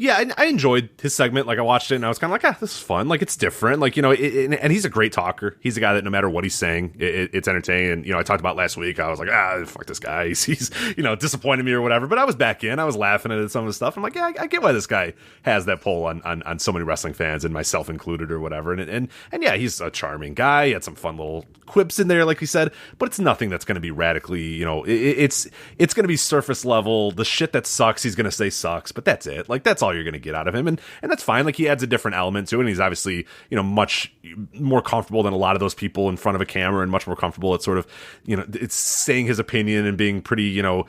Yeah, I enjoyed his segment. Like, I watched it and I was kind of like, this is fun. Like, it's different. Like, you know, and he's a great talker. He's a guy that no matter what he's saying, it's entertaining. And, you know, I talked about last week. I was like, fuck this guy. He's you know, disappointed me or whatever. But I was back in. I was laughing at some of the stuff. I'm like, yeah, I get why this guy has that pull on so many wrestling fans, and myself included or whatever. And yeah, he's a charming guy. He had some fun little quips in there, like we said. But it's nothing that's going to be radically, you know, it's going to be surface level. The shit that sucks, he's going to say sucks. But that's it. Like, that's all you're going to get out of him, and that's fine. Like, he adds a different element to it, and he's obviously, you know, much more comfortable than a lot of those people in front of a camera, and much more comfortable at sort of, you know, it's saying his opinion and being pretty, you know,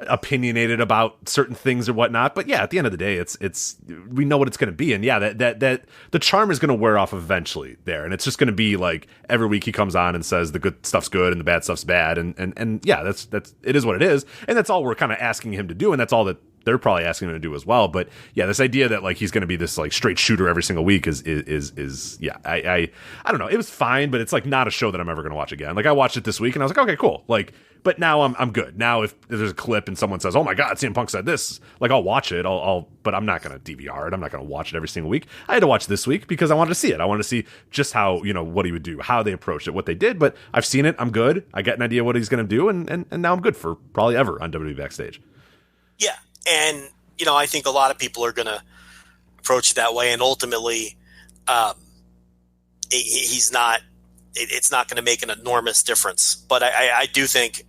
opinionated about certain things or whatnot. But yeah, at the end of the day, it's we know what it's going to be, and yeah, that the charm is going to wear off eventually there, and it's just going to be like every week he comes on and says the good stuff's good and the bad stuff's bad, and yeah, that's it is what it is, and that's all we're kind of asking him to do, and that's all that they're probably asking him to do as well. But yeah, this idea that like he's going to be this like straight shooter every single week is yeah, I don't know. It was fine, but it's like not a show that I'm ever going to watch again. Like, I watched it this week and I was like, okay, cool. Like, but now I'm good. Now if there's a clip and someone says, oh my God, CM Punk said this, like, I'll watch it. But I'm not going to DVR it. I'm not going to watch it every single week. I had to watch this week because I wanted to see it. I wanted to see just how, you know, what he would do, how they approached it, what they did. But I've seen it. I'm good. I get an idea what he's going to do, and now I'm good for probably ever on WWE Backstage. Yeah, and you know, I think a lot of people are going to approach it that way, and ultimately, it's not going to make an enormous difference. But I do think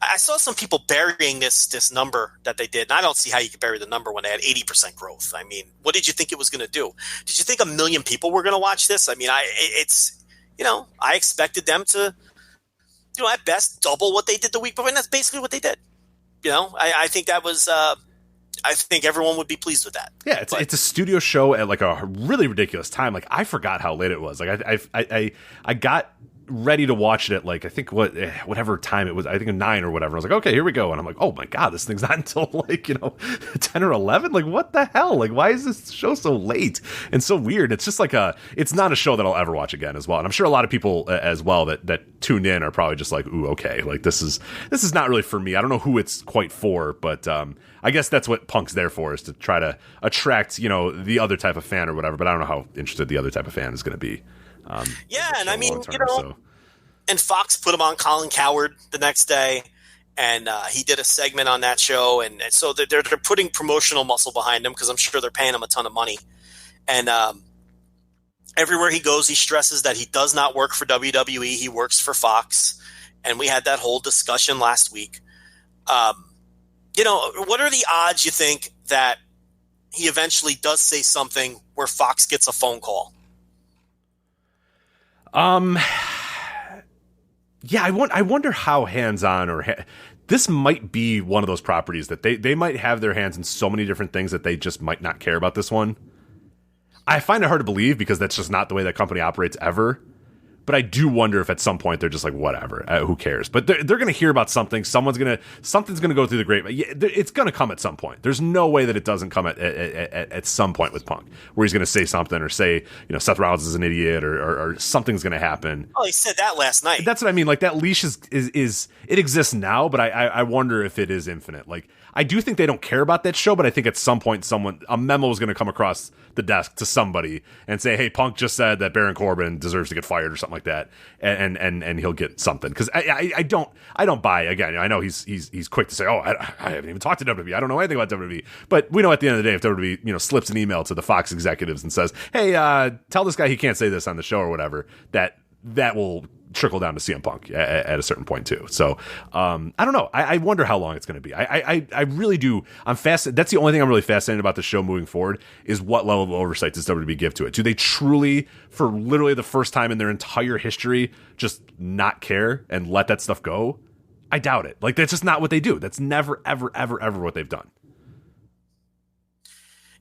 I saw some people burying this number that they did, and I don't see how you could bury the number when they had 80% growth. I mean, what did you think it was going to do? Did you think 1 million people were going to watch this? I mean, it's you know, I expected them to, you know, at best double what they did the week before, and that's basically what they did. You know, I think that was. I think everyone would be pleased with that. Yeah, it's a studio show at like a really ridiculous time. Like, I forgot how late it was. Like, I got ready to watch it at like, I think whatever time it was, I think 9 or whatever. I was like, okay, here we go. And I'm like, oh my God, this thing's not until like, 10 or 11. Like, what the hell? Like, why is this show so late and so weird? It's just like it's not a show that I'll ever watch again as well. And I'm sure a lot of people as well that tune in are probably just like, ooh, okay, like this is not really for me. I don't know who it's quite for, but I guess that's what Punk's there for, is to try to attract, the other type of fan or whatever. But I don't know how interested the other type of fan is going to be. And I mean, and Fox put him on Colin Cowherd the next day, and he did a segment on that show, and so they're putting promotional muscle behind him because I'm sure they're paying him a ton of money. And everywhere he goes, he stresses that he does not work for WWE; he works for Fox. And we had that whole discussion last week. What are the odds you think that he eventually does say something where Fox gets a phone call? Yeah, I wonder how hands-on this might be one of those properties that they might have their hands in so many different things that they just might not care about this one. I find it hard to believe because that's just not the way that company operates ever. But I do wonder if at some point they're just like, whatever, who cares? But they're going to hear about something. Something's going to go through the grapevine. Yeah, it's going to come at some point. There's no way that it doesn't come at some point with Punk, where he's going to say something or say, Seth Rollins is an idiot or something's going to happen. Oh, he said that last night. That's what I mean. Like, that leash is it exists now, but I wonder if it is infinite. Like, I do think they don't care about that show, but I think at some point a memo is going to come across the desk to somebody and say, hey, Punk just said that Baron Corbin deserves to get fired or something like that, and he'll get something. Because I don't buy, again, I know he's quick to say, oh, I haven't even talked to WWE, I don't know anything about WWE, but we know at the end of the day, if WWE slips an email to the Fox executives and says, hey, tell this guy he can't say this on the show or whatever, that will trickle down to CM Punk at a certain point too. So I don't know. I wonder how long it's going to be. I really do. I'm fascinated. That's the only thing I'm really fascinated about the show moving forward, is what level of oversight does WWE give to it? Do they truly, for literally the first time in their entire history, just not care and let that stuff go? I doubt it. Like, that's just not what they do. That's never, ever, ever, ever what they've done.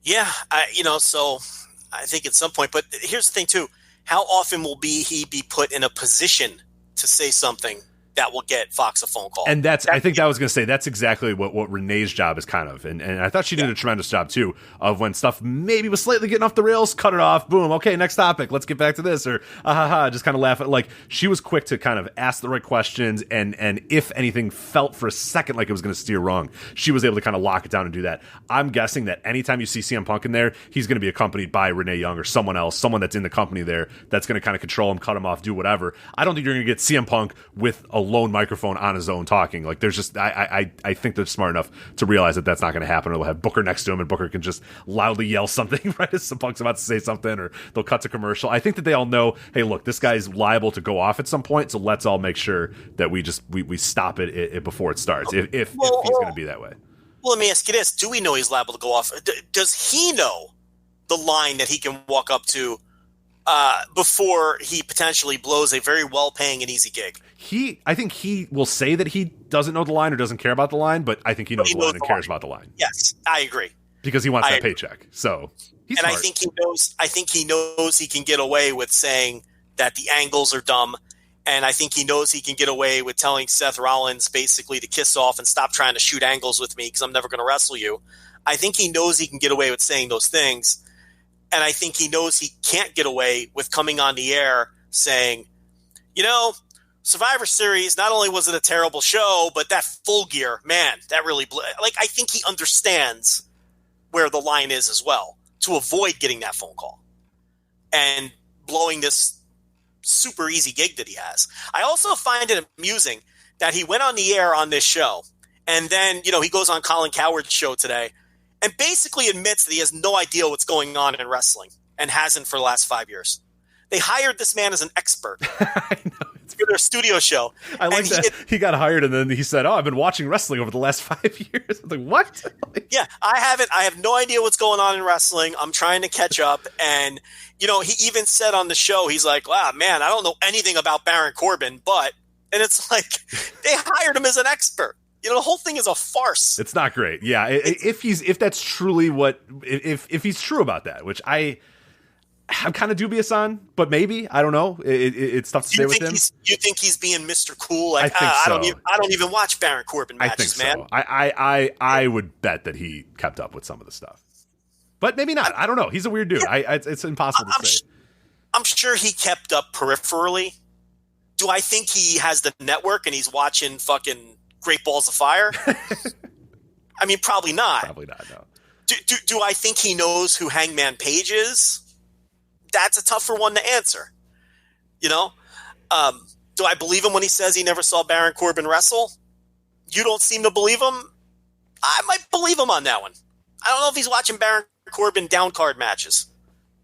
Yeah. So I think at some point, but here's the thing too. How often will he be put in a position to say something that will get Fox a phone call? And I think that was going to say, that's exactly what Renee's job is kind of. And I thought she did a tremendous job too, of when stuff maybe was slightly getting off the rails, cut it off, boom, okay, next topic, let's get back to this, or just kind of laugh at, like, she was quick to kind of ask the right questions, and if anything felt for a second like it was going to steer wrong, she was able to kind of lock it down and do that. I'm guessing that anytime you see CM Punk in there, he's going to be accompanied by Renee Young or someone else, someone that's in the company there, that's going to kind of control him, cut him off, do whatever. I don't think you're going to get CM Punk with a lone microphone on his own talking. Like, there's just I think they're smart enough to realize that that's not going to happen. Or they'll have Booker next to him, and Booker can just loudly yell something right as Punk's about to say something, or they'll cut to commercial. I think that they all know, hey, look, this guy's liable to go off at some point, so let's all make sure that we stop it before it starts, if he's going to be that way. Well, let me ask you this: do we know he's liable to go off? Does he know the line that he can walk up to before he potentially blows a very well-paying and easy gig? I think he will say that he doesn't know the line or doesn't care about the line, but I think he knows the line and cares about the line. Yes, I agree. Because he wants that paycheck. So he's smart. I think he knows he can get away with saying that the angles are dumb, and I think he knows he can get away with telling Seth Rollins basically to kiss off and stop trying to shoot angles with me because I'm never going to wrestle you. I think he knows he can get away with saying those things. And I think he knows he can't get away with coming on the air saying, Survivor Series, not only was it a terrible show, but that Full Gear, man, that really I think he understands where the line is as well, to avoid getting that phone call and blowing this super easy gig that he has. I also find it amusing that he went on the air on this show, and then, he goes on Colin Cowherd's show today and basically admits that he has no idea what's going on in wrestling and hasn't for the last 5 years. They hired this man as an expert for their studio show. I like that. He got hired, and then he said, I've been watching wrestling over the last 5 years. I was like, what? Yeah, I haven't. I have no idea what's going on in wrestling. I'm trying to catch up. And, he even said on the show, he's like, wow, man, I don't know anything about Baron Corbin, but, and it's like, they hired him as an expert. The whole thing is a farce. It's not great. Yeah. If that's truly if he's true about that, which I'm kind of dubious on, but maybe. I don't know. It's tough to say with him. You think he's being Mr. Cool? Like, I think so. I don't even watch Baron Corbin matches, I think so. Man. I would bet that he kept up with some of the stuff. But maybe not. I don't know. He's a weird dude. It's impossible to say. I'm sure he kept up peripherally. Do I think he has the network and he's watching fucking Great Balls of Fire? I mean, probably not. Probably not, no. Do I think he knows who Hangman Page is? That's a tougher one to answer. You know? Do I believe him when he says he never saw Baron Corbin wrestle? You don't seem to believe him? I might believe him on that one. I don't know if he's watching Baron Corbin down card matches.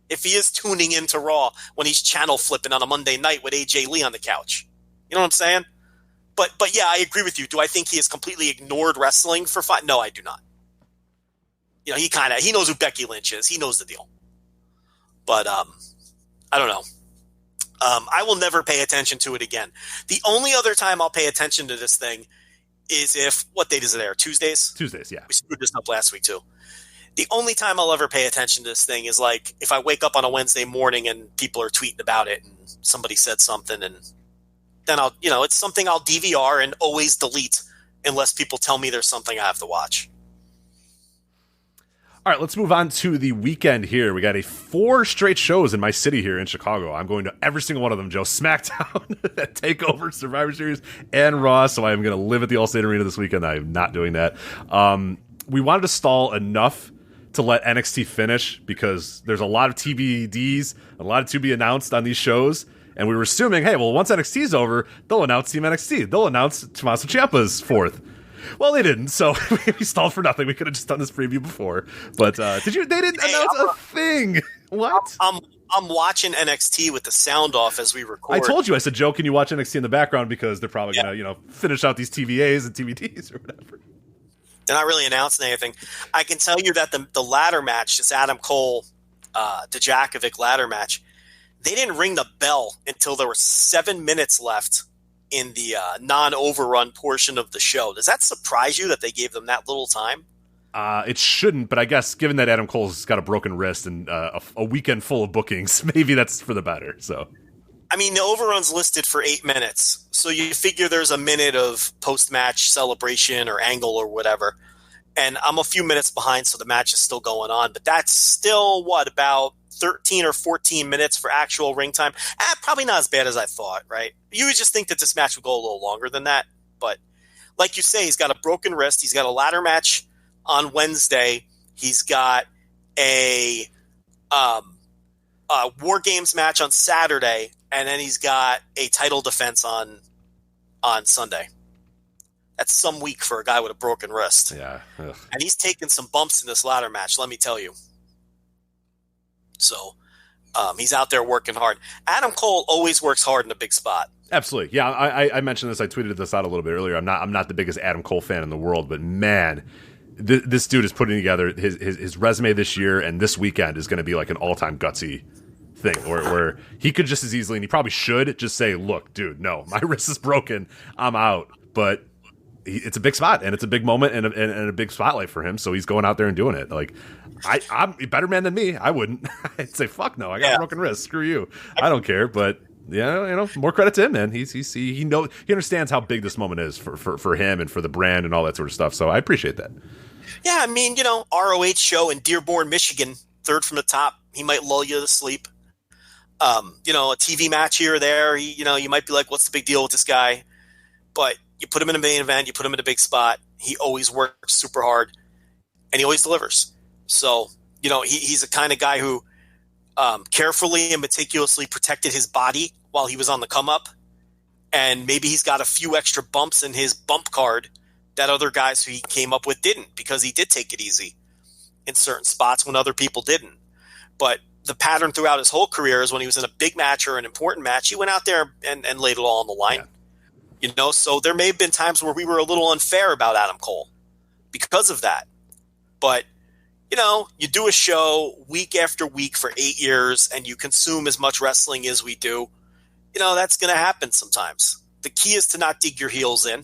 If he is tuning into Raw when he's channel flipping on a Monday night with AJ Lee on the couch. You know what I'm saying? But yeah, I agree with you. Do I think he has completely ignored wrestling for 5? No, I do not. You know, he knows who Becky Lynch is. He knows the deal. But I don't know. I will never pay attention to it again. The only other time I'll pay attention to this thing is if, what date is it there? Tuesdays? Tuesdays, yeah. We screwed this up last week too. The only time I'll ever pay attention to this thing is like if I wake up on a Wednesday morning and people are tweeting about it and somebody said something, and then it's something I'll DVR and always delete unless people tell me there's something I have to watch. All right, let's move on to the weekend here. We got 4 straight shows in my city here in Chicago. I'm going to every single one of them, Joe. SmackDown, TakeOver, Survivor Series, and Raw. So I'm going to live at the Allstate Arena this weekend. I'm not doing that. We wanted to stall enough to let NXT finish because there's a lot of TBDs, a lot to be announced on these shows. And we were assuming, hey, well, once NXT's over, they'll announce Team NXT. They'll announce Tommaso Ciampa's 4th. Well, they didn't, so we stalled for nothing. We could have just done this preview before. But they didn't announce a thing. What? I'm watching NXT with the sound off as we record. I told you, I said, Joe, can you watch NXT in the background because they're probably going to, finish out these TVAs and TVDs or whatever. They're not really announcing anything. I can tell you that the ladder match, this Adam Cole, Dijakovic ladder match, they didn't ring the bell until there were 7 minutes left in the non-overrun portion of the show. Does that surprise you that they gave them that little time? It shouldn't, but I guess given that Adam Cole's got a broken wrist and a weekend full of bookings, maybe that's for the better. So, I mean, the overrun's listed for 8 minutes, so you figure there's a minute of post-match celebration or angle or whatever. And I'm a few minutes behind, so the match is still going on. But that's still, about 13 or 14 minutes for actual ring time? Probably not as bad as I thought, right? You would just think that this match would go a little longer than that. But like you say, he's got a broken wrist. He's got a ladder match on Wednesday. He's got a WarGames match on Saturday. And then he's got a title defense on Sunday. That's some week for a guy with a broken wrist. Yeah. Ugh. And he's taken some bumps in this ladder match, let me tell you. So he's out there working hard. Adam Cole always works hard in a big spot. Absolutely. Yeah, I mentioned this. I tweeted this out a little bit earlier. I'm not the biggest Adam Cole fan in the world, but man, this dude is putting together his resume this year, and this weekend is going to be like an all-time gutsy thing where he could just as easily, and he probably should, just say, look, dude, no, my wrist is broken. I'm out. But it's a big spot, and it's a big moment and a big spotlight for him, so he's going out there and doing it. Like, I'm a better man than me. I wouldn't. I'd say, fuck no, I got a broken wrist. Screw you. I don't care, but yeah, more credit to him, man. He understands how big this moment is for him and for the brand and all that sort of stuff. So I appreciate that. Yeah, I mean, ROH show in Dearborn, Michigan, third from the top. He might lull you to sleep. A TV match here or there. You might be like, what's the big deal with this guy? But you put him in a main event, you put him in a big spot. He always works super hard, and he always delivers. So, he's the kind of guy who carefully and meticulously protected his body while he was on the come up. And maybe he's got a few extra bumps in his bump card that other guys who he came up with didn't, because he did take it easy in certain spots when other people didn't. But the pattern throughout his whole career is when he was in a big match or an important match, he went out there and laid it all on the line. Yeah. So there may have been times where we were a little unfair about Adam Cole because of that. But, you do a show week after week for 8 years and you consume as much wrestling as we do, that's going to happen sometimes. The key is to not dig your heels in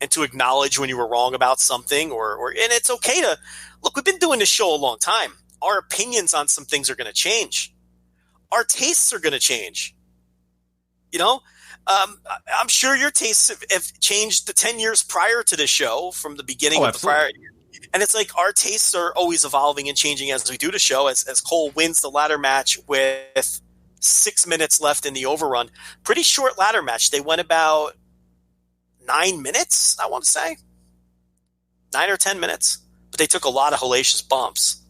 and to acknowledge when you were wrong about something and it's okay to – look, we've been doing this show a long time. Our opinions on some things are going to change. our tastes are going to change. I'm sure your tastes have changed the 10 years prior to the show from the beginning of the prior year. And it's like our tastes are always evolving and changing as we do the show. As Cole wins the ladder match with 6 minutes left in the overrun. Pretty short ladder match. They went about 9 minutes, I want to say. 9 or 10 minutes. But they took a lot of hellacious bumps.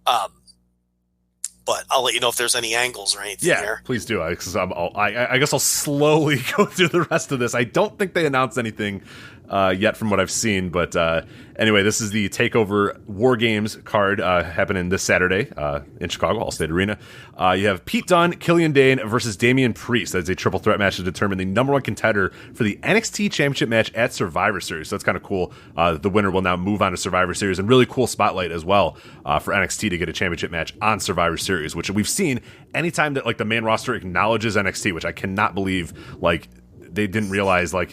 But I'll let you know if there's any angles or anything there. Yeah, please do. I guess I'll slowly go through the rest of this. I don't think they announced anything yet from what I've seen. But anyway, this is the TakeOver WarGames card happening this Saturday in Chicago, Allstate Arena. You have Pete Dunne, Killian Dane versus Damian Priest. That's a triple threat match to determine the number one contender for the NXT Championship match at Survivor Series. So that's kind of cool. The winner will now move on to Survivor Series, and really cool spotlight as well for NXT to get a championship match on Survivor Series, which we've seen anytime that like the main roster acknowledges NXT, which I cannot believe they didn't realize make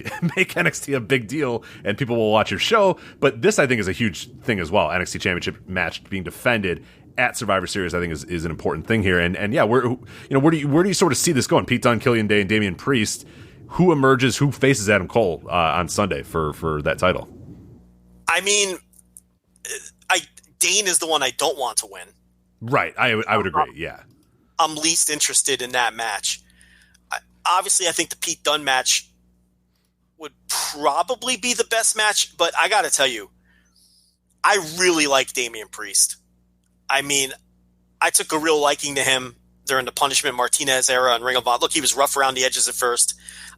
NXT a big deal and people will watch your show. But this I think is a huge thing as well. NXT Championship match being defended at Survivor Series I think is an important thing here. And yeah, where do you sort of see this going? Pete Dunne, Killian Dane, Damian Priest. Who emerges? Who faces Adam Cole on Sunday for that title? I mean, Dane is the one I don't want to win. Right, I would agree. Yeah, I'm least interested in that match. Obviously, I think the Pete Dunne match would probably be the best match, but I got to tell you, I really like Damian Priest. I mean, I took a real liking to him during the Punishment Martinez era and Ring of Honor. Look, he was rough around the edges at first.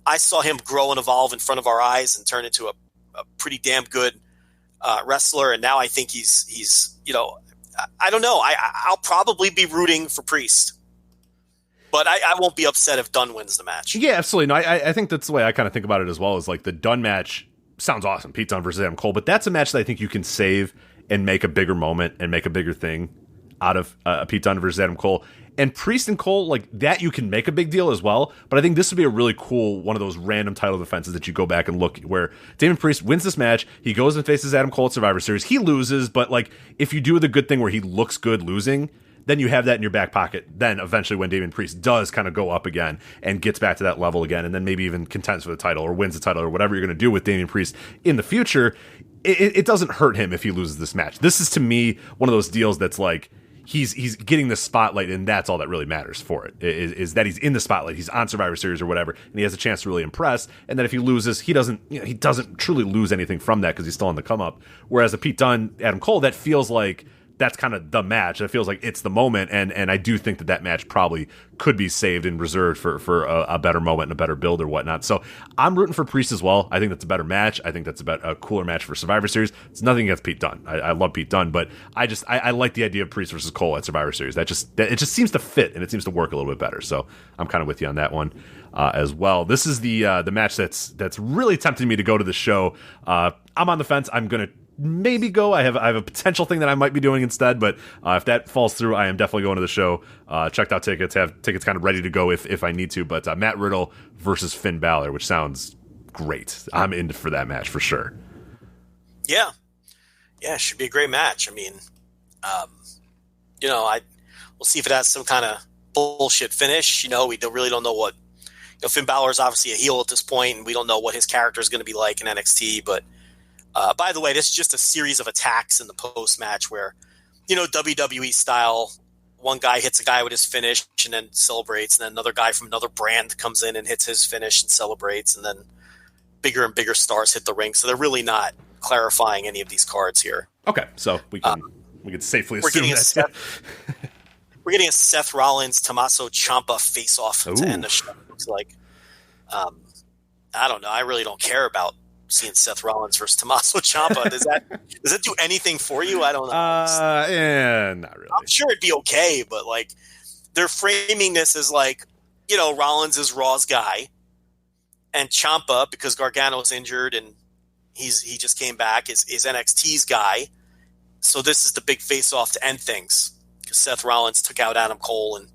I saw him grow and evolve in front of our eyes and turn into a pretty damn good wrestler, and now I think he's I don't know. I'll probably be rooting for Priest. But I won't be upset if Dunne wins the match. Yeah, absolutely. No, I think that's the way I kind of think about it as well. Is like the Dunne match sounds awesome, Pete Dunne versus Adam Cole, but that's a match that I think you can save and make a bigger moment and make a bigger thing out of Pete Dunne versus Adam Cole. And Priest and Cole, like that, you can make a big deal as well. But I think this would be a really cool one of those random title defenses that you go back and look where Damian Priest wins this match. He goes and faces Adam Cole at Survivor Series. He loses, but like if you do the good thing where he looks good losing, then you have that in your back pocket. Then eventually when Damian Priest does kind of go up again and gets back to that level again, and then maybe even contends for the title or wins the title or whatever you're going to do with Damian Priest in the future, it doesn't hurt him if he loses this match. This is to me one of those deals that's like he's getting the spotlight, and that's all that really matters for it, is that he's in the spotlight, he's on Survivor Series or whatever, and he has a chance to really impress. And then if he loses, he doesn't truly lose anything from that because he's still on the come up. Whereas a Pete Dunne, Adam Cole, that feels like that's kind of the match. It feels like it's the moment, and I do think that match probably could be saved and reserved for a better moment and a better build or whatnot. So I'm rooting for Priest as well. I think that's a better match. I think that's a cooler match for Survivor Series. It's nothing against Pete Dunne. I love Pete Dunne, but I like the idea of Priest versus Cole at Survivor Series. It just seems to fit, and it seems to work a little bit better. So I'm kind of with you on that one as well. This is the match that's really tempting me to go to the show. I'm on the fence. I'm gonna maybe go. I have a potential thing that I might be doing instead, but if that falls through, I am definitely going to the show. Checked out tickets, have tickets kind of ready to go if I need to, but Matt Riddle versus Finn Balor, which sounds great. I'm in for that match for sure. Yeah, it should be a great match. I mean, we'll see if it has some kind of bullshit finish. We really don't know what, Finn Balor is obviously a heel at this point, and we don't know what his character is going to be like in NXT, but by the way, this is just a series of attacks in the post-match where, WWE style, one guy hits a guy with his finish and then celebrates, and then another guy from another brand comes in and hits his finish and celebrates, and then bigger and bigger stars hit the ring. So they're really not clarifying any of these cards here. Okay, so we can safely assume that. We're getting a Seth Rollins, Tommaso Ciampa face-off to end the show. It's like, I don't know. I really don't care about seeing Seth Rollins versus Tommaso Ciampa. Does that do anything for you? I don't know. Yeah, not really. I'm sure it'd be okay, but like they're framing this as like, Rollins is Raw's guy, and Ciampa, because Gargano's injured and he just came back, is NXT's guy. So this is the big face-off to end things because Seth Rollins took out Adam Cole and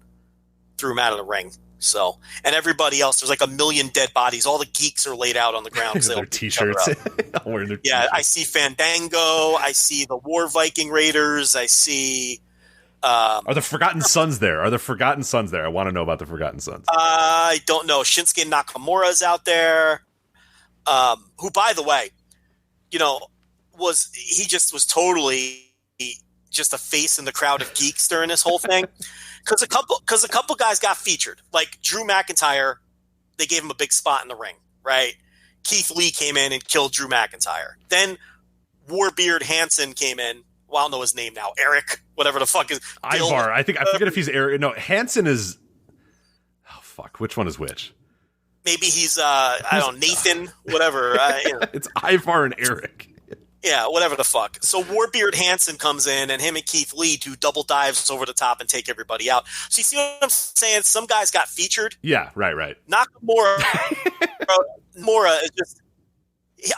threw him out of the ring. So, and everybody else, there's like a million dead bodies. All the geeks are laid out on the ground because their t-shirts. Wearing their t-shirts. I see Fandango. I see the War Viking Raiders. I see Are the Forgotten Sons there? I want to know about the Forgotten Sons. I don't know. Shinsuke Nakamura is out there. Who, by the way, was totally just a face in the crowd of geeks during this whole thing. Because a couple guys got featured, like Drew McIntyre. They gave him a big spot in the ring, right? Keith Lee came in and killed Drew McIntyre. Then Warbeard Hansen came in. Well, I don't know his name now. Eric, whatever the fuck is. Ivar. I forget if he's Eric. No, Hansen is. Oh fuck! Which one is which? Maybe he's I don't know, Nathan, whatever. It's Ivar and Eric. Yeah, whatever the fuck. So Warbeard Hansen comes in, and him and Keith Lee do double dives over the top and take everybody out. So you see what I'm saying? Some guys got featured. Yeah, right. Nakamura, Mora is just.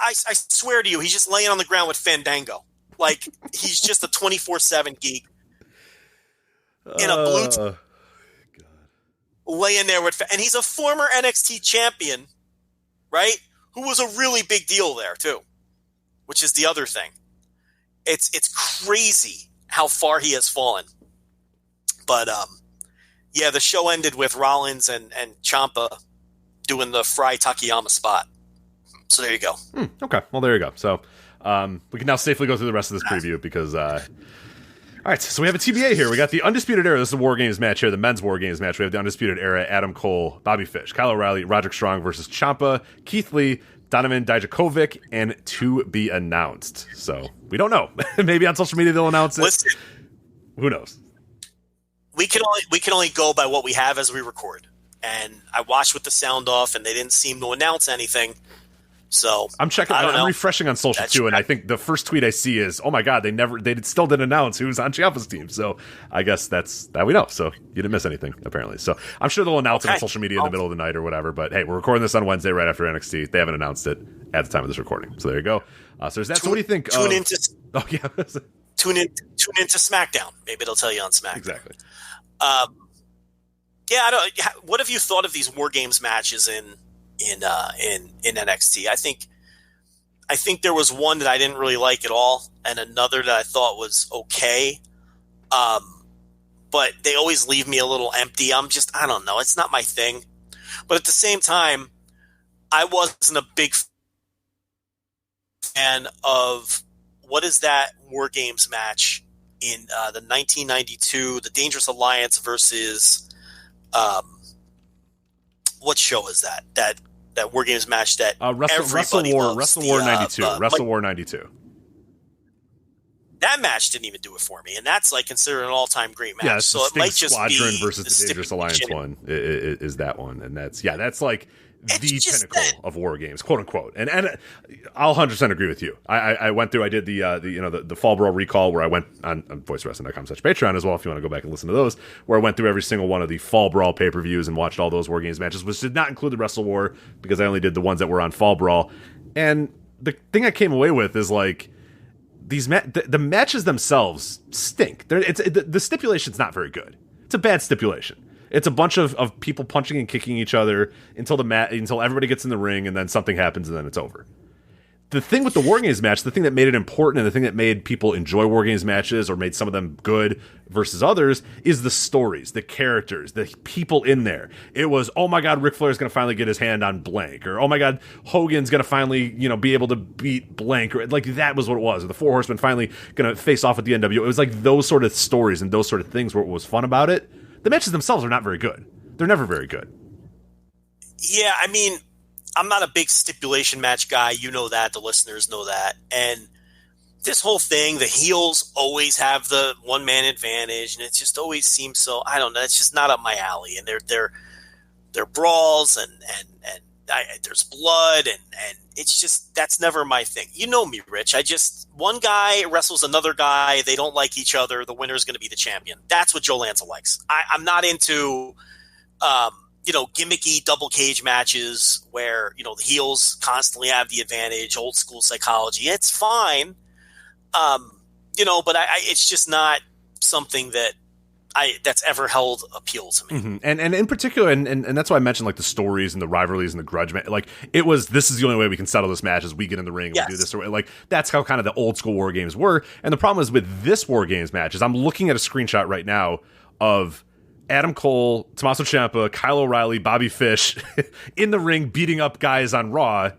I swear to you, he's just laying on the ground with Fandango. Like he's just a 24/7 geek in a blue. Laying there with, and he's a former NXT champion, right? Who was a really big deal there too, which is the other thing. It's crazy how far he has fallen. But yeah, the show ended with Rollins and Ciampa doing the Fry Takayama spot. So there you go. Okay, well there you go. So we can now safely go through the rest of this preview because. All right, so we have a TBA here. We got the Undisputed Era. This is a War Games match here, the men's War Games match. We have the Undisputed Era, Adam Cole, Bobby Fish, Kyle O'Reilly, Roderick Strong versus Ciampa, Keith Lee, Donovan Dijakovic, and to be announced. So we don't know. Maybe on social media they'll announce it. Listen, who knows? We can only go by what we have as we record. And I watched with the sound off, and they didn't seem to announce anything. So I'm checking. I'm refreshing on social too, and I think the first tweet I see is, "Oh my god, they still didn't announce who's on Ciampa's team." So I guess that we know. So you didn't miss anything apparently. So I'm sure they'll announce it on social media in the middle of the night or whatever. But hey, we're recording this on Wednesday right after NXT. They haven't announced it at the time of this recording. So there you go. So there's that. So what do you think? Tune into SmackDown. Maybe it'll tell you on SmackDown. Exactly. Yeah, I don't. What have you thought of these War Games matches in NXT? I think there was one that I didn't really like at all, and another that I thought was okay. But they always leave me a little empty. I don't know. It's not my thing. But at the same time, I wasn't a big fan of what is that War Games match in the 1992, the Dangerous Alliance versus what show is that? That War Games match that Wrestle War 92. That match didn't even do it for me, and that's like considered an all-time great match. Yeah, so it might just Squadron be versus the Dangerous Alliance one is that one, and that's like the pinnacle of War Games, quote unquote. And I'll 100% agree with you. I went through. I did the Fall Brawl recall where I went on voicewrestling.com/Patreon as well. If you want to go back and listen to those, where I went through every single one of the Fall Brawl pay-per-views and watched all those War Games matches, which did not include the Wrestle War because I only did the ones that were on Fall Brawl. And the thing I came away with is like these the matches themselves stink. The stipulation's not very good. It's a bad stipulation. It's a bunch of people punching and kicking each other until everybody gets in the ring and then something happens and then it's over. The thing with the War Games match, the thing that made it important and the thing that made people enjoy War Games matches or made some of them good versus others is the stories, the characters, the people in there. It was, oh my God, Ric Flair's going to finally get his hand on blank, or oh my God, Hogan's going to finally, be able to beat blank, or like that was what it was. Or the Four Horsemen finally going to face off with the NWO. It was like those sort of stories and those sort of things were what was fun about it. The matches themselves are not very good. They're never very good. Yeah, I mean, I'm not a big stipulation match guy. You know that. The listeners know that. And this whole thing, the heels always have the one-man advantage, and it just always seems so, I don't know, it's just not up my alley. And they're brawls, and there's blood, and it's just, that's never my thing. You know me, Rich. One guy wrestles another guy, they don't like each other, the winner's going to be the champion. That's what Joe Lanza likes. I'm not into gimmicky double cage matches where, the heels constantly have the advantage, old school psychology. It's fine. But it's just not something that that's ever held appeal to me. Mm-hmm. And in particular, and that's why I mentioned like the stories and the rivalries and the grudge match. Like this is the only way we can settle this match is we get in the ring and we do this. Or like that's how kind of the old school War Games were. And the problem is with this War Games match is I'm looking at a screenshot right now of Adam Cole, Tommaso Ciampa, Kyle O'Reilly, Bobby Fish in the ring beating up guys on Raw.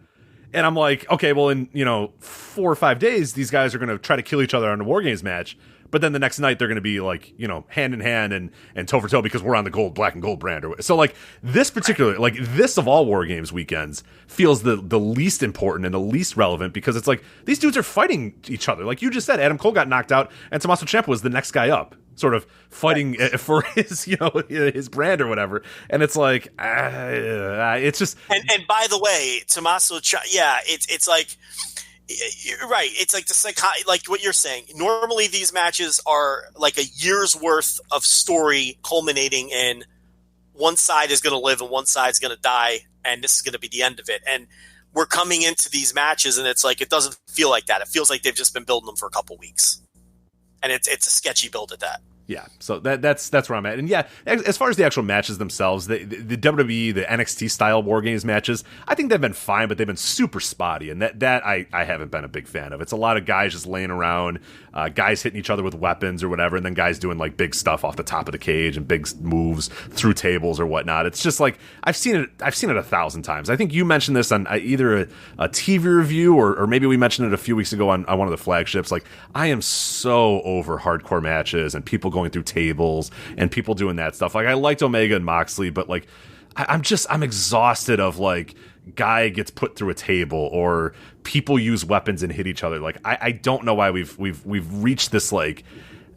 And I'm like, okay, well, in 4 or 5 days, these guys are going to try to kill each other on a War Games match. But then the next night they're going to be like, hand in hand and toe for toe because we're on the black and gold brand. So like this particular, like this of all War Games weekends feels the least important and the least relevant because it's like these dudes are fighting each other. Like you just said, Adam Cole got knocked out and Tommaso Ciampa was the next guy up, sort of fighting for his, his brand or whatever. And it's like, it's just. And by the way, Tommaso, it's like. You're right. It's like like what you're saying. Normally, these matches are like a year's worth of story culminating in one side is going to live and one side's going to die, and this is going to be the end of it. And we're coming into these matches, and it's like it doesn't feel like that. It feels like they've just been building them for a couple weeks, and it's a sketchy build at that. Yeah, so that's where I'm at. And yeah, as far as the actual matches themselves, the WWE, the NXT style War Games matches, I think they've been fine, but they've been super spotty, and that I haven't been a big fan of. It's a lot of guys just laying around, guys hitting each other with weapons or whatever, and then guys doing like big stuff off the top of the cage and big moves through tables or whatnot. It's just like I've seen it 1,000 times. I think you mentioned this on either a TV review or maybe we mentioned it a few weeks ago on one of the flagships. Like I am so over hardcore matches and people going through tables and people doing that stuff. Like I liked Omega and Moxley, but like I'm exhausted of like guy gets put through a table or people use weapons and hit each other. Like I don't know why we've reached this like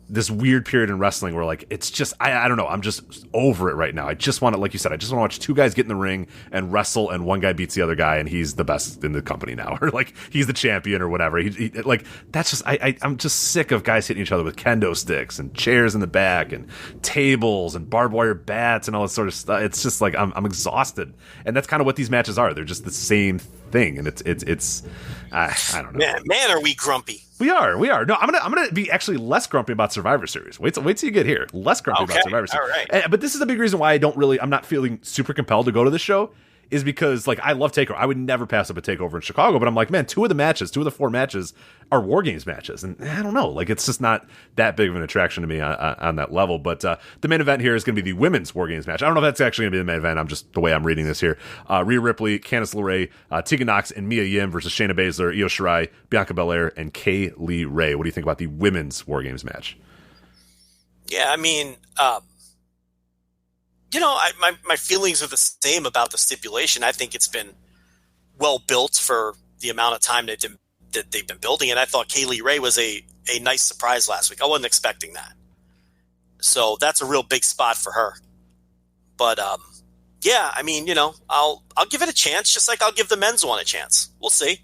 this weird period in wrestling where like it's just I don't know, I'm just over it right now. I just want to, like you said, I just want to watch two guys get in the ring and wrestle and one guy beats the other guy and he's the best in the company now or like he's the champion or whatever. He like that's just I'm just sick of guys hitting each other with kendo sticks and chairs in the back and tables and barbed wire bats and all this sort of stuff. It's just like I'm exhausted, and that's kind of what these matches are. They're just the same thing, and it's I don't know. Man, are we grumpy? We are. No, I'm gonna be actually less grumpy about Survivor Series. Wait till you get here. Less grumpy about Survivor Series. All right. But this is a big reason why I'm not feeling super compelled to go to this show. Is because like I love TakeOver. I would never pass up a TakeOver in Chicago, but I'm like, man, 2 of the 4 matches are War Games matches, and I don't know, like it's just not that big of an attraction to me on that level. But the main event here is going to be the women's War Games match. I don't know if that's actually going to be the main event. I'm just the way I'm reading this here. Rhea Ripley, Candice LeRae, Tegan Nox, and Mia Yim versus Shayna Baszler, Io Shirai, Bianca Belair, and Kay Lee Ray. What do you think about the women's War Games match? Yeah, I mean. My feelings are the same about the stipulation. I think it's been well built for the amount of time that they've been building it. I thought Kaylee Ray was a nice surprise last week. I wasn't expecting that. So that's a real big spot for her. But, yeah, I mean, I'll give it a chance, just like I'll give the men's one a chance. We'll see.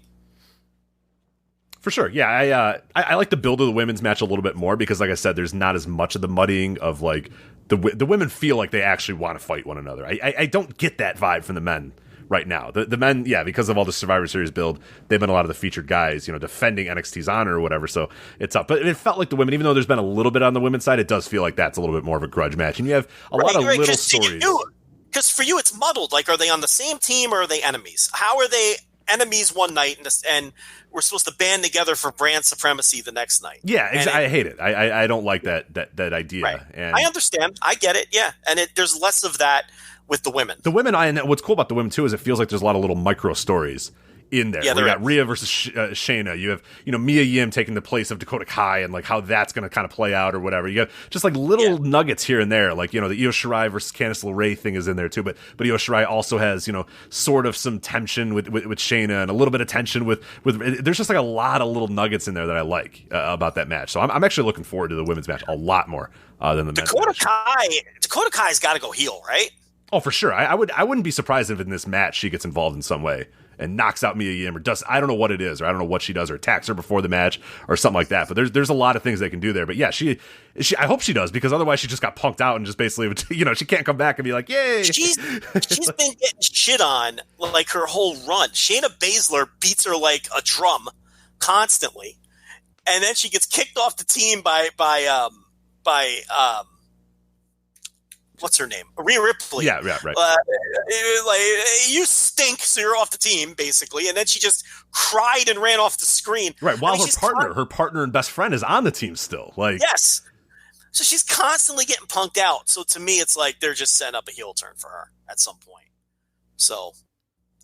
For sure. Yeah, I like the build of the women's match a little bit more because, like I said, there's not as much of the muddying of, like, the women feel like they actually want to fight one another. I don't get that vibe from the men right now. The men, yeah, because of all the Survivor Series build, they've been a lot of the featured guys, defending NXT's honor or whatever, so it's up. But it felt like the women, even though there's been a little bit on the women's side, it does feel like that's a little bit more of a grudge match. And you have a lot of little stories. Because for you, it's muddled. Like, are they on the same team or are they enemies? How are they enemies one night and we're supposed to band together for brand supremacy the next night? Yeah, exactly. I hate it. I don't like that idea. Right. And I understand. I get it. Yeah, and there's less of that with the women. The women, and what's cool about the women too is it feels like there's a lot of little micro stories in there. Yeah, we got Rhea versus Shayna. You have Mia Yim taking the place of Dakota Kai and like how that's going to kind of play out or whatever. You have just like little nuggets here and there, like the Io Shirai versus Candice LeRae thing is in there too. But Io Shirai also has sort of some tension with Shayna and a little bit of tension with. There's just like a lot of little nuggets in there that I like about that match. So I'm actually looking forward to the women's match a lot more than the men's match. Dakota Kai's got to go heel, right? Oh, for sure. I wouldn't be surprised if in this match she gets involved in some way and knocks out Mia Yim or does, I don't know what it is, or I don't know what she does, or attacks her before the match or something like that. But there's a lot of things they can do there. But yeah, she I hope she does, because otherwise she just got punked out and just basically, she can't come back and be like, yay. She's been getting shit on like her whole run. Shayna Baszler beats her like a drum constantly. And then she gets kicked off the team by what's her name? Rhea Ripley. Yeah, right. Like, you stink, so you're off the team, basically. And then she just cried and ran off the screen. Right, while her partner and best friend is on the team still. Like, yes. So she's constantly getting punked out. So to me, it's like they're just setting up a heel turn for her at some point. So,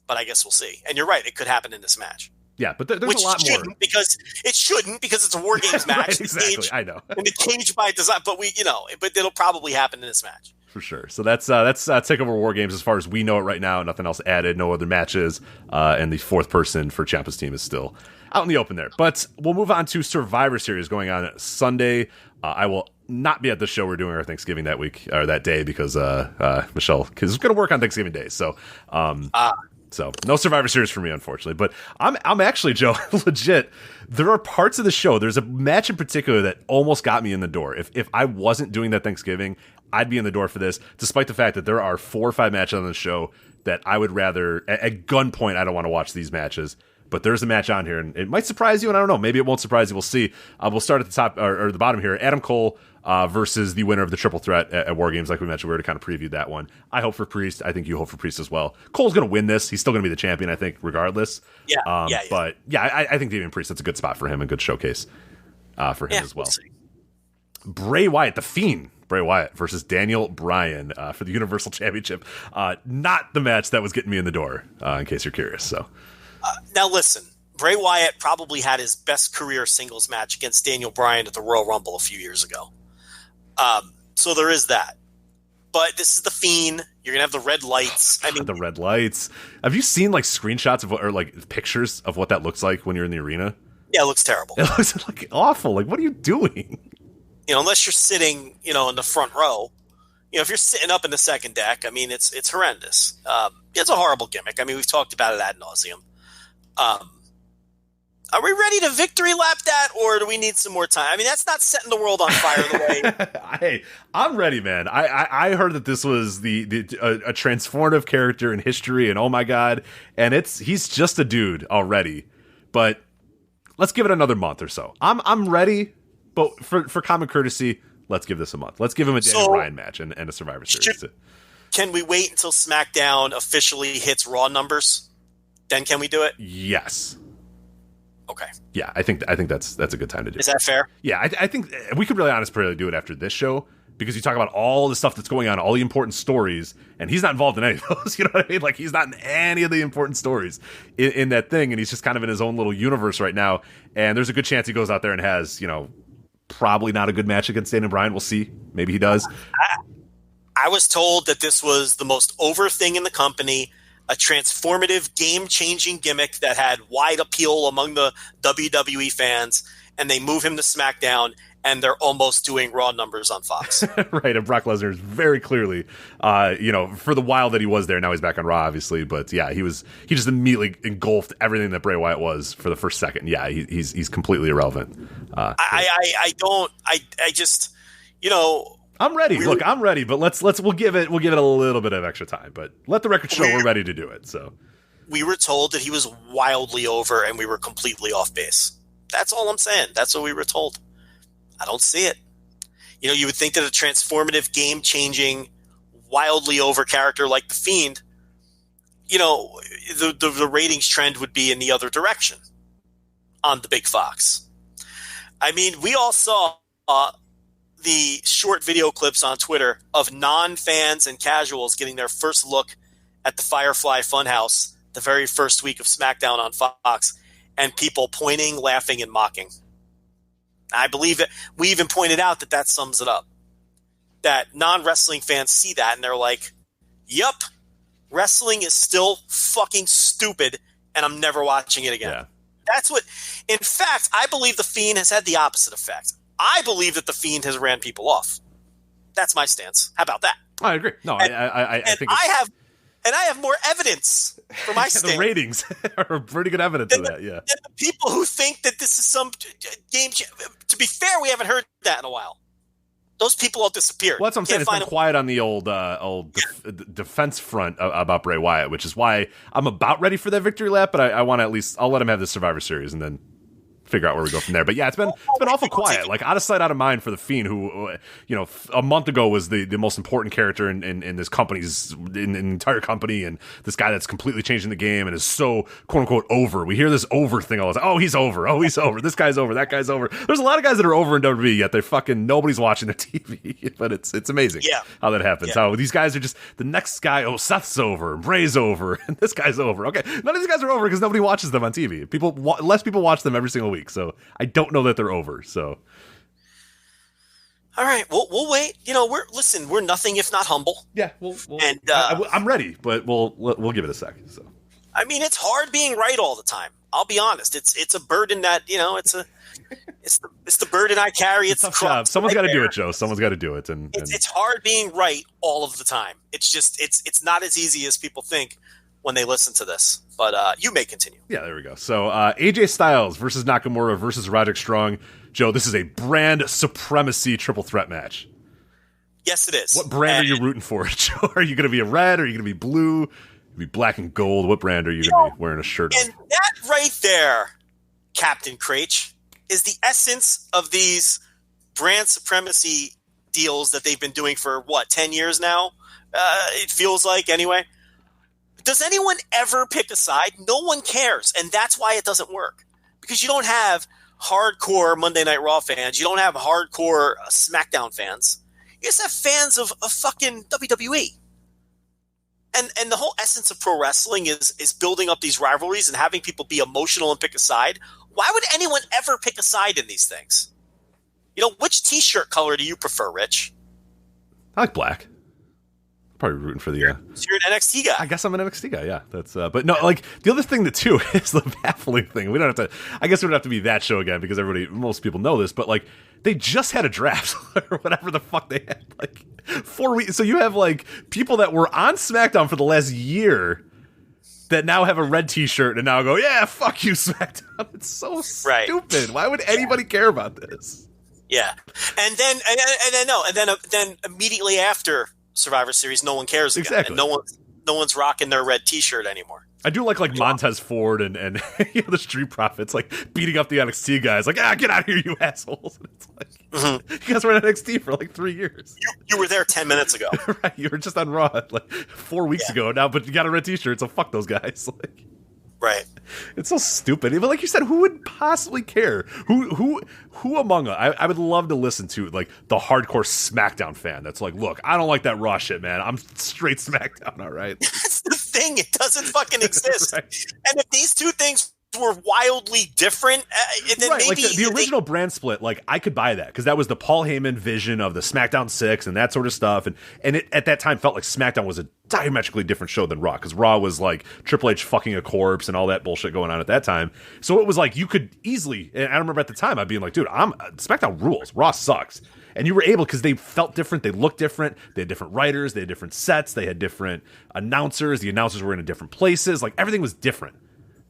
but I guess we'll see. And you're right, it could happen in this match. Yeah, but there's a lot more. It shouldn't because it's a WarGames match. Right, exactly, I know. And the cage by design, but but it'll probably happen in this match. For sure. So that's TakeOver WarGames as far as we know it right now. Nothing else added, no other matches, and the fourth person for Ciampa's team is still out in the open there. But we'll move on to Survivor Series going on Sunday. I will not be at the show. We're doing our Thanksgiving that week or that day because Michelle is going to work on Thanksgiving Day. So so no Survivor Series for me, unfortunately. But I'm actually, Joe, legit. There are parts of the show. There's a match in particular that almost got me in the door. If I wasn't doing that Thanksgiving, I'd be in the door for this, despite the fact that there are 4 or 5 matches on the show that I would rather, at gunpoint, I don't want to watch these matches. But there's a match on here, and it might surprise you, and I don't know. Maybe it won't surprise you. We'll see. We'll start at the top or the bottom here. Adam Cole versus the winner of the triple threat at WarGames. Like we mentioned, we already kind of previewed that one. I hope for Priest. I think you hope for Priest as well. Cole's going to win this. He's still going to be the champion, I think, regardless. Yeah. But yeah, I think Damian Priest, that's a good spot for him and good showcase for him as well. Bray Wyatt, the Fiend. Bray Wyatt versus Daniel Bryan for the Universal Championship. Not the match that was getting me in the door, in case you're curious. So now listen, Bray Wyatt probably had his best career singles match against Daniel Bryan at the Royal Rumble a few years ago. So there is that. But this is the Fiend. You're gonna have the red lights. I mean, the red lights. Have you seen like screenshots of or like pictures of what that looks like when you're in the arena? Yeah, it looks terrible. It looks like awful. Like, what are you doing? Unless you're sitting, in the front row. If you're sitting up in the second deck, I mean, it's horrendous. It's a horrible gimmick. I mean, we've talked about it ad nauseum. Are we ready to victory lap that, or do we need some more time? I mean, that's not setting the world on fire the way. Hey, I'm ready, man. I heard that this was a transformative character in history, and oh my god, and he's just a dude already. But let's give it another month or so. I'm ready, but for common courtesy, let's give this a month. Let's give him a Daniel Bryan match and a Survivor Series. Can we wait until SmackDown officially hits Raw numbers? Then can we do it? Yes. Okay. Yeah, I think that's a good time to do. Is that fair? Yeah, I think we could really honestly do it after this show, because you talk about all the stuff that's going on, all the important stories, and he's not involved in any of those. You know what I mean? Like, he's not in any of the important stories in that thing, and he's just kind of in his own little universe right now. And there's a good chance he goes out there and has, probably not a good match against Daniel Bryan. We'll see. Maybe he does. I was told that this was the most over thing in the company, a transformative, game-changing gimmick that had wide appeal among the WWE fans, and they move him to SmackDown, and they're almost doing Raw numbers on Fox. Right, and Brock Lesnar is very clearly, for the while that he was there, now he's back on Raw, obviously, but yeah, he just immediately engulfed everything that Bray Wyatt was for the first second. Yeah, he's completely irrelevant. I'm ready. Really? Look, I'm ready, but we'll give it a little bit of extra time. But let the record show we're ready to do it. So we were told that he was wildly over, and we were completely off base. That's all I'm saying. That's what we were told. I don't see it. You would think that a transformative, game-changing, wildly over character like the Fiend, the ratings trend would be in the other direction on the Big Fox. I mean, we all saw the short video clips on Twitter of non-fans and casuals getting their first look at the Firefly Funhouse the very first week of SmackDown on Fox, and people pointing, laughing, and mocking. I believe it. We even pointed out that sums it up. That non-wrestling fans see that and they're like, "Yup, wrestling is still fucking stupid, and I'm never watching it again." Yeah. That's what. In fact, I believe the Fiend has had the opposite effect. I believe that the Fiend has ran people off. That's my stance. How about that? I agree. No, I think I have more evidence for my stance. The ratings are pretty good evidence of that. Yeah. And the people who think that this is some game. To be fair, we haven't heard that in a while. Those people all disappeared. Well, that's what I'm saying. It's been quiet on the old defense front about Bray Wyatt, which is why I'm about ready for that victory lap. But I want to I'll let him have the Survivor Series, and then figure out where we go from there. But yeah, it's been awful quiet. Like out of sight, out of mind for the Fiend, who a month ago was the most important character in this company's in the entire company, and this guy that's completely changing the game and is so quote unquote over. We hear this over thing all the time. Oh, he's over. Oh, he's over. This guy's over. That guy's over. There's a lot of guys that are over in WWE, yet they're fucking nobody's watching their TV. But it's amazing how that happens. How these guys are just the next guy. Oh, Seth's over. Bray's over. And this guy's over. Okay, none of these guys are over because nobody watches them on TV. Less people watch them every single week. So I don't know that they're over. So, all right, we'll wait. We're nothing if not humble. Yeah, and I'm ready, but we'll give it a sec. So, I mean, it's hard being right all the time. I'll be honest. It's a burden that it's the burden I carry. It's the job. Someone's got to do it, Joe. Someone's got to do it, and it's hard being right all of the time. It's just it's not as easy as people think when they listen to this. But you may continue. Yeah, there we go. So AJ Styles versus Nakamura versus Roderick Strong. Joe, this is a brand supremacy triple threat match. Yes, it is. What brand are you rooting for, Joe? Are you going to be a red? Are you going to be blue? Be black and gold. What brand are you going to be wearing a shirt and of? And that right there, Captain Craich, is the essence of these brand supremacy deals that they've been doing for, 10 years now? It feels like, anyway. Does anyone ever pick a side? No one cares, and that's why it doesn't work. Because you don't have hardcore Monday Night Raw fans. You don't have hardcore SmackDown fans. You just have fans of fucking WWE. And the whole essence of pro wrestling is building up these rivalries and having people be emotional and pick a side. Why would anyone ever pick a side in these things? Which T-shirt color do you prefer, Rich? I like black. Probably rooting for the. So you're an NXT guy. I guess I'm an NXT guy. Yeah, that's. But no, like the other thing that too is the baffling thing. We don't have to. I guess we don't have to be that show again because most people know this. But like, they just had a draft or whatever the fuck they had. Like 4 weeks. So you have like people that were on SmackDown for the last year that now have a red T-shirt and now go, yeah, fuck you, SmackDown. It's so stupid. Why would anybody care about this? Yeah, and then immediately after Survivor Series, no one cares again. Exactly. And no one's rocking their red T-shirt anymore. I do like Montez Ford and the Street Profits like beating up the NXT guys like, get out of here, you assholes. And it's like, you guys were on NXT for like 3 years. You were there 10 minutes ago. Right, you were just on Raw like 4 weeks ago now, but you got a red T-shirt, so fuck those guys. Like, right. It's so stupid. But like you said, who would possibly care? Who among us? I would love to listen to like the hardcore SmackDown fan that's like, look, I don't like that Raw shit, man. I'm straight SmackDown, all right? That's the thing. It doesn't fucking exist. Right. And if these two things were wildly different, then right, maybe like the original brand split, like I could buy that because that was the Paul Heyman vision of the SmackDown 6 and that sort of stuff, and it at that time felt like SmackDown was a diametrically different show than Raw because Raw was like Triple H fucking a corpse and all that bullshit going on at that time. So it was like you could easily, and I remember at the time I'd being like, dude, SmackDown rules, Raw sucks. And you were able, because they felt different, they looked different, they had different writers, they had different sets, they had different announcers, the announcers were in different places, like everything was different.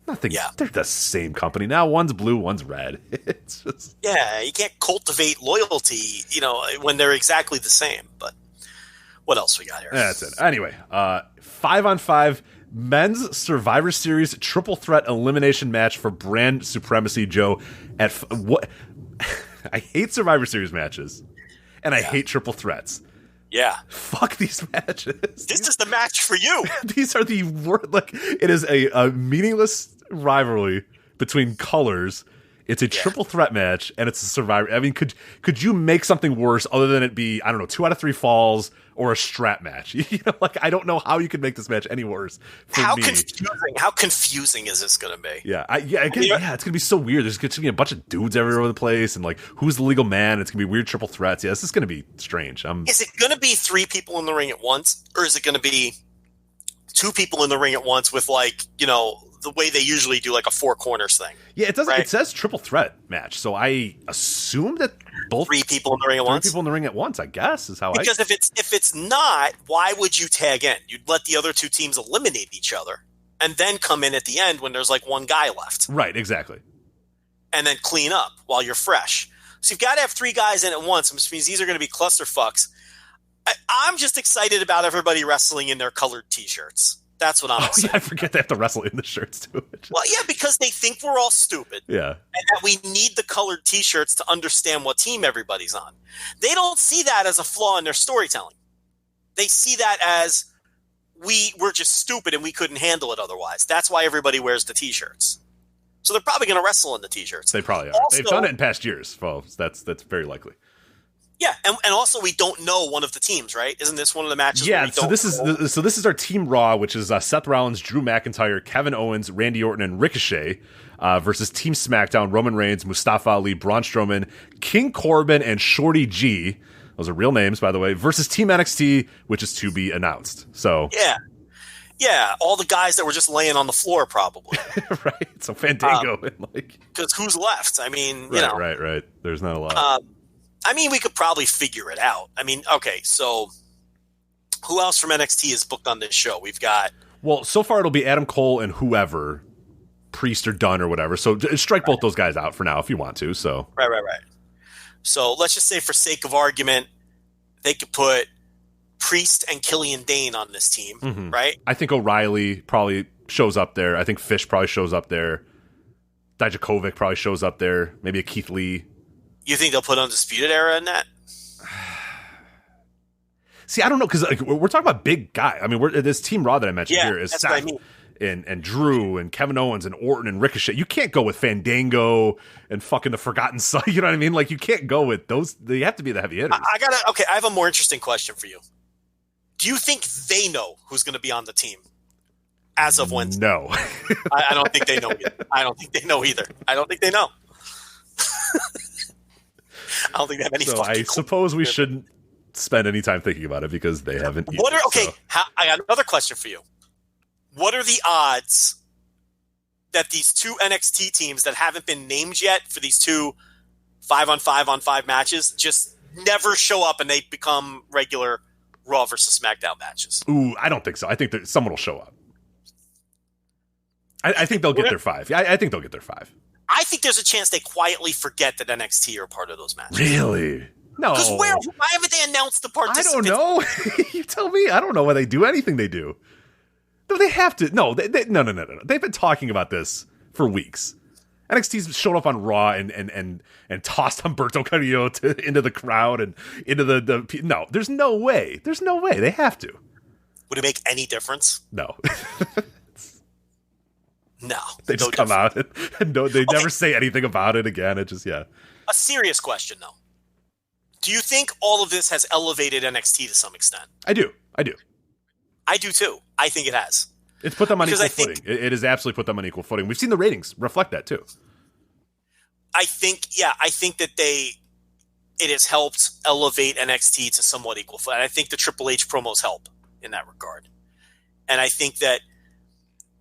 Nothing. Yeah. They're the same company now. One's blue, one's red. It's just you can't cultivate loyalty, when they're exactly the same. But what else we got here? That's it. Anyway, 5-on-5 men's Survivor Series triple threat elimination match for brand supremacy. Joe, at what? I hate Survivor Series matches, and I hate triple threats. Yeah. Fuck these matches. This is the match for you. These are the worst. Like, it is a meaningless rivalry between colors. It's a triple threat match, and it's a Survivor. I mean, could you make something worse other than it be, I don't know, 2 out of 3 falls or a strap match? Like, I don't know how you could make this match any worse for me. How confusing is this going to be? Yeah, it's going to be so weird. There's going to be a bunch of dudes everywhere over the place, and like, who's the legal man? It's going to be weird triple threats. Yeah, this is going to be strange. Is it going to be 3 people in the ring at once, or is it going to be 2 people in the ring at once with like, the way they usually do, like a 4 corners thing? Yeah, it doesn't. Right? It says triple threat match, so I assume that both 3 people in the ring at once. 3 people in the ring at once, I guess, is how. Because if it's not, why would you tag in? You'd let the other 2 teams eliminate each other, and then come in at the end when there's like 1 guy left. Right, exactly. And then clean up while you're fresh. So you've got to have 3 guys in at once, which means these are going to be clusterfucks. I'm just excited about everybody wrestling in their colored T-shirts. That's what I'm saying. Yeah, I forget they have to wrestle in the shirts too. Well, yeah, because they think we're all stupid. Yeah. And that we need the colored T-shirts to understand what team everybody's on. They don't see that as a flaw in their storytelling. They see that as we're just stupid and we couldn't handle it otherwise. That's why everybody wears the T-shirts. So they're probably going to wrestle in the T-shirts. They probably are. Also, they've done it in past years, folks. That's very likely. Yeah, and also we don't know one of the teams, right? Isn't this one of the matches? Yeah, where we so don't this is our Team Raw, which is Seth Rollins, Drew McIntyre, Kevin Owens, Randy Orton, and Ricochet versus Team SmackDown, Roman Reigns, Mustafa Ali, Braun Strowman, King Corbin, and Shorty G. Those are real names, by the way. Versus Team NXT, which is to be announced. So yeah, all the guys that were just laying on the floor, probably. right. So Fandango and because who's left? I mean, you know, right. There's not a lot. I mean, we could probably figure it out. I mean, okay, so who else from NXT is booked on this show? We've got... Well, so far it'll be Adam Cole and whoever, Priest or Dunn or whatever. So strike both those guys out for now if you want to. So Right. So let's just say for sake of argument, they could put Priest and Killian Dane on this team, right? I think O'Reilly probably shows up there. I think Fish probably shows up there. Dijakovic probably shows up there. Maybe a Keith Lee. You think they'll put Undisputed Era in that? See, I don't know, because we're talking about big guys. I mean, this Team Raw that I mentioned here is that's Seth what I mean. and Drew and Kevin Owens and Orton and Ricochet. You can't go with Fandango and fucking the Forgotten Son. You know what I mean? Like, you can't go with those. They have to be the heavy hitters. I have a more interesting question for you. Do you think they know who's going to be on the team as of Wednesday? No. I don't think they know either. I don't think they know. I don't think they have any. So I suppose we shouldn't spend any time thinking about it because they haven't. I got another question for you. What are the odds that these two NXT teams that haven't been named yet for these two 5-on-5 matches just never show up and they become regular Raw versus SmackDown matches? Ooh, I don't think so. I think that someone will show up. I think they'll get their 5. I think they'll get their 5. I think there's a chance they quietly forget that NXT are part of those matches. Really? No. Because why haven't they announced the participants? I don't know. You tell me. I don't know why they do anything they do. No, they have to. No, no. They've been talking about this for weeks. NXT's showed up on Raw and tossed Humberto Carrillo into the crowd and into the. No, there's no way. There's no way. They have to. Would it make any difference? No. No. They just come out and they never say anything about it again. It just, yeah. A serious question, though. Do you think all of this has elevated NXT to some extent? I do. I do, too. I think it has. It's put them on equal footing. It has absolutely put them on equal footing. We've seen the ratings reflect that, too. I think that it has helped elevate NXT to somewhat equal footing. I think the Triple H promos help in that regard. And I think that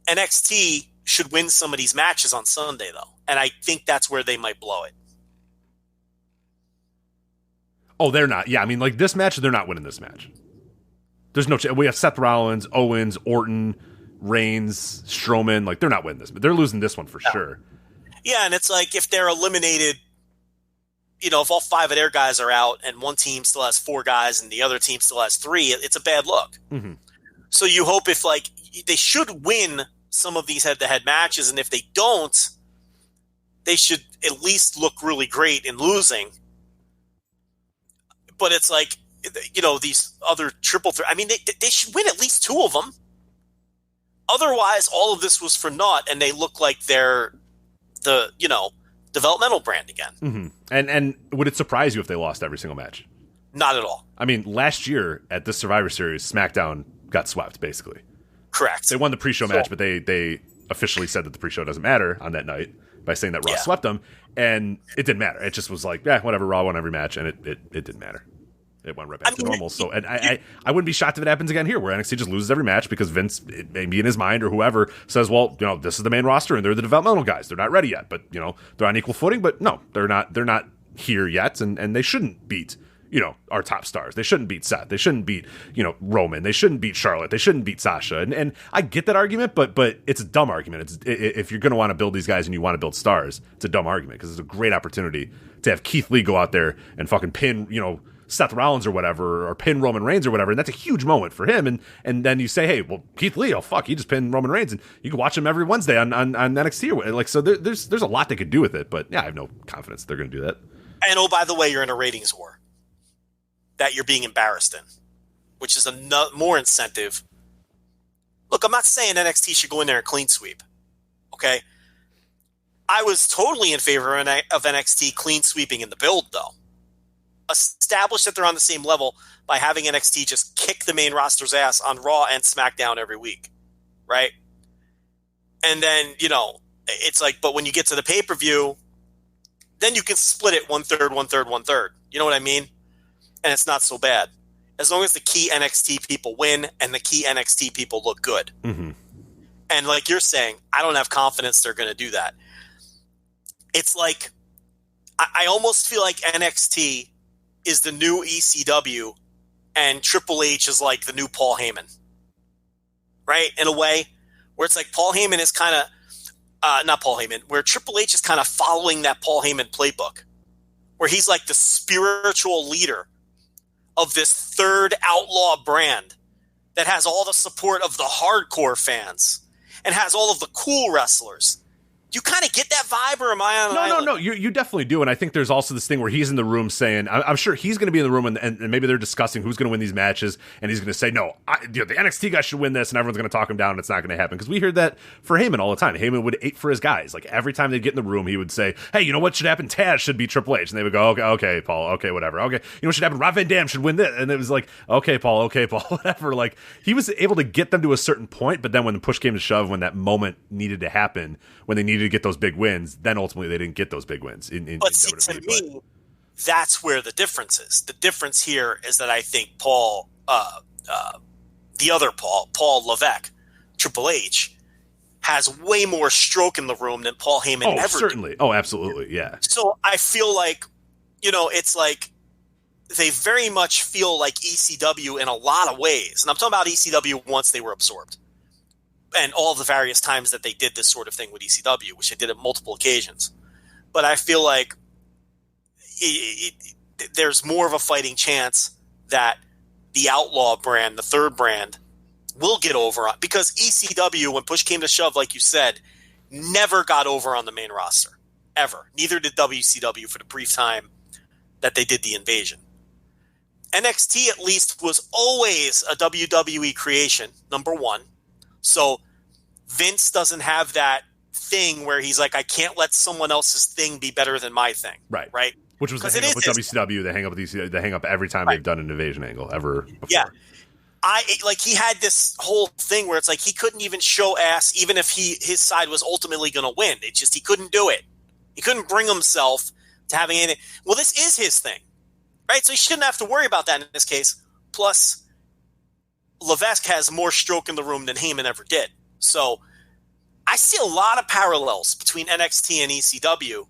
NXT should win some of these matches on Sunday, though. And I think that's where they might blow it. Oh, they're not. Yeah, I mean, like, this match, they're not winning this match. There's no chance. We have Seth Rollins, Owens, Orton, Reigns, Strowman. Like, they're not winning this. But they're losing this one for sure. Yeah, and it's like if they're eliminated, you know, if all 5 of their guys are out and one team still has 4 guys and the other team still has 3, it's a bad look. Mm-hmm. So you hope if, like, they should win some of these head-to-head matches, and if they don't, they should at least look really great in losing. But it's like, you know, these other triple threat. I mean, they should win at least 2 of them. Otherwise, all of this was for naught, and they look like they're the, you know, developmental brand again. Mm-hmm. And would it surprise you if they lost every single match? Not at all. I mean, last year at this Survivor Series, SmackDown got swept, basically. Correct. They won the pre-show match, but they officially said that the pre-show doesn't matter on that night by saying that Raw swept them, and it didn't matter. It just was like, yeah, whatever, Raw won every match, and it didn't matter. It went right back to normal. So, and I wouldn't be shocked if it happens again here, where NXT just loses every match because Vince, maybe in his mind or whoever, says, well, you know, this is the main roster and they're the developmental guys. They're not ready yet, but, you know, they're on equal footing. But no, they're not here yet, and they shouldn't beat, you know, our top stars. They shouldn't beat Seth. They shouldn't beat, you know, Roman. They shouldn't beat Charlotte. They shouldn't beat Sasha. And I get that argument, but it's a dumb argument. If you're going to want to build these guys and you want to build stars, it's a dumb argument because it's a great opportunity to have Keith Lee go out there and fucking pin, you know, Seth Rollins or whatever, or pin Roman Reigns or whatever, and that's a huge moment for him. And then you say, hey, well, Keith Lee, oh fuck, he just pinned Roman Reigns, and you can watch him every Wednesday on NXT. Like, so there's a lot they could do with it, but yeah, I have no confidence they're going to do that. And oh, by the way, you're in a ratings war that you're being embarrassed in, which is more incentive. Look, I'm not saying NXT should go in there and clean sweep. Okay, I was totally in favor of NXT clean sweeping in the build, though. Establish that they're on the same level by having NXT just kick the main roster's ass on Raw and SmackDown every week, right? And then, it's like, but when you get to the pay-per-view, then you can split it 1/3, 1/3, 1/3. You know what I mean? And it's not so bad. As long as the key NXT people win and the key NXT people look good. Mm-hmm. And like you're saying, I don't have confidence they're going to do that. It's like, I almost feel like NXT is the new ECW and Triple H is like the new Paul Heyman. Right? In a way, where it's like Paul Heyman is kind of, not Paul Heyman, where Triple H is kind of following that Paul Heyman playbook, where he's like the spiritual leader of this third outlaw brand that has all the support of the hardcore fans and has all of the cool wrestlers. You kind of get that vibe, or am I on an island? No, you definitely do. And I think there's also this thing where he's in the room saying, I'm sure he's going to be in the room and maybe they're discussing who's going to win these matches. And he's going to say, no, the NXT guy should win this. And everyone's going to talk him down. And it's not going to happen. Because we heard that for Heyman all the time. Heyman would ape for his guys. Like every time they'd get in the room, he would say, hey, you know what should happen? Taz should be Triple H. And they would go, okay, Paul. Okay, whatever. Okay. You know what should happen? Rob Van Dam should win this. And it was like, okay, Paul, whatever. Like he was able to get them to a certain point. But then when the push came to shove, when that moment needed to happen, when they needed to get those big wins, then ultimately they didn't get those big wins. But see, to me, that's where the difference is. The difference here is that I think Paul, the other Paul Levesque, Triple H, has way more stroke in the room than Paul Heyman ever certainly did. Oh, absolutely, yeah. So I feel like, it's like they very much feel like ECW in a lot of ways. And I'm talking about ECW once they were absorbed. And all the various times that they did this sort of thing with ECW, which they did at multiple occasions. But I feel like there's more of a fighting chance that the Outlaw brand, the third brand, will get over on, because ECW, when push came to shove, like you said, never got over on the main roster. Ever. Neither did WCW for the brief time that they did the invasion. NXT, at least, was always a WWE creation, number one. So Vince doesn't have that thing where he's like, I can't let someone else's thing be better than my thing. Right. Which was the hang up with WCW. They hang up with ECW. They hang up every time they've done an invasion angle ever before. Yeah. He had this whole thing where it's like he couldn't even show ass even if his side was ultimately going to win. It just, he couldn't do it. He couldn't bring himself to having anything. Well, this is his thing. Right? So he shouldn't have to worry about that in this case. Plus, Levesque has more stroke in the room than Heyman ever did. So I see a lot of parallels between NXT and ECW,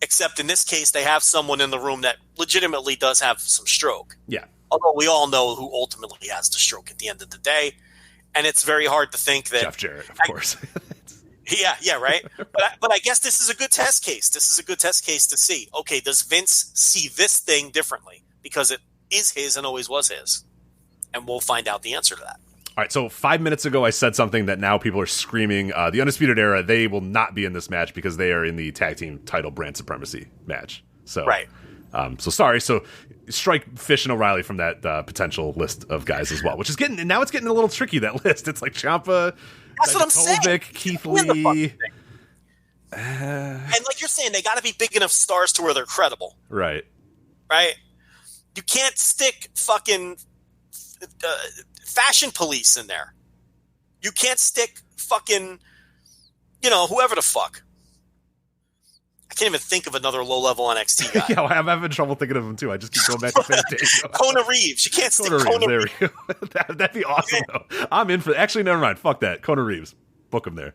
except in this case, they have someone in the room that legitimately does have some stroke. Yeah. Although we all know who ultimately has the stroke at the end of the day. And it's very hard to think that Jeff Jarrett, of course. Yeah, right. But I guess this is a good test case. This is a good test case to see, okay, does Vince see this thing differently? Because it is his and always was his. And we'll find out the answer to that. All right, so 5 minutes ago I said something that now people are screaming. The Undisputed Era, they will not be in this match because they are in the tag team title brand supremacy match. So, right. So sorry. So strike Fish and O'Reilly from that potential list of guys as well, which is getting a little tricky, that list. It's like Ciampa, that's what I'm saying. Keith Lee. And like you're saying, they got to be big enough stars to where they're credible. Right. You can't stick fucking Fashion Police in there. You can't stick fucking, whoever the fuck. I can't even think of another low-level NXT guy. Yeah, I'm having trouble thinking of him, too. I just keep going back to Fantasio. Kona Reeves. You can't stick Kona Reeves. There we go. That'd be awesome, though. I'm in for it. Actually, never mind. Fuck that. Kona Reeves. Book him there.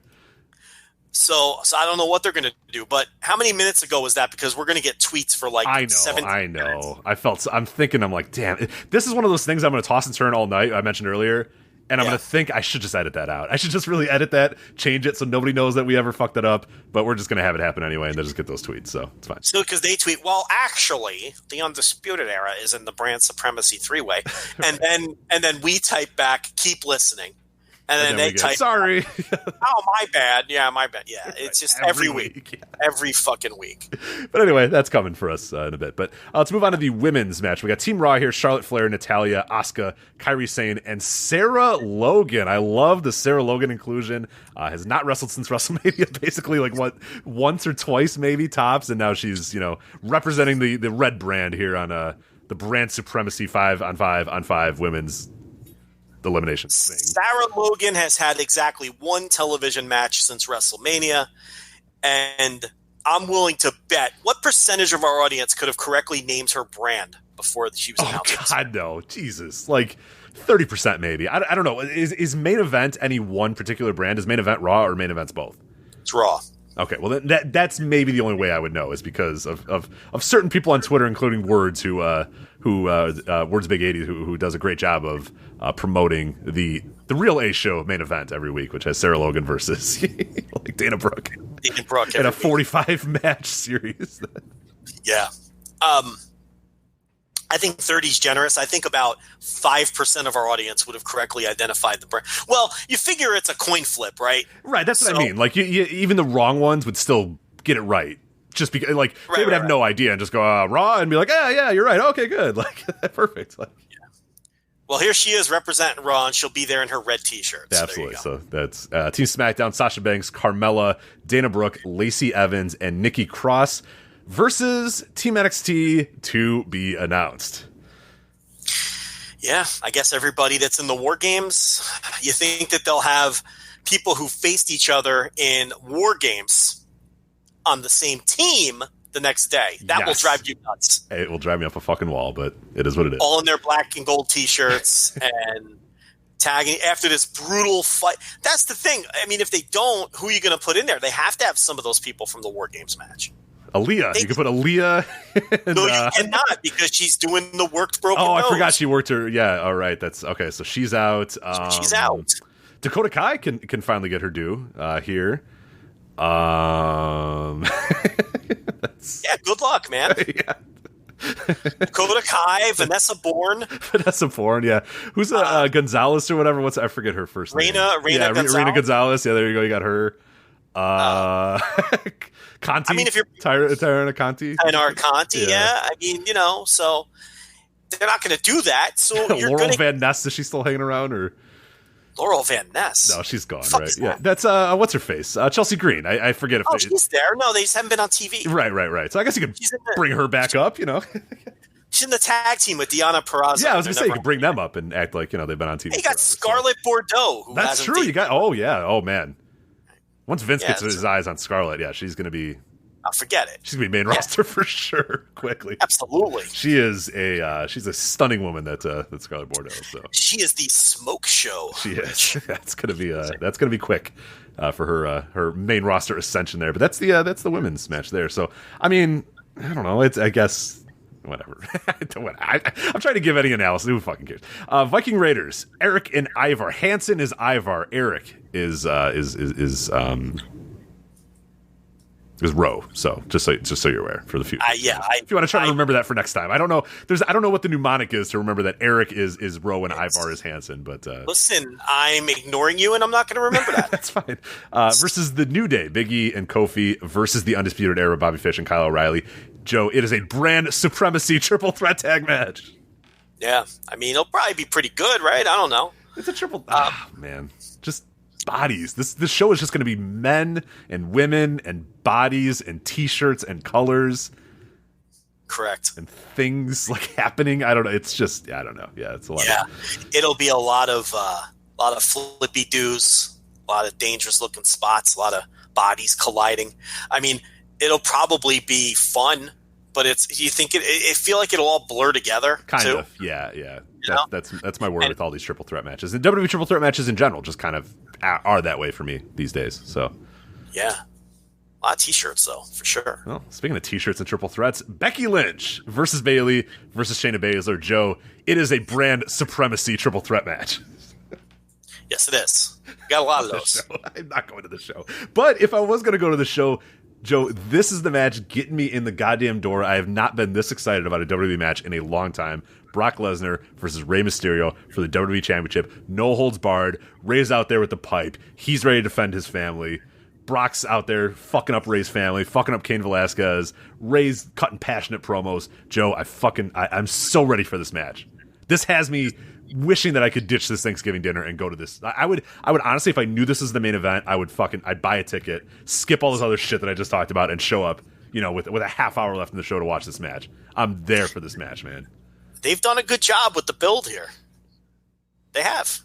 So I don't know what they're going to do, but how many minutes ago was that? Because we're going to get tweets for like 17 minutes. I'm thinking, I'm like, damn. This is one of those things I'm going to toss and turn all night. I mentioned earlier. And I'm going to think I should just edit that out. I should just really edit that, change it so nobody knows that we ever fucked it up. But we're just going to have it happen anyway, and they'll just get those tweets. So it's fine. So because they tweet, well, actually, the Undisputed Era is in the Brand Supremacy 3-way. and then we type back, keep listening. And then they type, sorry. Oh, my bad. Yeah, my bad. Yeah, it's just every week. Yeah. Every fucking week. But anyway, that's coming for us in a bit. But let's move on to the women's match. We got Team Raw here: Charlotte Flair, Natalya, Asuka, Kairi Sane, and Sarah Logan. I love the Sarah Logan inclusion. Has not wrestled since WrestleMania, basically, like once or twice maybe tops, and now she's representing the red brand here on the Brand Supremacy 5-on-5 women's elimination thing. Sarah Logan has had exactly one television match since WrestleMania, and I'm willing to bet what percentage of our audience could have correctly named her brand before she was announced. Oh God, no, Jesus, like 30% maybe. I don't know. Is main event any one particular brand? Is main event Raw or main event's both? It's Raw. Okay, well that's maybe the only way I would know is because of certain people on Twitter, including Words, who Words Big 80, who does a great job of promoting the real A show main event every week, which has Sarah Logan versus like Dana Brooke in a 45 match series. Yeah, I think 30 is generous. I think about 5% of our audience would have correctly identified the brand. Well, you figure it's a coin flip, right? Right, that's what I mean. Like, you, even the wrong ones would still get it right. Just because, like, they would have no idea and just go, Raw, and be like, yeah, you're right. Okay, good. Like, perfect. Like, yeah. Well, here she is representing Raw, and she'll be there in her red T-shirt. Absolutely. So that's Team SmackDown: Sasha Banks, Carmella, Dana Brooke, Lacey Evans, and Nikki Cross versus Team NXT to be announced. Yeah, I guess everybody that's in the War Games, you think that they'll have people who faced each other in War Games on the same team the next day. That will drive you nuts. It will drive me up a fucking wall, but it is what it is. All in their black and gold T-shirts and tagging after this brutal fight. That's the thing. I mean, if they don't, who are you going to put in there? They have to have some of those people from the War Games match. Aaliyah. You could put Aaliyah. No, you cannot, because she's doing the worked broken nose. I forgot she worked her. Yeah, all right. That's okay. So she's out. She's out. Dakota Kai can finally get her due here. Yeah, good luck, man. Yeah. Dakota Kai, Vanessa Bourne. Yeah. Who's Gonzalez or whatever? I forget her first name. Reina Gonzalez. Reina Gonzalez. Yeah, there you go. You got her. Conti. I mean, if you're Tyrone Conti. Yeah. I mean, so they're not going to do that. So you're Laurel Van Ness, is she still hanging around, or Laurel Van Ness? No, she's gone. Right? Yeah, that's what's her face? Chelsea Green. I forget if she's there. No, they just haven't been on TV. Right. So I guess you could bring her back up. She's in the tag team with Deonna Purrazzo. Yeah, I was going to say you could bring them up and act like they've been on TV. You got Scarlett Bordeaux. That's true. You got. Oh yeah. Oh man. Once Vince gets his eyes on Scarlett, she's going to be. I'll forget it. She's going to be main roster for sure. Quickly. Absolutely. She is she's a stunning woman. That Scarlett Bordeaux. So she is the smoke show. She is. That's going to be quick for her main roster ascension there. But that's the women's match there. So I mean, I don't know. I guess. Whatever. I'm trying to give any analysis. Who fucking cares? Viking Raiders. Eric and Ivar. Hansen is Ivar. Eric is Rowe. So just so you're aware for the future. If you want to try to remember that for next time. I don't know. I don't know what the mnemonic is to remember that Eric is Rowe and Ivar is Hansen. But listen, I'm ignoring you, and I'm not going to remember that. That's fine. Versus the New Day, Big E and Kofi versus the Undisputed Era, Bobby Fish and Kyle O'Reilly. Joe, it is a brand supremacy triple threat tag match. Yeah, I mean, it'll probably be pretty good, right? I don't know. It's a triple. Man, just bodies. This show is just going to be men and women and bodies and T-shirts and colors. Correct. And things like happening. I don't know. It's just I don't know. Yeah, it's a lot. Yeah, it'll be a lot of flippy doos, a lot of dangerous looking spots, a lot of bodies colliding. I mean, it'll probably be fun, but you think it feel like it'll all blur together. Kind of. Yeah. That's my word with all these triple threat matches. And WWE triple threat matches in general just kind of are that way for me these days. So yeah. A lot of T-shirts, though, for sure. Well, speaking of T-shirts and triple threats, Becky Lynch versus Bayley versus Shayna Baszler. Joe, it is a brand supremacy triple threat match. Yes, it is. Got a lot of those. I'm not going to the show. But if I was going to go to the show, Joe, this is the match getting me in the goddamn door. I have not been this excited about a WWE match in a long time. Brock Lesnar versus Rey Mysterio for the WWE Championship. No holds barred. Rey's out there with the pipe. He's ready to defend his family. Brock's out there fucking up Rey's family, fucking up Cain Velasquez. Rey's cutting passionate promos. Joe, I'm so ready for this match. This has me wishing that I could ditch this Thanksgiving dinner and go to this. I would honestly, if I knew this was the main event, I'd buy a ticket, skip all this other shit that I just talked about, and show up, with a half hour left in the show to watch this match. I'm there for this match, man. They've done a good job with the build here. They have,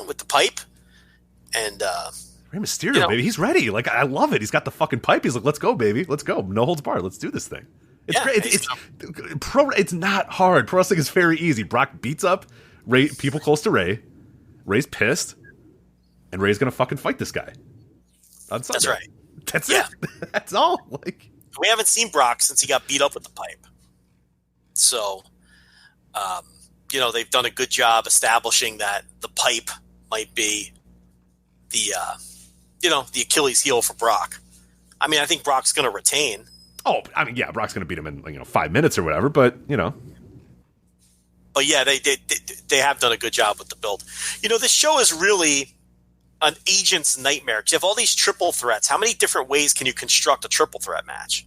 with the pipe and Rey Mysterio, baby, he's ready. Like, I love it. He's got the fucking pipe. He's like, let's go, baby, let's go. No holds barred. Let's do this thing. It's great. It's not hard. Pro wrestling is very easy. Brock beats up Rey, people close to Rey. Rey's pissed, and Rey's gonna fucking fight this guy on Sunday. That's right. That's it. That's all. Like, we haven't seen Brock since he got beat up with the pipe. So, they've done a good job establishing that the pipe might be the Achilles heel for Brock. I mean, I think Brock's going to retain. Oh, I mean, yeah, Brock's going to beat him in 5 minutes or whatever, but But yeah, they have done a good job with the build. This show is really an agent's nightmare. You have all these triple threats. How many different ways can you construct a triple threat match?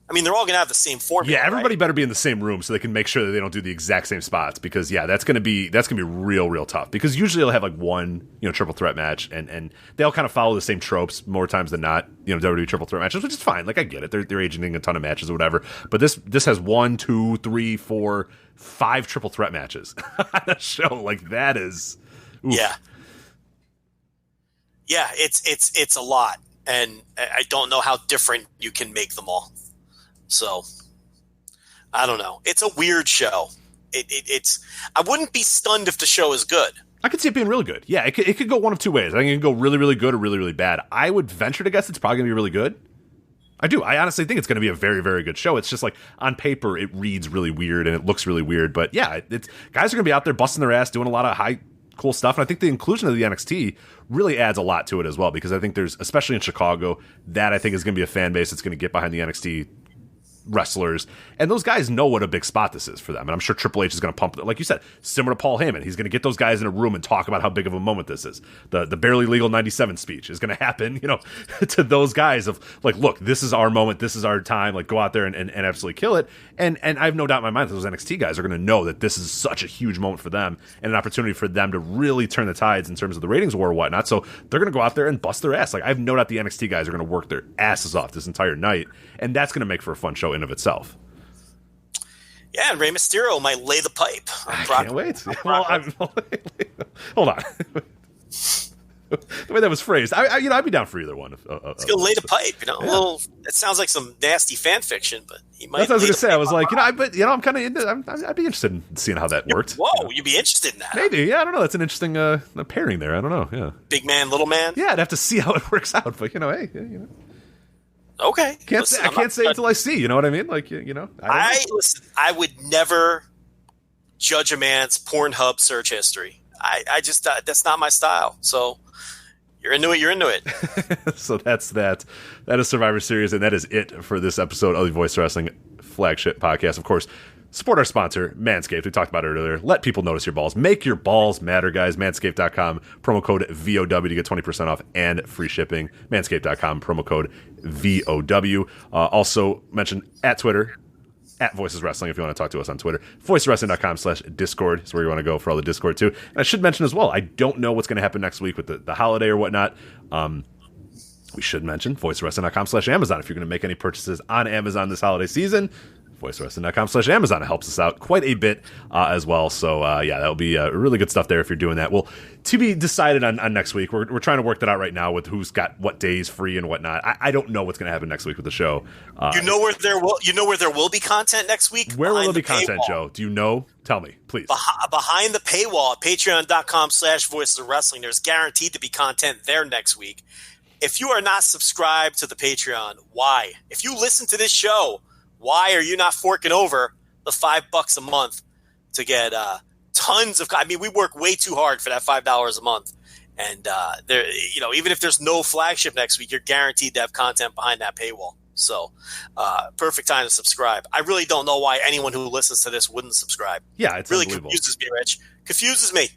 I mean, they're all going to have the same formula. Yeah, everybody right? better be in the same room so they can make sure that they don't do the exact same spots, because that's going to be real tough. Because usually they'll have like one triple threat match, and they'll kind of follow the same tropes more times than not. WWE triple threat matches, which is fine. Like, I get it. They're agenting a ton of matches or whatever. But this has 1, 2, 3, 4, 5 triple threat matches on a show. Like, that is, oof. Yeah, it's a lot, and I don't know how different you can make them all. So, I don't know. It's a weird show. It's. I wouldn't be stunned if the show is good. I could see it being really good. Yeah, it could go one of two ways. I think it can go really, really good or really, really bad. I would venture to guess it's probably going to be really good. I do. I honestly think it's going to be a very, very good show. It's just like, on paper, it reads really weird and it looks really weird. But yeah, guys are going to be out there busting their ass, doing a lot of high, cool stuff. And I think the inclusion of the NXT really adds a lot to it as well, because I think there's, especially in Chicago, that I think is going to be a fan base that's going to get behind the NXT wrestlers, and those guys know what a big spot this is for them, and I'm sure Triple H is going to pump it, like you said, similar to Paul Heyman. He's going to get those guys in a room and talk about how big of a moment this is. The barely legal 97 speech is going to happen, to those guys of like, look, this is our moment, this is our time, like, go out there and absolutely kill it. And I have no doubt in my mind that those NXT guys are going to know that this is such a huge moment for them and an opportunity for them to really turn the tides in terms of the ratings war or whatnot. So they're going to go out there and bust their ass. Like, I have no doubt the NXT guys are going to work their asses off this entire night, and that's going to make for a fun show in of itself. Yeah, and Rey Mysterio might lay the pipe. I can't wait. Well, hold on. The way that was phrased, I'd be down for either one. He's gonna lay the pipe, Yeah. It sounds like some nasty fan fiction, but he might. That's what I was gonna say. I was like, I'm kind of into. I'd be interested in seeing how that worked. Whoa, you'd be interested in that? Maybe, yeah. I don't know. That's an interesting pairing there. I don't know. Yeah. Big man, little man. Yeah, I'd have to see how it works out. But hey, Okay. I can't say until I see. You know what I mean? Like, I would never judge a man's Pornhub search history. I just that's not my style. So you're into it. You're into it. So that's that. That is Survivor Series, and that is it for this episode of the Voice Wrestling Flagship Podcast. Of course, support our sponsor, Manscaped. We talked about it earlier. Let people notice your balls. Make your balls matter, guys. Manscaped.com, promo code VOW to get 20% off and free shipping. Manscaped.com, promo code VOW. Also mention at Twitter, at Voices Wrestling, if you want to talk to us on Twitter. VoicesWrestling.com/Discord is where you want to go for all the Discord, too. And I should mention as well, I don't know what's going to happen next week with the holiday or whatnot. We should mention VoicesWrestling.com/Amazon if you're going to make any purchases on Amazon this holiday season. VoiceWrestling.com/Amazon. It helps us out quite a bit as well. So, that'll be really good stuff there if you're doing that. Well, to be decided on next week. We're trying to work that out right now with who's got what days free and whatnot. I don't know what's going to happen next week with the show. You know where there will be content next week? Where will there be content, Joe? Do you know? Tell me, please. Behind the paywall at patreon.com/Voices of Wrestling. There's guaranteed to be content there next week. If you are not subscribed to the Patreon, why? If you listen to this show, why are you not forking over the $5 a month to get tons of? I mean, we work way too hard for that $5 a month, And there, even if there's no flagship next week, you're guaranteed to have content behind that paywall. So, perfect time to subscribe. I really don't know why anyone who listens to this wouldn't subscribe. Yeah, it's really unbelievable. Confuses me, Rich. Confuses me.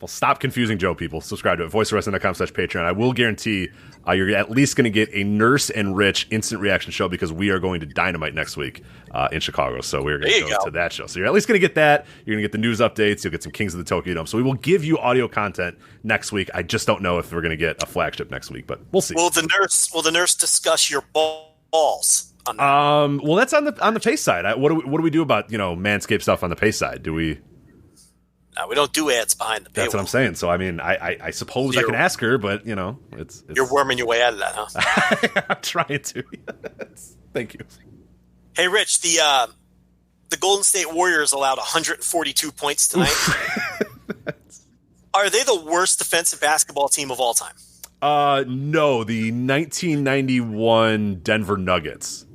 Well, stop confusing Joe, people. Subscribe to it. voiceofwrestling.com/Patreon. I will guarantee you're at least going to get a Nurse and Rich instant reaction show because we are going to Dynamite next week in Chicago. So we're going to go to that show. So you're at least going to get that. You're going to get the news updates. You'll get some Kings of the Tokyo Dome. So we will give you audio content next week. I just don't know if we're going to get a flagship next week, but we'll see. Will the nurse discuss your balls? On that? Well, that's on the pace side. What do we do about Manscaped stuff on the pace side? Do we? No, we don't do ads behind the paywall. That's what I'm saying. So, I mean, I suppose I can ask her, but, it's... You're worming your way out of that, huh? I'm trying to. Thank you. Hey, Rich, the Golden State Warriors allowed 142 points tonight. Are they the worst defensive basketball team of all time? No, the 1991 Denver Nuggets.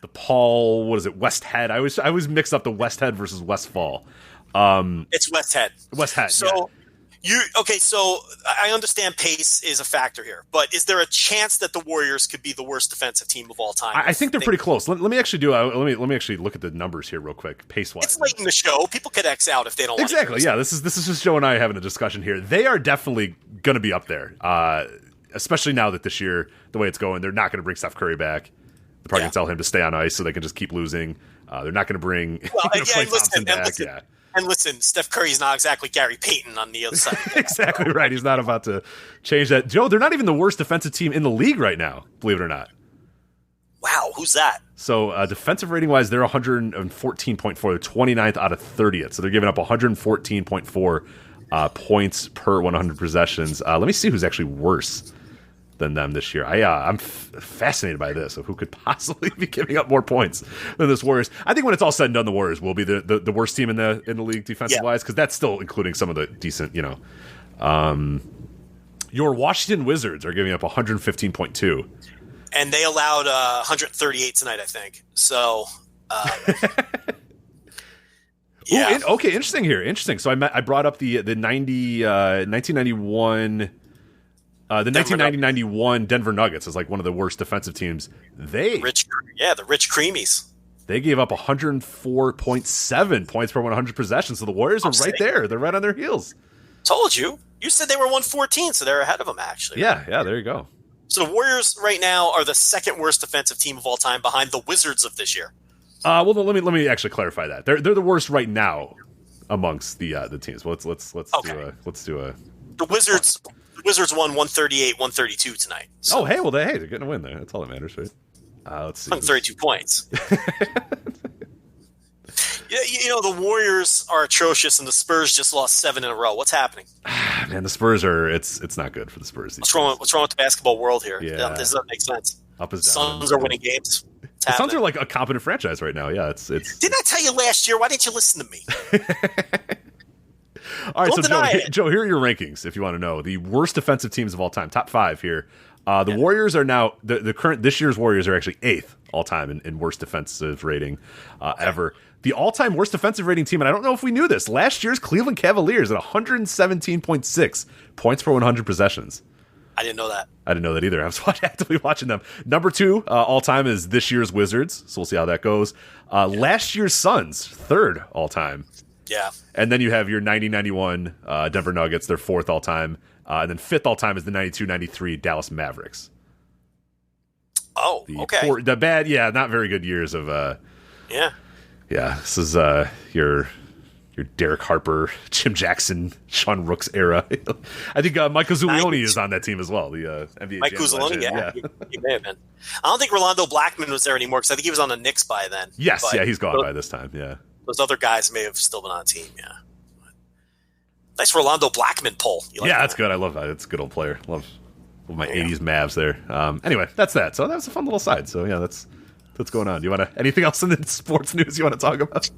The West Head? I always mix up the West Head versus Westfall. It's West Head. West Head. So So I understand pace is a factor here, but is there a chance that the Warriors could be the worst defensive team of all time? I think they're pretty close. Let me actually let me actually look at the numbers here real quick, pace wise. It's late in the show. People could X out if they don't. Exactly. Yeah. This is just Joe and I having a discussion here. They are definitely going to be up there, especially now that this year the way it's going, they're not going to bring Steph Curry back. They're probably going to tell him to stay on ice so they can just keep losing. They're not going to bring Klay Thompson back. Yeah. And listen, Steph Curry's not exactly Gary Payton on the other side. Exactly right. He's not about to change that. Joe, they're not even the worst defensive team in the league right now, believe it or not. Wow, who's that? So defensive rating-wise, they're 114.4. They're 29th out of 30th. So they're giving up 114.4 points per 100 possessions. Let me see who's actually worse than them this year. I'm fascinated by this, of who could possibly be giving up more points than this Warriors. I think when it's all said and done, the Warriors will be the worst team in the league defensive wise, because that's still including some of the decent, your Washington Wizards are giving up 115.2. And they allowed 138 tonight, I think. So, yeah. Ooh, okay, interesting here. Interesting. So I brought up the 1991... the 1990-91 Denver Nuggets is like one of the worst defensive teams. The Rich Creamies. They gave up 104.7 points per 100 possessions. So the Warriors are right there. They're right on their heels. Told you. You said they were 114, so they're ahead of them, actually. Yeah, there you go. So the Warriors right now are the second worst defensive team of all time behind the Wizards of this year. Well, let me actually clarify that. They're the worst right now amongst the teams. Well, let's do a The Wizards. The Wizards won 138-132 tonight. So. Oh, hey, well, they're getting a win there. That's all that matters, right? Let's see. 132 points. The Warriors are atrocious, and the Spurs just lost 7 in a row. What's happening? Man, the Spurs are. It's not good for the Spurs. What's wrong with the basketball world here? Yeah. This doesn't make sense. Up is down. Suns are winning games. The Suns are like a competent franchise right now. Yeah, it's. Didn't I tell you last year? Why didn't you listen to me? All right, Don't deny it. Joe, here are your rankings if you want to know. The worst defensive teams of all time, top 5 here. The Warriors are now, the current, this year's Warriors are actually 8th all time in worst defensive rating ever. The all-time worst defensive rating team, and I don't know if we knew this, last year's Cleveland Cavaliers at 117.6 points per 100 possessions. I didn't know that. I didn't know that either. I was actively watching them. Number 2 all-time is this year's Wizards, so we'll see how that goes. Last year's Suns, 3rd all-time. Yeah. And then you have your 90-91 Denver Nuggets, they're 4th all-time. And then 5th all-time is the 92-93 Dallas Mavericks. Oh, okay. The bad, not very good years of... Yeah, this is your Derek Harper, Jim Jackson, Sean Rooks era. I think Michael Zulioni is on that team as well, the NBA Mike Zulioni, yeah. He may have been. I don't think Rolando Blackman was there anymore because I think he was on the Knicks by then. Yes, he's gone by this time, yeah. Those other guys may have still been on the team, yeah. Nice Rolando Blackman pull. That's good. I love that. It's a good old player. Love my 80s Mavs there. Anyway, that's that. So that was a fun little side. So, that's going on. You want anything else in the sports news you want to talk about?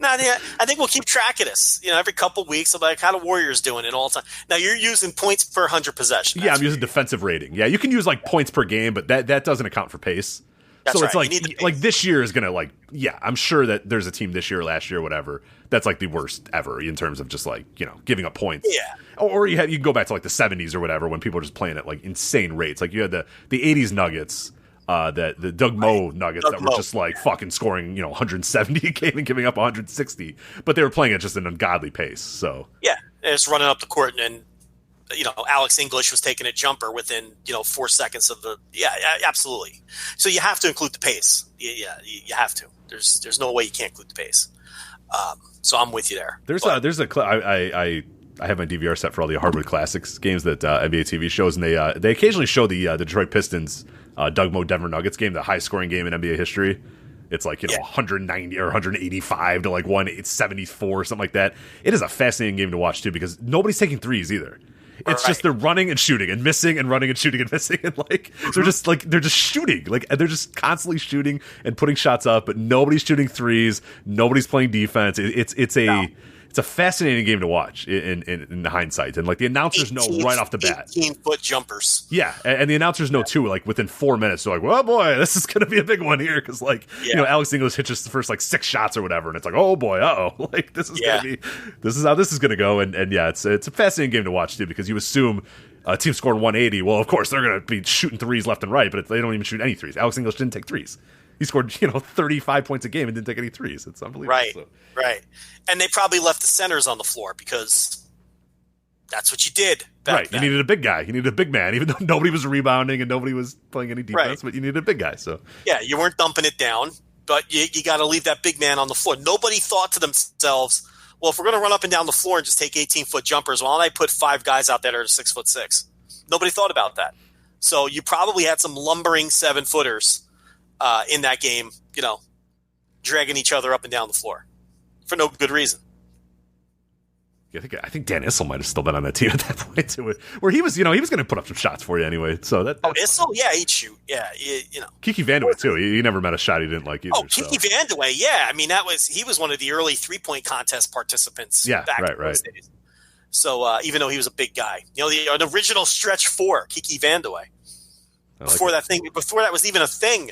No, I think we'll keep track of this. Every couple weeks, I'm like, how the Warriors doing in all time? Now, you're using points per 100 possessions. Yeah, I'm using defensive rating. Yeah, you can use like points per game, but that doesn't account for pace. That's so it's right. You need the like pace. this year is gonna I'm sure that there's a team this year, last year, whatever, that's like the worst ever in terms of just like giving up points. Yeah. Or you can go back to like the 70s or whatever when people are just playing at like insane rates. Like you had the 80s Nuggets. The Doug Moe Nuggets that were just like fucking scoring 170 a game and giving up 160, but they were playing at just an ungodly pace. So Yeah, and it's running up the court, and Alex English was taking a jumper within 4 seconds of the absolutely. So you have to include the pace. Yeah, you have to. There's no way you can't include the pace. So I'm with you there. I have my DVR set for all the Hardwood Classics games that NBA TV shows, and they occasionally show the Detroit Pistons Doug Moe Denver Nuggets game, the highest scoring game in NBA history. It's like 190 or 185 to like 174 something like that. It is a fascinating game to watch too because nobody's taking threes either. It's just they're running and shooting and missing and running and shooting and missing and they're just shooting, they're just constantly shooting and putting shots up, but nobody's shooting threes, nobody's playing defense. It's a fascinating game to watch in hindsight, and like the announcers know right off the bat. 18-foot jumpers. Yeah, and the announcers know too. Like within 4 minutes, they're like, "Well, boy, this is going to be a big one here," because Alex English hits just the first 6 shots or whatever, and it's like, "Oh boy, this is how this is going to go." And it's a fascinating game to watch too because you assume a team scored 180. Well, of course they're going to be shooting threes left and right, but they don't even shoot any threes. Alex English didn't take threes. He scored 35 points a game and didn't take any threes. It's unbelievable. Right. And they probably left the centers on the floor because that's what you did back then. You needed a big guy. You needed a big man, even though nobody was rebounding and nobody was playing any defense, but you needed a big guy. So yeah, you weren't dumping it down, but you got to leave that big man on the floor. Nobody thought to themselves, well, if we're going to run up and down the floor and just take 18-foot jumpers, why don't I put 5 guys out there that are 6'6"? Nobody thought about that. So you probably had some lumbering 7-footers in that game, dragging each other up and down the floor for no good reason. Yeah, I think Dan Issel might have still been on that team at that point too, where he was going to put up some shots for you anyway. So Issel, yeah, he'd shoot, yeah, Kiki Vandeweghe too. He never met a shot he didn't like either. Kiki Vandeweghe, yeah. I mean, he was one of the early 3-point contest participants. Yeah, back in those days. So even though he was a big guy, the original stretch 4, Kiki Vandeweghe. Before that was even a thing.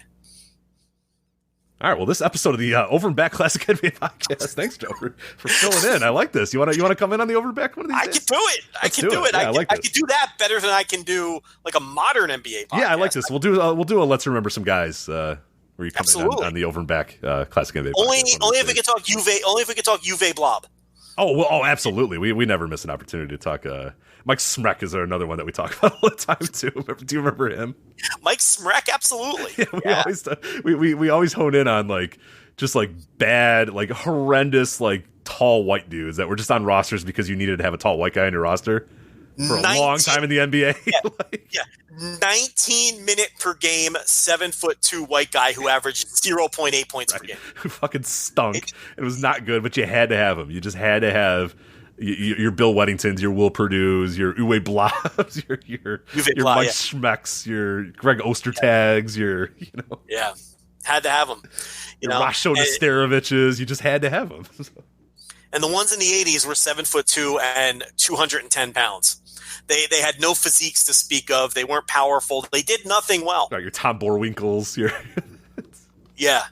All right, well, this episode of the Over and Back Classic NBA podcast. Thanks, Joe, for filling in. I like this. You want to come in on the Over and Back one of these days? I can do it. I can do it. Yeah, I can do that better than I can do like a modern NBA podcast. Yeah, I like this. We'll do a Let's Remember Some Guys where you come in on the Over and Back Classic NBA. Only if we could talk Juve. Only if we could talk Juve Blob. Oh, absolutely. We never miss an opportunity to talk. Mike Smrek is another one that we talk about all the time too. Do you remember him? Mike Smrek, absolutely. We always hone in on just bad, horrendous, tall white dudes that were just on rosters because you needed to have a tall white guy on your roster for a long time in the NBA. Yeah. 19 minute per game, 7'2" white guy who averaged 0.8 points per game. Who fucking stunk. It was not good, but you had to have him. You just had to have your Bill Weddingtons, your Will Purdue's, your Uwe Blobs, your Mike Schmecks, your Greg Ostertags, Yeah, had to have them. Your Rasho Nesteroviches, you just had to have them. And the ones in the 80s were 7'2" and 210 pounds. They had no physiques to speak of. They weren't powerful. They did nothing well. Your Tom Borwinkles. Yeah.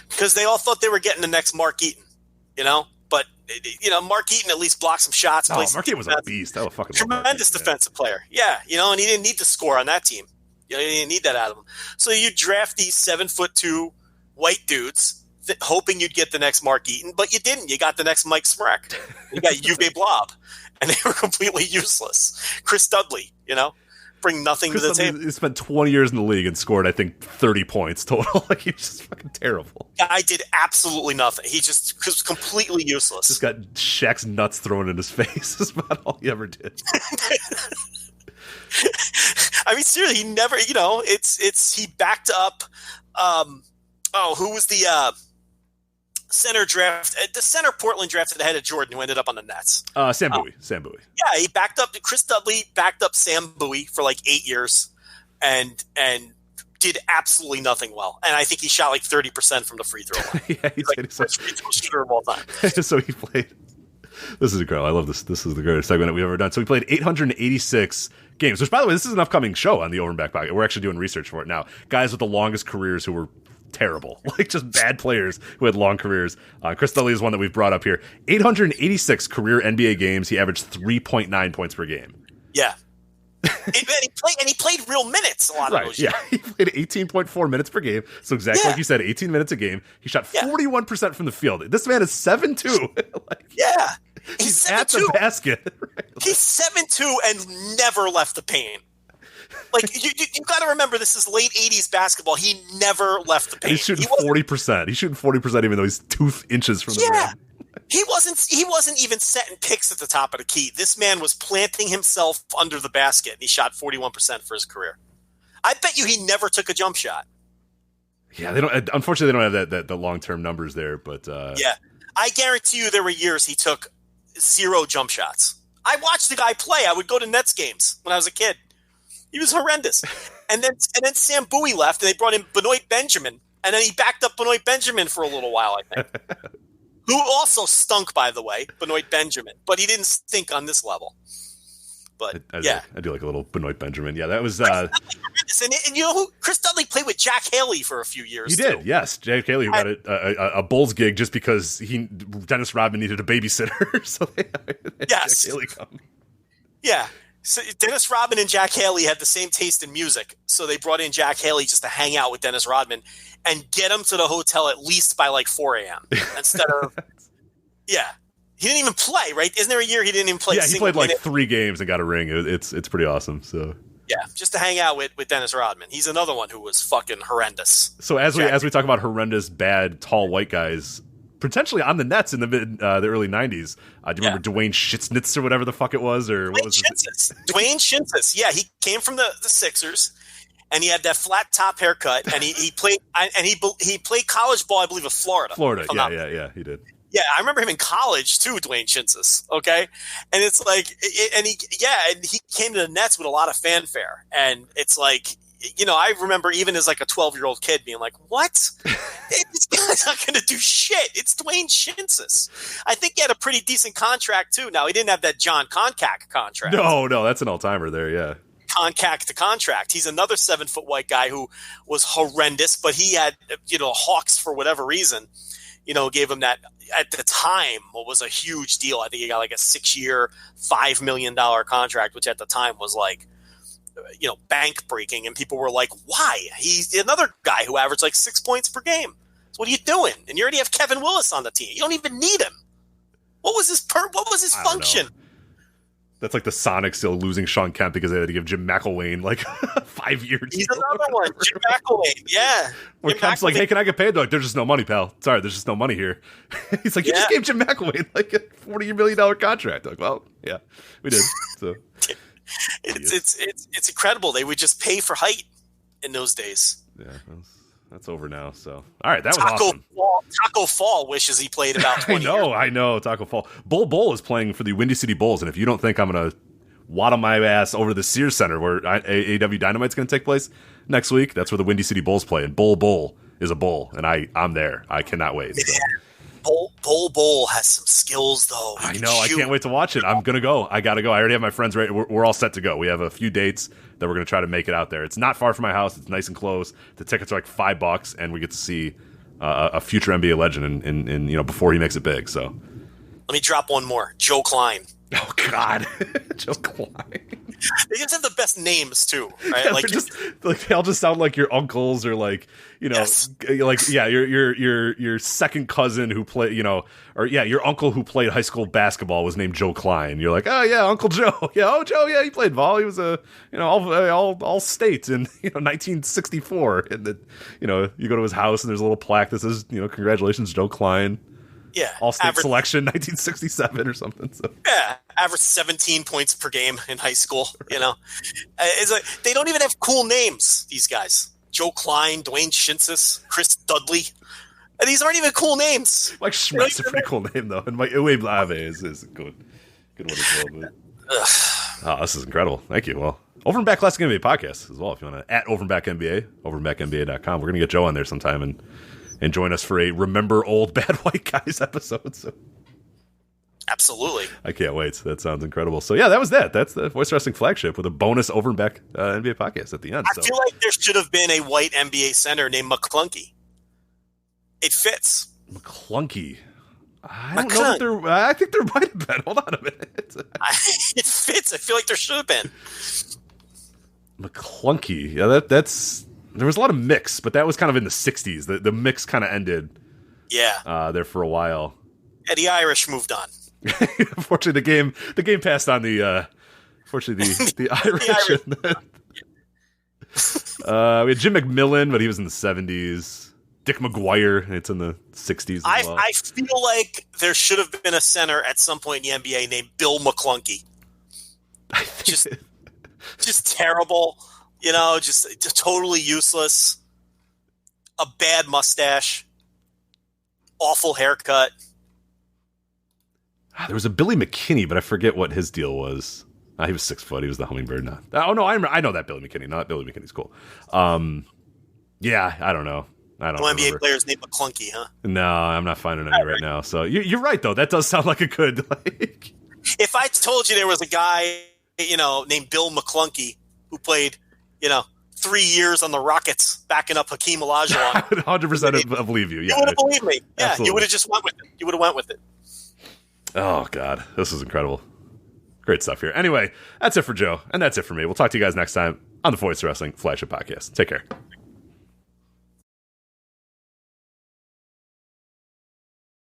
Because they all thought they were getting the next Mark Eaton, But, Mark Eaton at least blocked some shots. Oh, Mark Eaton was a beast. I fucking tremendous defensive player. Yeah, and he didn't need to score on that team. He didn't need that out of him. So you draft these 7'2" white dudes, hoping you'd get the next Mark Eaton, but you didn't. You got the next Mike Smrek. You got Uwe Blob, and they were completely useless. Chris Dudley, bring nothing to the table. He spent 20 years in the league and scored, I think, 30 points total. He's just fucking terrible. Guy did absolutely nothing. He just was completely useless. Just got Shaq's nuts thrown in his face. That's about all he ever did. I mean, seriously, he never, he backed up, who was the center draft? The center Portland drafted ahead of Jordan, who ended up on the Nets. Sam Bowie. Yeah, he backed up, Chris Dudley backed up Sam Bowie for 8 years and did absolutely nothing well. And I think he shot 30% from the free throw line. Yeah, he's free throw shooter of all time. So he played. This is incredible. I love this. This is the greatest segment that we've ever done. So we played 886 games, which, by the way, this is an upcoming show on the Over and Back Pocket. We're actually doing research for it now. Guys with the longest careers who were terrible, like just bad players who had long careers. Chris Dudley is one that we've brought up here. 886 career NBA games. He averaged 3.9 points per game. Yeah. and he played real minutes a lot of those years. Yeah, he played 18.4 minutes per game. So exactly like you said, 18 minutes a game. He shot 41% from the field. This man is 7'2". He's at the basket. Right? He's 7'2" and never left the paint. Like, you got to remember, this is late 80s basketball. He never left the paint. He's shooting 40%. He's shooting 40% even though he's 2 inches from the rim. He wasn't even setting picks at the top of the key. This man was planting himself under the basket, and he shot 41% for his career. I bet you he never took a jump shot. Yeah, they don't. Unfortunately, they don't have the long-term numbers there. But yeah, I guarantee you there were years he took 0 jump shots. I watched the guy play. I would go to Nets games when I was a kid. He was horrendous. And then Sam Bowie left, and they brought in Benoit Benjamin, and then he backed up Benoit Benjamin for a little while, I think. Who also stunk, by the way, Benoit Benjamin, but he didn't stink on this level. But I do like a little Benoit Benjamin. Yeah, that was. And you know who? Chris Dudley played with Jack Haley for a few years. He did, yes. Jack Haley, who got a Bulls gig just because Dennis Rodman needed a babysitter, so they Jack Haley come. Yeah. So Dennis Rodman and Jack Haley had the same taste in music, so they brought in Jack Haley just to hang out with Dennis Rodman and get him to the hotel at least by like 4 a.m. instead of he didn't even play, right? Isn't there a year he didn't even play? Yeah, he played like 3 games and got a ring. It's pretty awesome. So yeah, just to hang out with Dennis Rodman. He's another one who was fucking horrendous. So as we talk about horrendous, bad, tall white guys potentially on the Nets in the early 90s. Do you remember Dwayne Schitznitz or whatever the fuck it was? Or what was it? Dwayne Schitznitz. Yeah, he came from the Sixers, and he had that flat top haircut, and he played he played college ball, I believe, at Florida. Yeah, he did. Yeah, I remember him in college too, Dwayne Schitznitz. Okay, and it's like, and he came to the Nets with a lot of fanfare, and it's like, you know, I remember even as like a 12-year-old kid being like, what? This guy's not going to do shit. It's Dwayne Schitznitz. I think he had a pretty decent contract too. Now, he didn't have that John Koncak contract. No, that's an all-timer there, yeah. Koncak to contract. He's another 7-foot white guy who was horrendous, but he had, you know, Hawks for whatever reason, you know, gave him that at the time what was a huge deal. I think he got like a 6-year, $5 million contract, which at the time was like, you know, bank breaking, and people were like, why? He's another guy who averaged like 6 points per game. So what are you doing? And you already have Kevin Willis on the team. You don't even need him. What was his function? That's like the Sonics still losing Sean Kemp because they had to give Jim McElwain like 5 years. He's another one, Jim McElwain. Yeah. Where Kemp's like, hey, can I get paid? They're like, there's just no money, pal. Sorry, there's just no money here. He's like, you just gave Jim McElwain like a $40 million contract. Like, well, yeah, we did. So it's incredible. They would just pay for height in those days. Yeah, that's over now. So all right, that was awesome. Taco Fall wishes he played about 20 I know. Taco Fall. Bull is playing for the Windy City Bulls, and if you don't think I'm gonna waddle my ass over to the Sears Center where AEW Dynamite's gonna take place next week, that's where the Windy City Bulls play, and Bull is a bull, and I'm there. I cannot wait. So. Bull has some skills, though. I know. I can't wait to watch it. I'm going to go. I got to go. I already have my friends ready. We're all set to go. We have a few dates that we're going to try to make it out there. It's not far from my house. It's nice and close. The tickets are like $5, and we get to see a future NBA legend in you know, before he makes it big. So let me drop one more. Joe Klein. Oh, God. Joe Klein. They just have the best names, too. Right? Yeah, they all just sound like your uncles or like, you know, like, yeah, your second cousin who played, you know, or yeah, your uncle who played high school basketball was named Joe Klein. You're like, oh, yeah, Uncle Joe. Yeah, oh, Joe, yeah, he played vol. He was a, you know, all state in, you know, 1964. And then, you know, you go to his house and there's a little plaque that says, you know, congratulations, Joe Klein. Yeah, All-State selection, 1967 or something. So. Yeah, averaged 17 points per game in high school. You know, it's like they don't even have cool names. These guys, Joe Klein, Dwayne Schitznitz, Chris Dudley. And these aren't even cool names. Mike Schmidt's a pretty cool name though, and Mike Blave is a good one as well. Oh, this is incredible. Thank you. Well, Over and Back Classic NBA podcast as well. If you want to @Over and Back NBA, overandbacknba.com. We're gonna get Joe on there sometime and join us for a Remember Old Bad White Guys episode. So. Absolutely. I can't wait. That sounds incredible. So yeah, that was that. That's the Voice Wrestling Flagship with a bonus Over and Back NBA podcast at the end. I feel like there should have been a white NBA center named McClunky. It fits. McClunky. I don't know if there. I think there might have been. Hold on a minute. It fits. I feel like there should have been. McClunky. Yeah, that's. There was a lot of mix, but that was kind of in the '60s. The mix kind of ended. Yeah. There for a while. Eddie Irish moved on. Unfortunately, the game passed on the. Fortunately, the Irish. We had Jim McMillan, but he was in the '70s. Dick McGuire, it's in the 60s as well. I feel like there should have been a center at some point in the NBA named Bill McClunky. Just terrible, just totally useless. A bad mustache, awful haircut. There was a Billy McKinney, but I forget what his deal was. He was 6 foot. He was the hummingbird. Oh no, I know that Billy McKinney. Not Billy McKinney's cool. Yeah, I don't know. I don't know. No NBA players named McClunky, huh? No, I'm not finding any right now. So you're right, though. That does sound like a good. If I told you there was a guy, named Bill McClunky who played, 3 years on the Rockets backing up Hakeem Olajuwon, I would 100% believe you. Yeah, you would have believed me. Yeah, absolutely. You would have just went with it. You would have went with it. Oh God, this is incredible. Great stuff here. Anyway, that's it for Joe, and that's it for me. We'll talk to you guys next time on the Voice Wrestling Flagship Podcast. Take care.